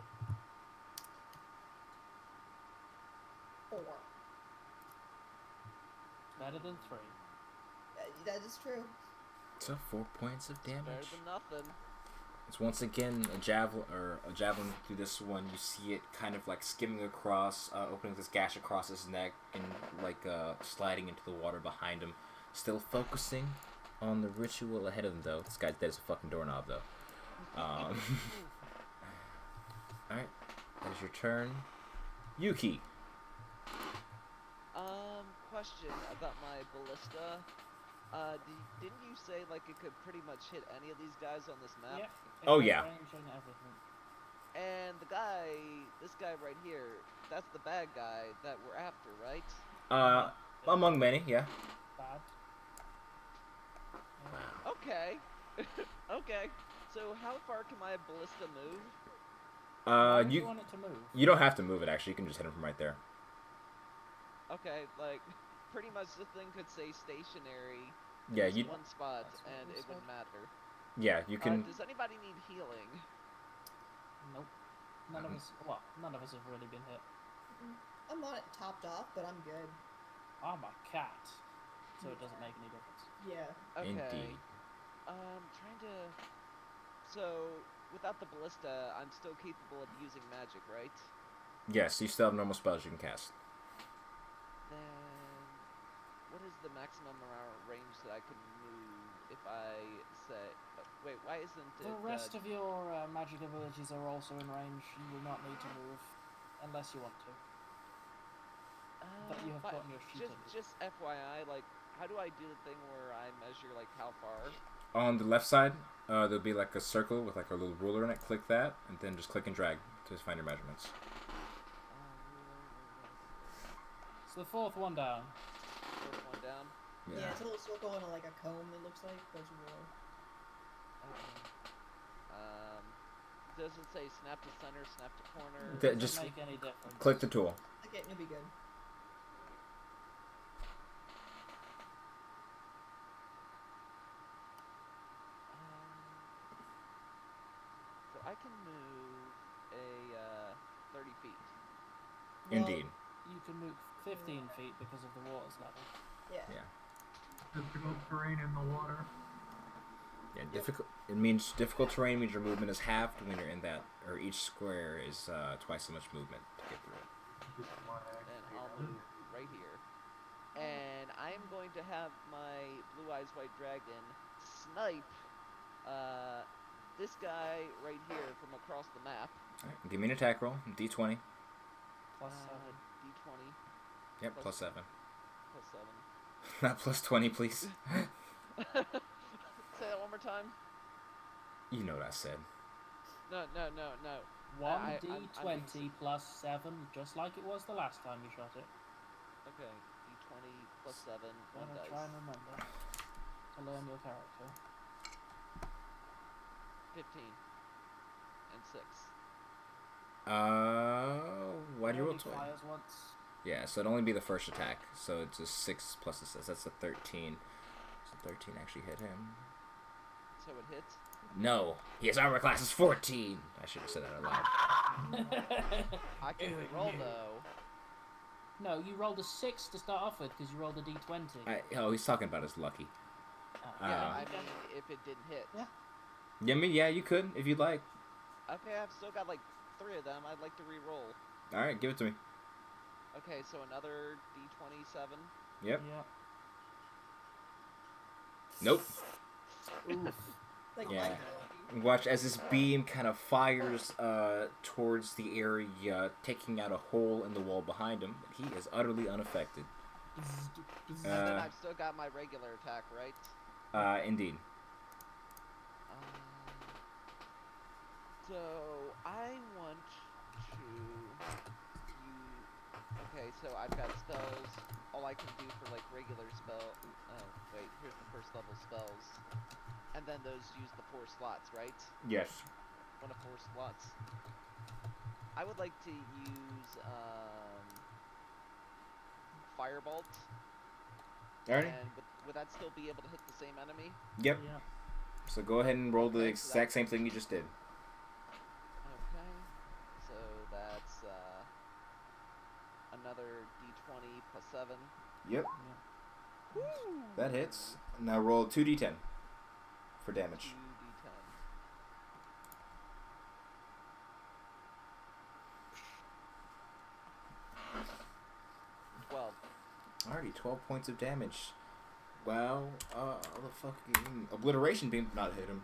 4. Better than 3. That is true. So 4 points of Better damage. than nothing. It's once again a javelin through this one. You see it kind of like skimming across, opening this gash across his neck, and like sliding into the water behind him. Still focusing on the ritual ahead of him, though. This guy's dead as a fucking doorknob, though. All right, that is your turn, Yuki. Question about my ballista. Didn't you say like it could pretty much hit any of these guys on this map? Yep. Oh, It has yeah. range and everything. And this guy right here, that's the bad guy that we're after, right? Among many, yeah. Bad. Wow. Okay. Okay. So how far can my ballista move? Why would you want it to move? You don't have to move it. Actually, you can just hit him from right there. Okay, like pretty much the thing could say stationary Yeah, in you. one spot That's what and we it said. wouldn't matter. Yeah, you can. Does anybody need healing? Nope. None of us. Well, none of us have really been hit. I'm not topped off, but I'm good. I'm a cat, so it doesn't make any difference. Yeah. Okay. Indeed. Trying to. So without the ballista, I'm still capable of using magic, right? Yes, you still have normal spells you can cast. Then, what is the maximum amount of range that I can move if I say? Wait, why isn't it? The rest of your magic abilities are also in range. You will not need to move unless you want to. But you have gotten your sheet. Just FYI, like, how do I do the thing where I measure like how far? On the left side, there'll be like a circle with like a little ruler in it. Click that, and then just click and drag to find your measurements. It's the fourth one down. Fourth one down. Yeah, it's a little circle and like a comb, it looks like. That's real. Okay. Does it say snap to center, snap to corner? Doesn't Just make any difference. click the tool. Okay, you'll be good. So I can move a 30 feet. Well, Indeed. You can move 15 feet because of the water's level. Yeah. Yeah. Difficult terrain in the water. Yeah. Difficult. It means difficult terrain means your movement is halved when you're in that, or each square is twice so much movement to get through it. Then I'll move right here. And I'm going to have my Blue Eyes White Dragon snipe this guy right here from across the map. All right, give me an attack roll. D20. Plus D20 Yep, Plus- plus 7. plus 7. Not plus 20, please. Say that one more time. You know what I said. No. 1d20 plus 7, just like it was the last time you shot it. Okay, D20 plus 7, one Gonna dice. try and remember. to learn your character. 15 and 6. Why do you roll Only 20? fires once. Yeah, so it'd only be the first attack. So it's a 6 plus a 6. That's a 13. So 13 actually hit him. So it hits. No, his armor class is 14. I should have said that out loud. I can re-roll though. No, you rolled a 6 to start off with because you rolled a d20. Oh, he's talking about his lucky. Yeah, I mean, if it didn't hit. Yeah. Yeah, you could if you'd like. Okay, I've still got like 3 of them. I'd like to re-roll. All right, give it to me. Okay, so another d27. Yep. Yeah. Nope. Like, Yeah. like, Watch as this beam kind of fires towards the area, taking out a hole in the wall behind him. But he is utterly unaffected. And then I've still got my regular attack, right? Indeed. So I want to use. Okay, so I've got spells. All I can do for like regular spell. Oh wait, here's the first level spells, and then those use the 4 slots, right? Yes. 1 of 4 slots. I would like to use Firebolt. Alright. And would that still be able to hit the same enemy? Yep. Yeah. So go ahead and roll the Okay, exact same thing you just did. Okay. So that's another d20 plus 7. Yep. Woo! That hits. Now roll 2d10 for damage. 2d10. 12. Alrighty, 12 points of damage. Wow, the fucking obliteration beam did not hit him.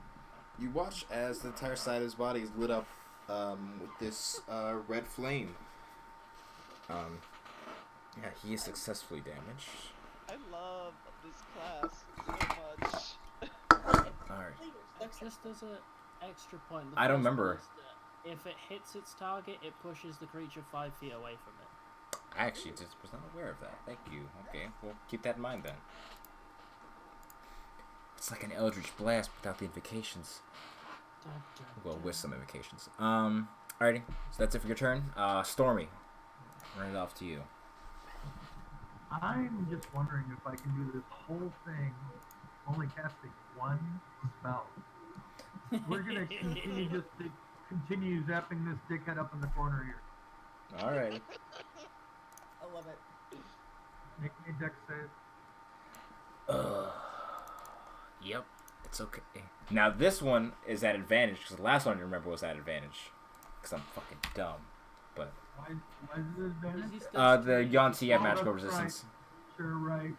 You watch as the entire side of his body is lit up with this red flame. Yeah, he is successfully damaged. I love this class so much. Alright. Just as an extra point, I don't remember. If it hits its target, it pushes the creature 5 feet away from it. I actually just was not aware of that. Thank you. Okay, well, keep that in mind then. It's like an Eldritch Blast without the invocations. Well, with some invocations. Alrighty, so that's it for your turn. Stormy, run it off to you. I'm just wondering if I can do this whole thing only casting one spell. We're gonna continue zapping this dickhead up in the corner here. Alrighty. I love it. Make me a dex save. Yep, it's okay. Now this one is at advantage because the last one I remember was at advantage because I'm fucking dumb. But Why is it advantage? the Yonti have Oh, magical that's resistance. Sure, right.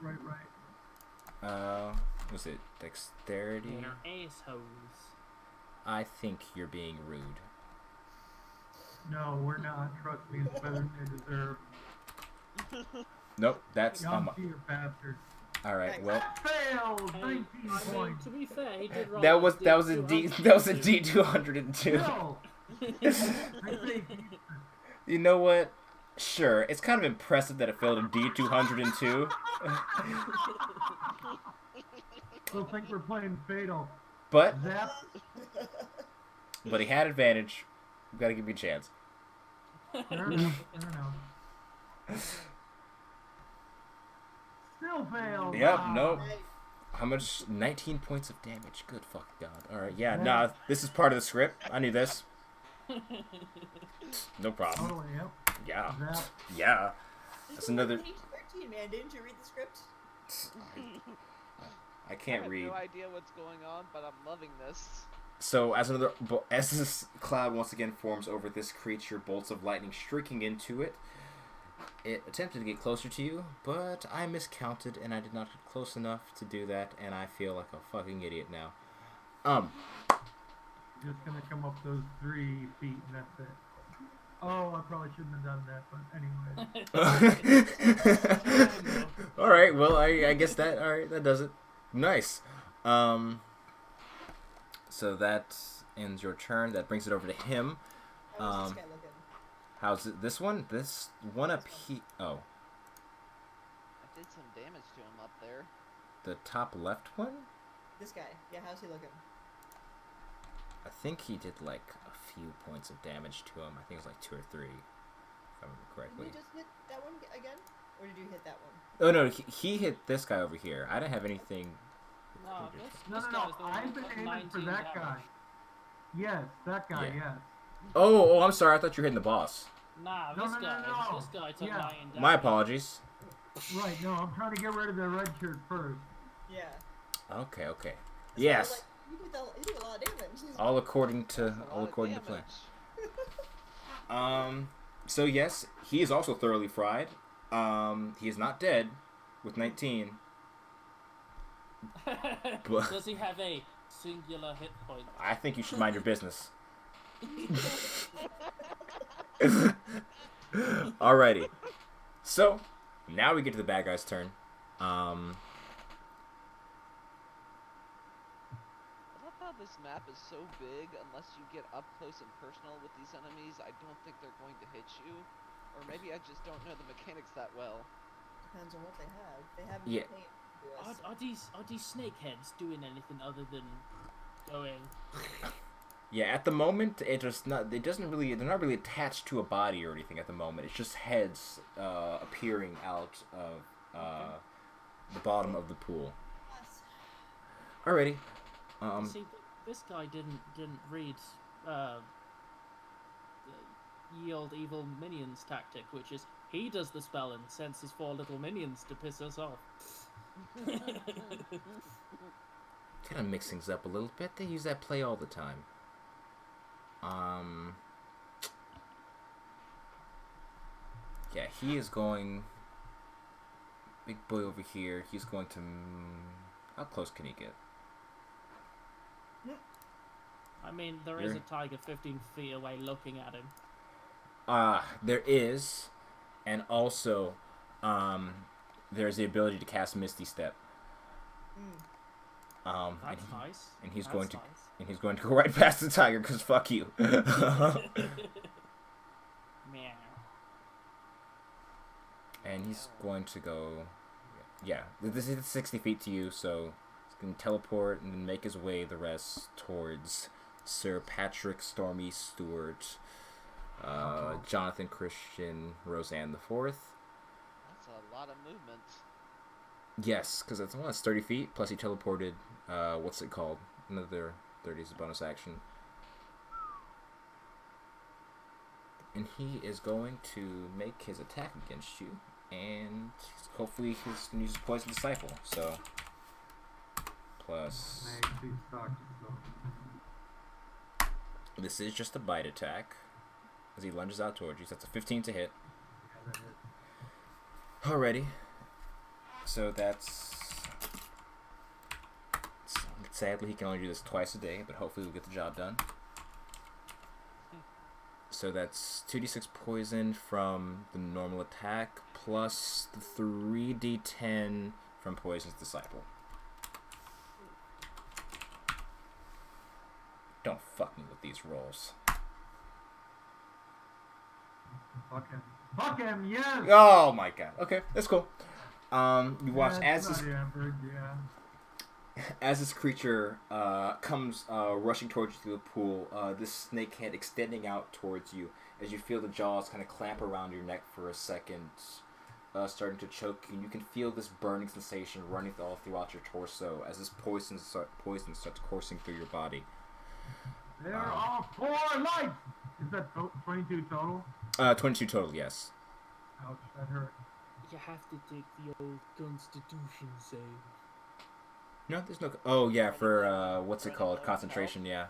Was it dexterity? Assholes. I think you're being rude. No, we're not. Trust me, it's better than they deserve. Nope, that's Young T are bastards. all right. Well, Failed! 19 I mean, points. to be fair, he did roll that was a D202. D202. No! I say You know what? Sure, it's kind of impressive that it failed a D202. Still think we're playing Fatal. But Zap. he had advantage. You gotta give me a chance. Fair enough. Still failed. Yep, Ah. nope. How much? 19 points of damage. Good fucking god. Alright, yeah, nah, this is part of the script. I knew this. No problem. Totally, yep. Yeah. Zap. Yeah. That's another... Page 13, man. Didn't you read the script? I can't I read. have no idea what's going on, but I'm loving this. So, as this cloud once again forms over this creature, bolts of lightning streaking into it, it attempted to get closer to you, but I miscounted and I did not get close enough to do that, and I feel like a fucking idiot now. Just gonna come up those 3 feet and that's it. Oh, I probably shouldn't have done that, but anyway. Alright, well, I guess that, alright, that does it. Nice. So that ends your turn. That brings it over to him. How's this guy looking? How's it? This one? This one up here. Oh, I did some damage to him up there. the top left one? This guy. Yeah, how's he looking? I think he did like a few points of damage to him. I think it was like 2 or 3, if I remember correctly. Did you just hit that one again? Or did you hit that one? Oh no, he hit this guy over here. I didn't have anything. No, No, this no, guy's no. the one I've who been took aiming for 19 that guy. damage. Yes, that guy. Yeah. Yes. Oh, I'm sorry. I thought you were hitting the boss. Nah, No, this no, no, guy. no. This guy took Yeah. 9 damage. My apologies. Right. No, I'm trying to get rid of the red shirt first. Yeah. Okay. That's why I was Yes. like, you do a lot of damage. All according to That's a lot of plan. damage. So yes, he is also thoroughly fried. He is not dead with 19. But Does he have a singular hit point? I think you should mind your business. Alrighty. So now we get to the bad guy's turn. I love how this map is so big. Unless you get up close and personal with these enemies, I don't think they're going to hit you. Or maybe I just don't know the mechanics that well. Depends on what they have. They haven't Yeah. paint to us. Are these snakeheads doing anything other than going? Yeah, at the moment they're not really attached to a body or anything at the moment. It's just heads appearing out of the bottom of the pool. Yes. Alrighty. See, this guy didn't read yield evil minions tactic, which is he does the spell and sends his 4 little minions to piss us off. Kind of mix things up a little bit. They use that play all the time. Yeah, he is going. Big boy over here. He's going to. How close can he get? I mean, there is a tiger 15 feet away looking at him. There is, and also, there's the ability to cast Misty Step. That's and nice. and he's That's going to, nice. and he's going to go right past the tiger because fuck you. Meow. And he's going to go. Yeah, this is 60 feet to you, so he's going to teleport and then make his way the rest towards Sir Patrick Stormy Stewart, Jonathan Christian Roseanne the Fourth. That's a lot of movement. Yes, because it's 30 feet, plus he teleported, what's it called? Another 30 is a bonus action. And he is going to make his attack against you, and hopefully he's going to use his Poison Disciple, so... Plus... This is just a bite attack, as he lunges out towards you, so that's a 15 to hit. Alrighty. So that's... Sadly, he can only do this twice a day, but hopefully we'll get the job done. So that's 2d6 poison from the normal attack, plus the 3d10 from Poison's Disciple. Don't fuck me with these rolls. Fuck him. Fuck him, yes! Oh my god. Okay, that's cool. You watch as this... As this creature comes rushing towards you through the pool, this snake head extending out towards you, as you feel the jaws kind of clamp around your neck for a second, starting to choke you, and you can feel this burning sensation running all throughout your torso as this poison starts coursing through your body. There are 4 lives! Is that 22 total? 22 total, yes. Ouch, that hurt. You have to take the old Constitution save. No, there's no... Oh, yeah, for, what's it called? Concentration, yeah.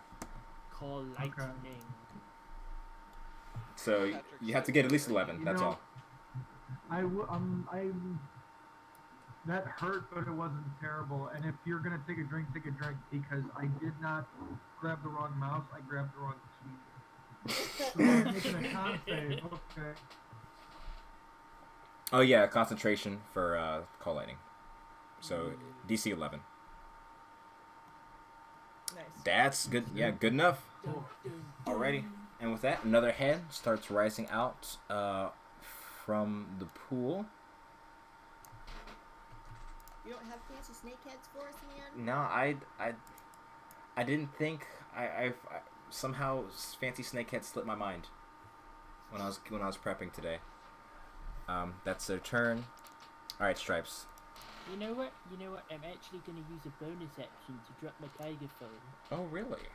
Call lightning. So, you have to get at least 11, that's all. That hurt, but it wasn't terrible. And if you're gonna take a drink, because I did not grab the wrong mouse, I grabbed the wrong key. So I'm making a con save, okay. Oh, yeah, concentration for, Call Lightning. So, DC 11. Nice. That's good. Yeah, good enough. Alrighty. And with that, another head starts rising out from the pool. You don't have fancy snakeheads for us, man? No, I didn't think I somehow fancy snakehead slipped my mind when I was prepping today. That's their turn. All right, Stripes. You know what? I'm actually going to use a bonus action to drop my tiger phone. Oh, really?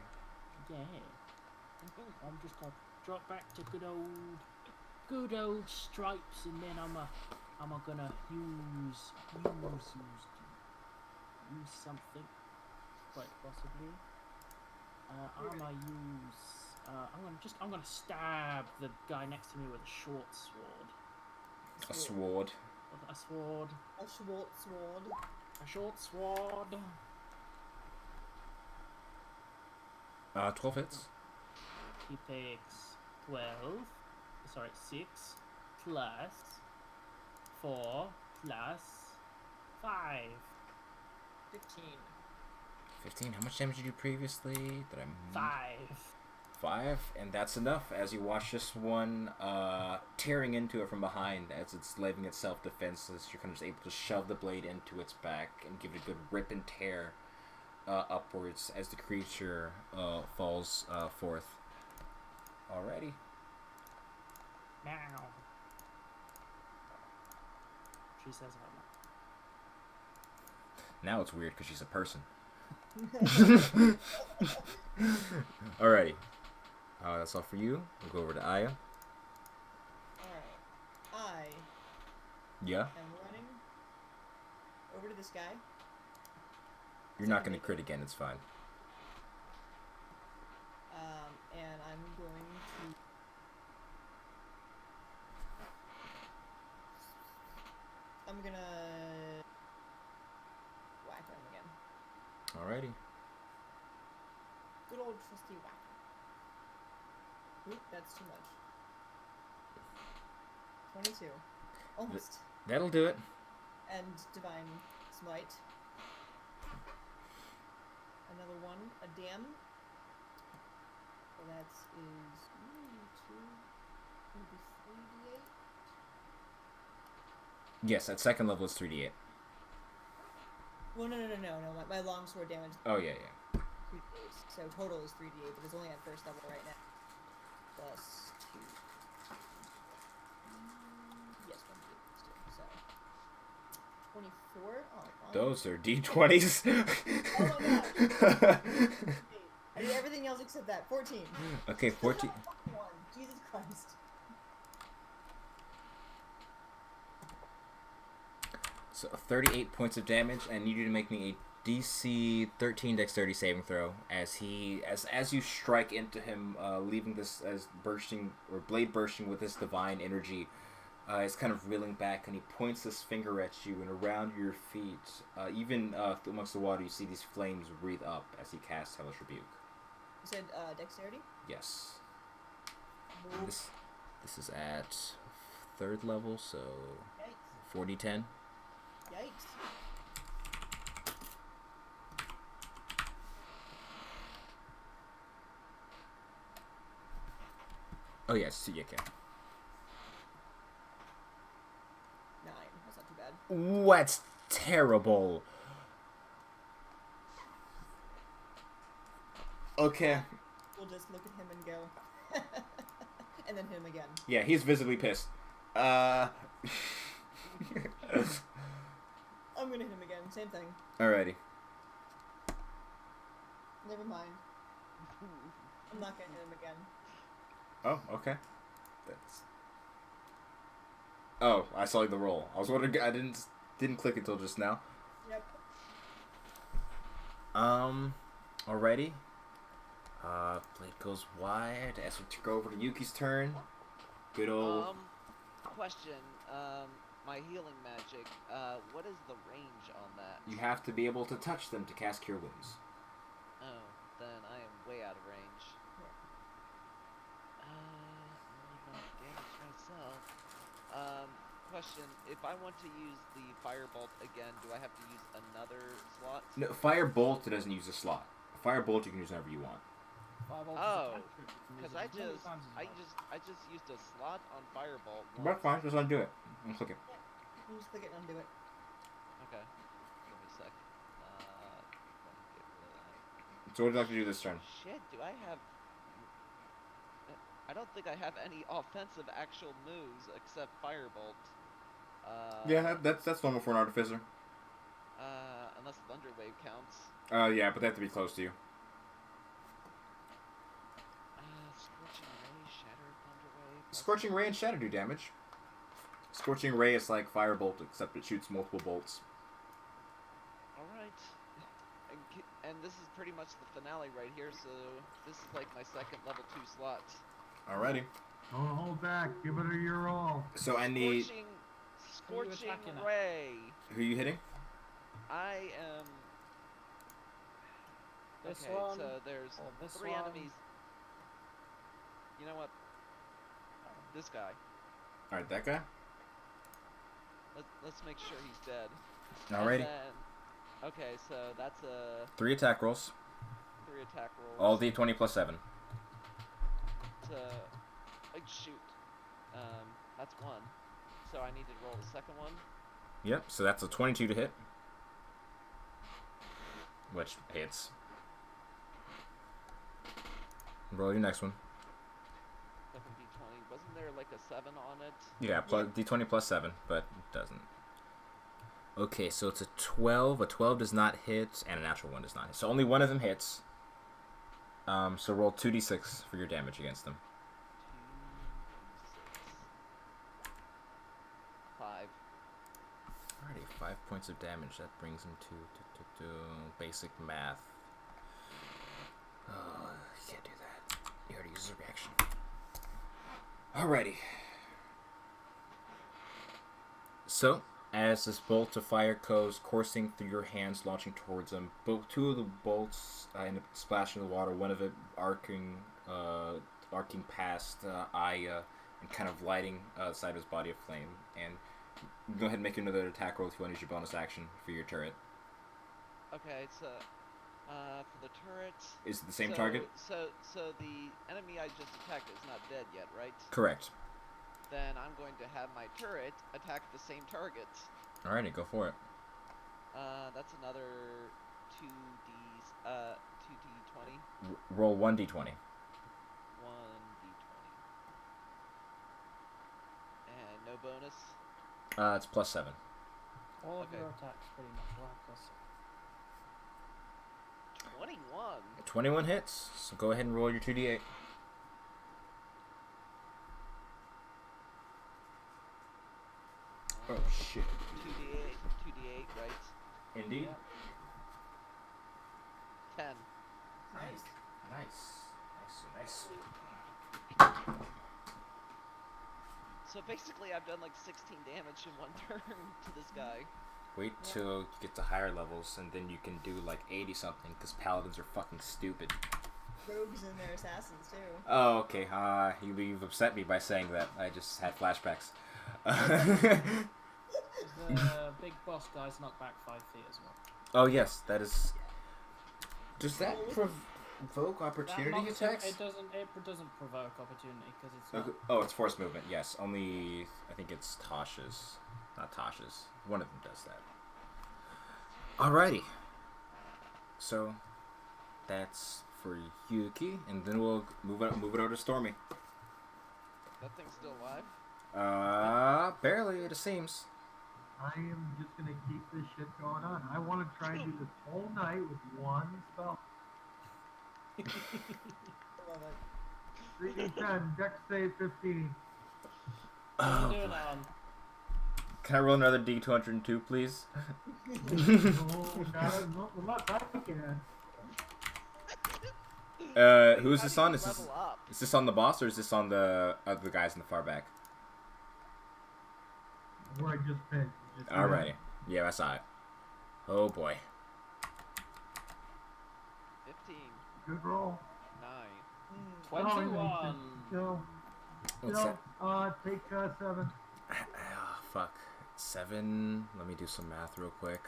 Yeah. I'm just going to drop back to good old Stripes, and then I'm gonna use something, quite possibly. I'm gonna stab the guy next to me with a short sword. A sword. A short sword. A short sword. 12 hits. He takes 6 plus 4 plus 5. 15. 15. How much damage did you do previously? Did I? 5. 5, and that's enough as you watch this one tearing into it from behind as it's leaving itself defenseless. You're kind of just able to shove the blade into its back and give it a good rip and tear upwards as the creature falls forth. Alrighty. Now. She says out loud. Now it's weird because she's a person. Alrighty. That's all for you. We'll go over to Aya. Alright. Yeah? I'm running over to this guy. You're not going to crit again. It's fine. And I'm going to... I'm gonna whack him again. Alrighty. Good old trusty whack. Oop, that's too much. 22. Almost. That'll do it. And Divine Smite. Another one. A dam. So that is 2, maybe 3d8. Yes, at second level it's 3d8. Well, no. My longsword damage. Oh, yeah. 3d8. So total is 3d8, but it's only at first level right now. Plus 2. Yes, 1d8 plus 2. So 24. Oh, fine. Those are d20s. Oh my gosh. I did everything else except that. 14. Okay, 14. Jesus Christ. So 38 points of damage. I need you to make me a DC 13 Dexterity saving throw as you strike into him, leaving this as blade bursting with this divine energy. It's kind of reeling back, and he points this finger at you, and around your feet, even amongst the water, you see these flames breathe up as he casts Hellish Rebuke. You said dexterity? Yes. Nope. This is at 3rd level, so Yikes. 40-10. Yikes. Oh yes, yeah, okay. 9. That's not too bad. What's terrible? Okay. We'll just look at him and go. And then hit him again. Yeah, he's visibly pissed. I'm gonna hit him again. Same thing. Alrighty. Never mind. I'm not gonna hit him again. Oh, okay. That's. Oh, I saw the roll. I was wondering. I didn't click until just now. Yep. Alrighty. Blade goes wide as we go over to Yuki's turn. Good old. Question. My healing magic. What is the range on that? You have to be able to touch them to cast Cure Wounds. Oh, then I am way out of range. I'm not damage myself. Question. If I want to use the Firebolt again, do I have to use another slot? No, Firebolt doesn't use a slot. Firebolt you can use whenever you want. Oh, because I just used a slot on Firebolt. That's fine. Just undo it. And click it. You just click it and undo it. Okay. So what would you like to do this turn? Shit, do I have... I don't think I have any offensive actual moves except Firebolt. Yeah, that's normal for an artificer. Unless Thunder Wave counts. Yeah, but they have to be close to you. Scorching Ray, Shatter, Thunder Wave. Scorching Ray and Shatter do damage. Scorching Ray is like Firebolt, except it shoots multiple bolts. Alright. And this is pretty much the finale right here, so this is like my second level 2 slot. Alrighty. Don't hold back. Give it your all. So I need... Scorching attacking at? Ray. Who are you hitting? I am... This okay, one, so there's or this 3 one. enemies. You know what? This guy. Alright, that guy? Let's make sure he's dead. Alrighty. Okay, so that's a 3 attack rolls. 3 attack rolls. All d20 plus 7. Shoot. That's 1. So I need to roll the second one. Yep, so that's a 22 to hit. Which hits. Roll your next one. Second d20. Wasn't there like a 7 on it? Yeah, plus d20 plus 7, but it doesn't. Okay, so it's a 12. A 12 does not hit, and a natural 1 does not hit. So only one of them hits. So roll 2d6 for your damage against them. 5. Alrighty, 5 points of damage. That brings him to basic math. Oh, you can't do that. You already used a reaction. Alrighty. So, as this bolt of fire goes coursing through your hands, launching towards them, two of the bolts end up splashing in the water. One of it arcing past Aya and kind of lighting the side of his body of flame. And go ahead and make another attack roll if you want to use your bonus action for your turret. Okay, so for the turret. Is it the same target? So the enemy I just attacked is not dead yet, right? Correct. Then I'm going to have my turret attack the same target. Alrighty, go for it. That's another 2d20. Roll 1d20. 1d20. And no bonus. It's plus 7. All of Okay. your attacks pretty much will have plus 21. 21 hits, so go ahead and roll your 2d8. Oh, shit. 2d8, right? Indeed. Yeah. 10. Nice. Nice. So basically I've done like 16 damage in one turn to this guy. Wait till you get to higher levels, and then you can do like 80 something, because paladins are fucking stupid. Rogues and their assassins too. Oh, okay. You've upset me by saying that. I just had flashbacks. The big boss guy's knocked back 5 feet as well. Oh, yes, that is... Does that provoke opportunity That knocks him- attacks? It doesn't provoke opportunity because it's not. Okay. Oh, it's force movement, yes. Only, I think it's Tasha's. Not Tasha's. One of them does that. Alrighty. So, that's for Yuki, and then we'll move it over to Stormy. That thing's still alive? Barely, it seems. I am just gonna keep this shit going on. I want to try and do this whole night with one spell. I love it. 3d10, dex save 15. What are Oh, you doing, boy. Alan? Can I roll another D202, please? Oh, not that again. Who's How this do you on? Is this, level up? is this on the boss, or is this on the guys in the far back? Where I just picked. Alrighty. Yeah, I saw it. Oh, boy. 15. Good roll. 9. 21. No, What's no, that? take 7. Oh, fuck. 7. Let me do some math real quick.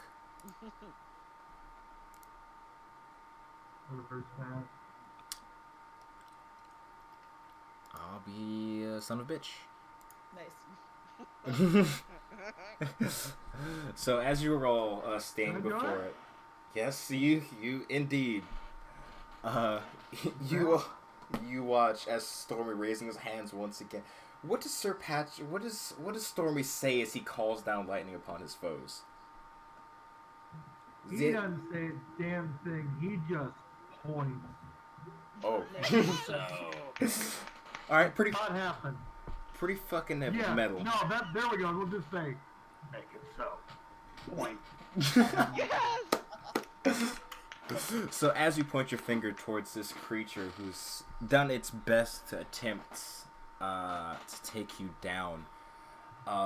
For the first pass. I'll be a son of a bitch. Nice. So as you roll Sting Can I do before it? it, yes, you indeed. Uh, you you watch as Stormy raising his hands once again. What does Sir Patch? What does Stormy say as he calls down lightning upon his foes? He doesn't say a damn thing. He just points. Oh. So, All right, pretty What happened? fucking Yeah. metal. No, there we go. We'll just say, make it so. Point. Yes! So as you point your finger towards this creature who's done its best to attempt to take you down,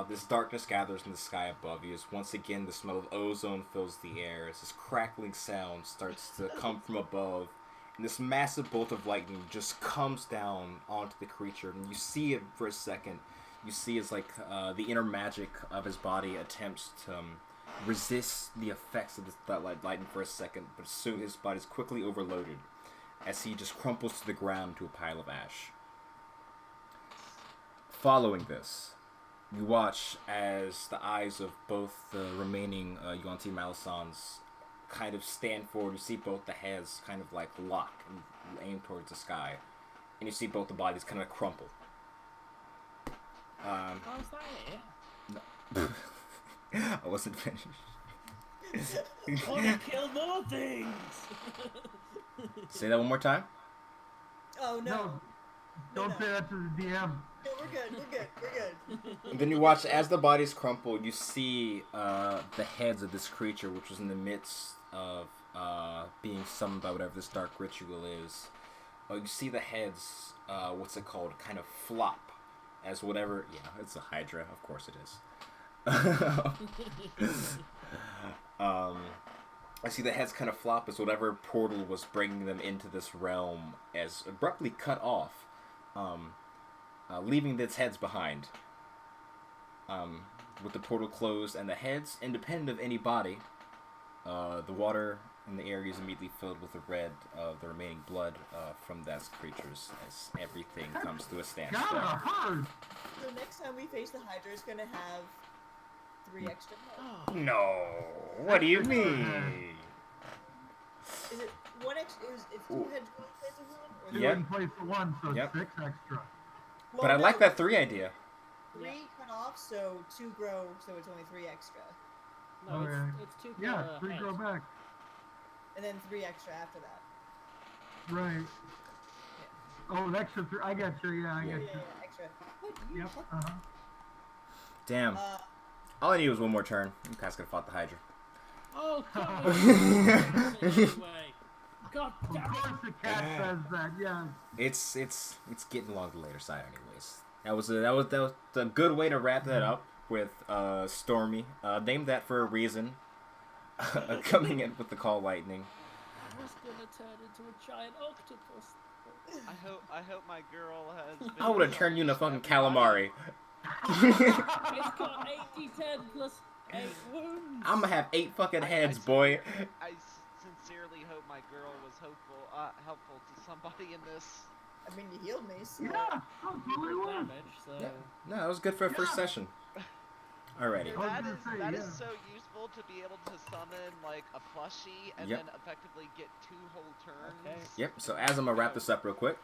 this darkness gathers in the sky above you as once again the smell of ozone fills the air as this crackling sound starts to come from above, and this massive bolt of lightning just comes down onto the creature, and you see it for a second. You see as like the inner magic of his body attempts to resist the effects of that lightning for a second, but soon his body's quickly overloaded as he just crumples to the ground to a pile of ash. Following this, you watch as the eyes of both the remaining Yuan-Ti Malasans kind of stand forward. You see both the heads kind of like lock and aim towards the sky, and you see both the bodies kind of crumple. how's that it? I wasn't finished. Want to kill more things? Say that one more time. Oh no. No, don't say that to the DM. No, we're good. And then you watch as the bodies crumple. You see the heads of this creature, which was in the midst of being summoned by whatever this dark ritual is. You see the heads. What's it called? Kind of flop as whatever. Yeah, it's a Hydra. Of course it is. I see the heads kind of flop as whatever portal was bringing them into this realm as abruptly cut off, leaving its heads behind. With the portal closed and the heads independent of any body, the water in the area is immediately filled with the red of the remaining blood from those creatures as everything comes to a standstill. Gotta hurt. So next time we face the Hydra, it's gonna have 3 extra health. No, what do you mean? Is it 1 extra? It's 2 heads going to place of 1? Or Two Yep. in place of 1, so Yep. 6 extra. Well, But I like no, that 3 idea. 3 cut off, so 2 grow, so it's only 3 extra. No, Okay. it's two. Yeah, 3 heads. grow back. And then 3 extra after that. Right. Oh, an extra 3. I got you. Yeah, I Yeah, got yeah, you. extra. What? You Yep. fuck- Damn. All I need was one more turn. You guys could have fought the Hydra. Oh, come on. Anyway. God Of damn it. course the cat says that, yes. It's getting along the later side, anyways. That was a good way to wrap that up with Stormy. Named that for a reason. Coming in with the call lightning. I was gonna turn into a giant octopus. I hope my girl has. I would have turned you into fucking calamari. It's got 80-10 plus 8 wounds. I'm gonna have 8 fucking I- heads, I- boy. I sincerely hope my girl was helpful to somebody in this. I mean, you healed me, so. Yeah, absolutely was. Damage, so. Yeah. No, it was good for a first session. Alrighty. was That gonna is say, that is yeah. so useful to be able to summon like a plushie and Yep. then effectively get 2 whole turns. Okay. Yep, so as I'm gonna wrap this up real quick,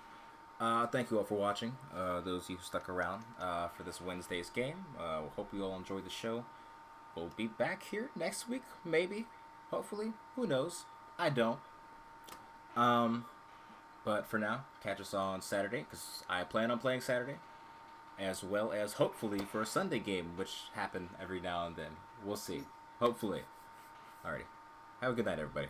thank you all for watching. Those of you who stuck around for this Wednesday's game. Hope you all enjoyed the show. We'll be back here next week, maybe. Hopefully. Who knows? I don't. But for now, catch us on Saturday, because I plan on playing Saturday. As well as hopefully for a Sunday game, which happen every now and then. We'll see. Hopefully. Alrighty. Have a good night, everybody.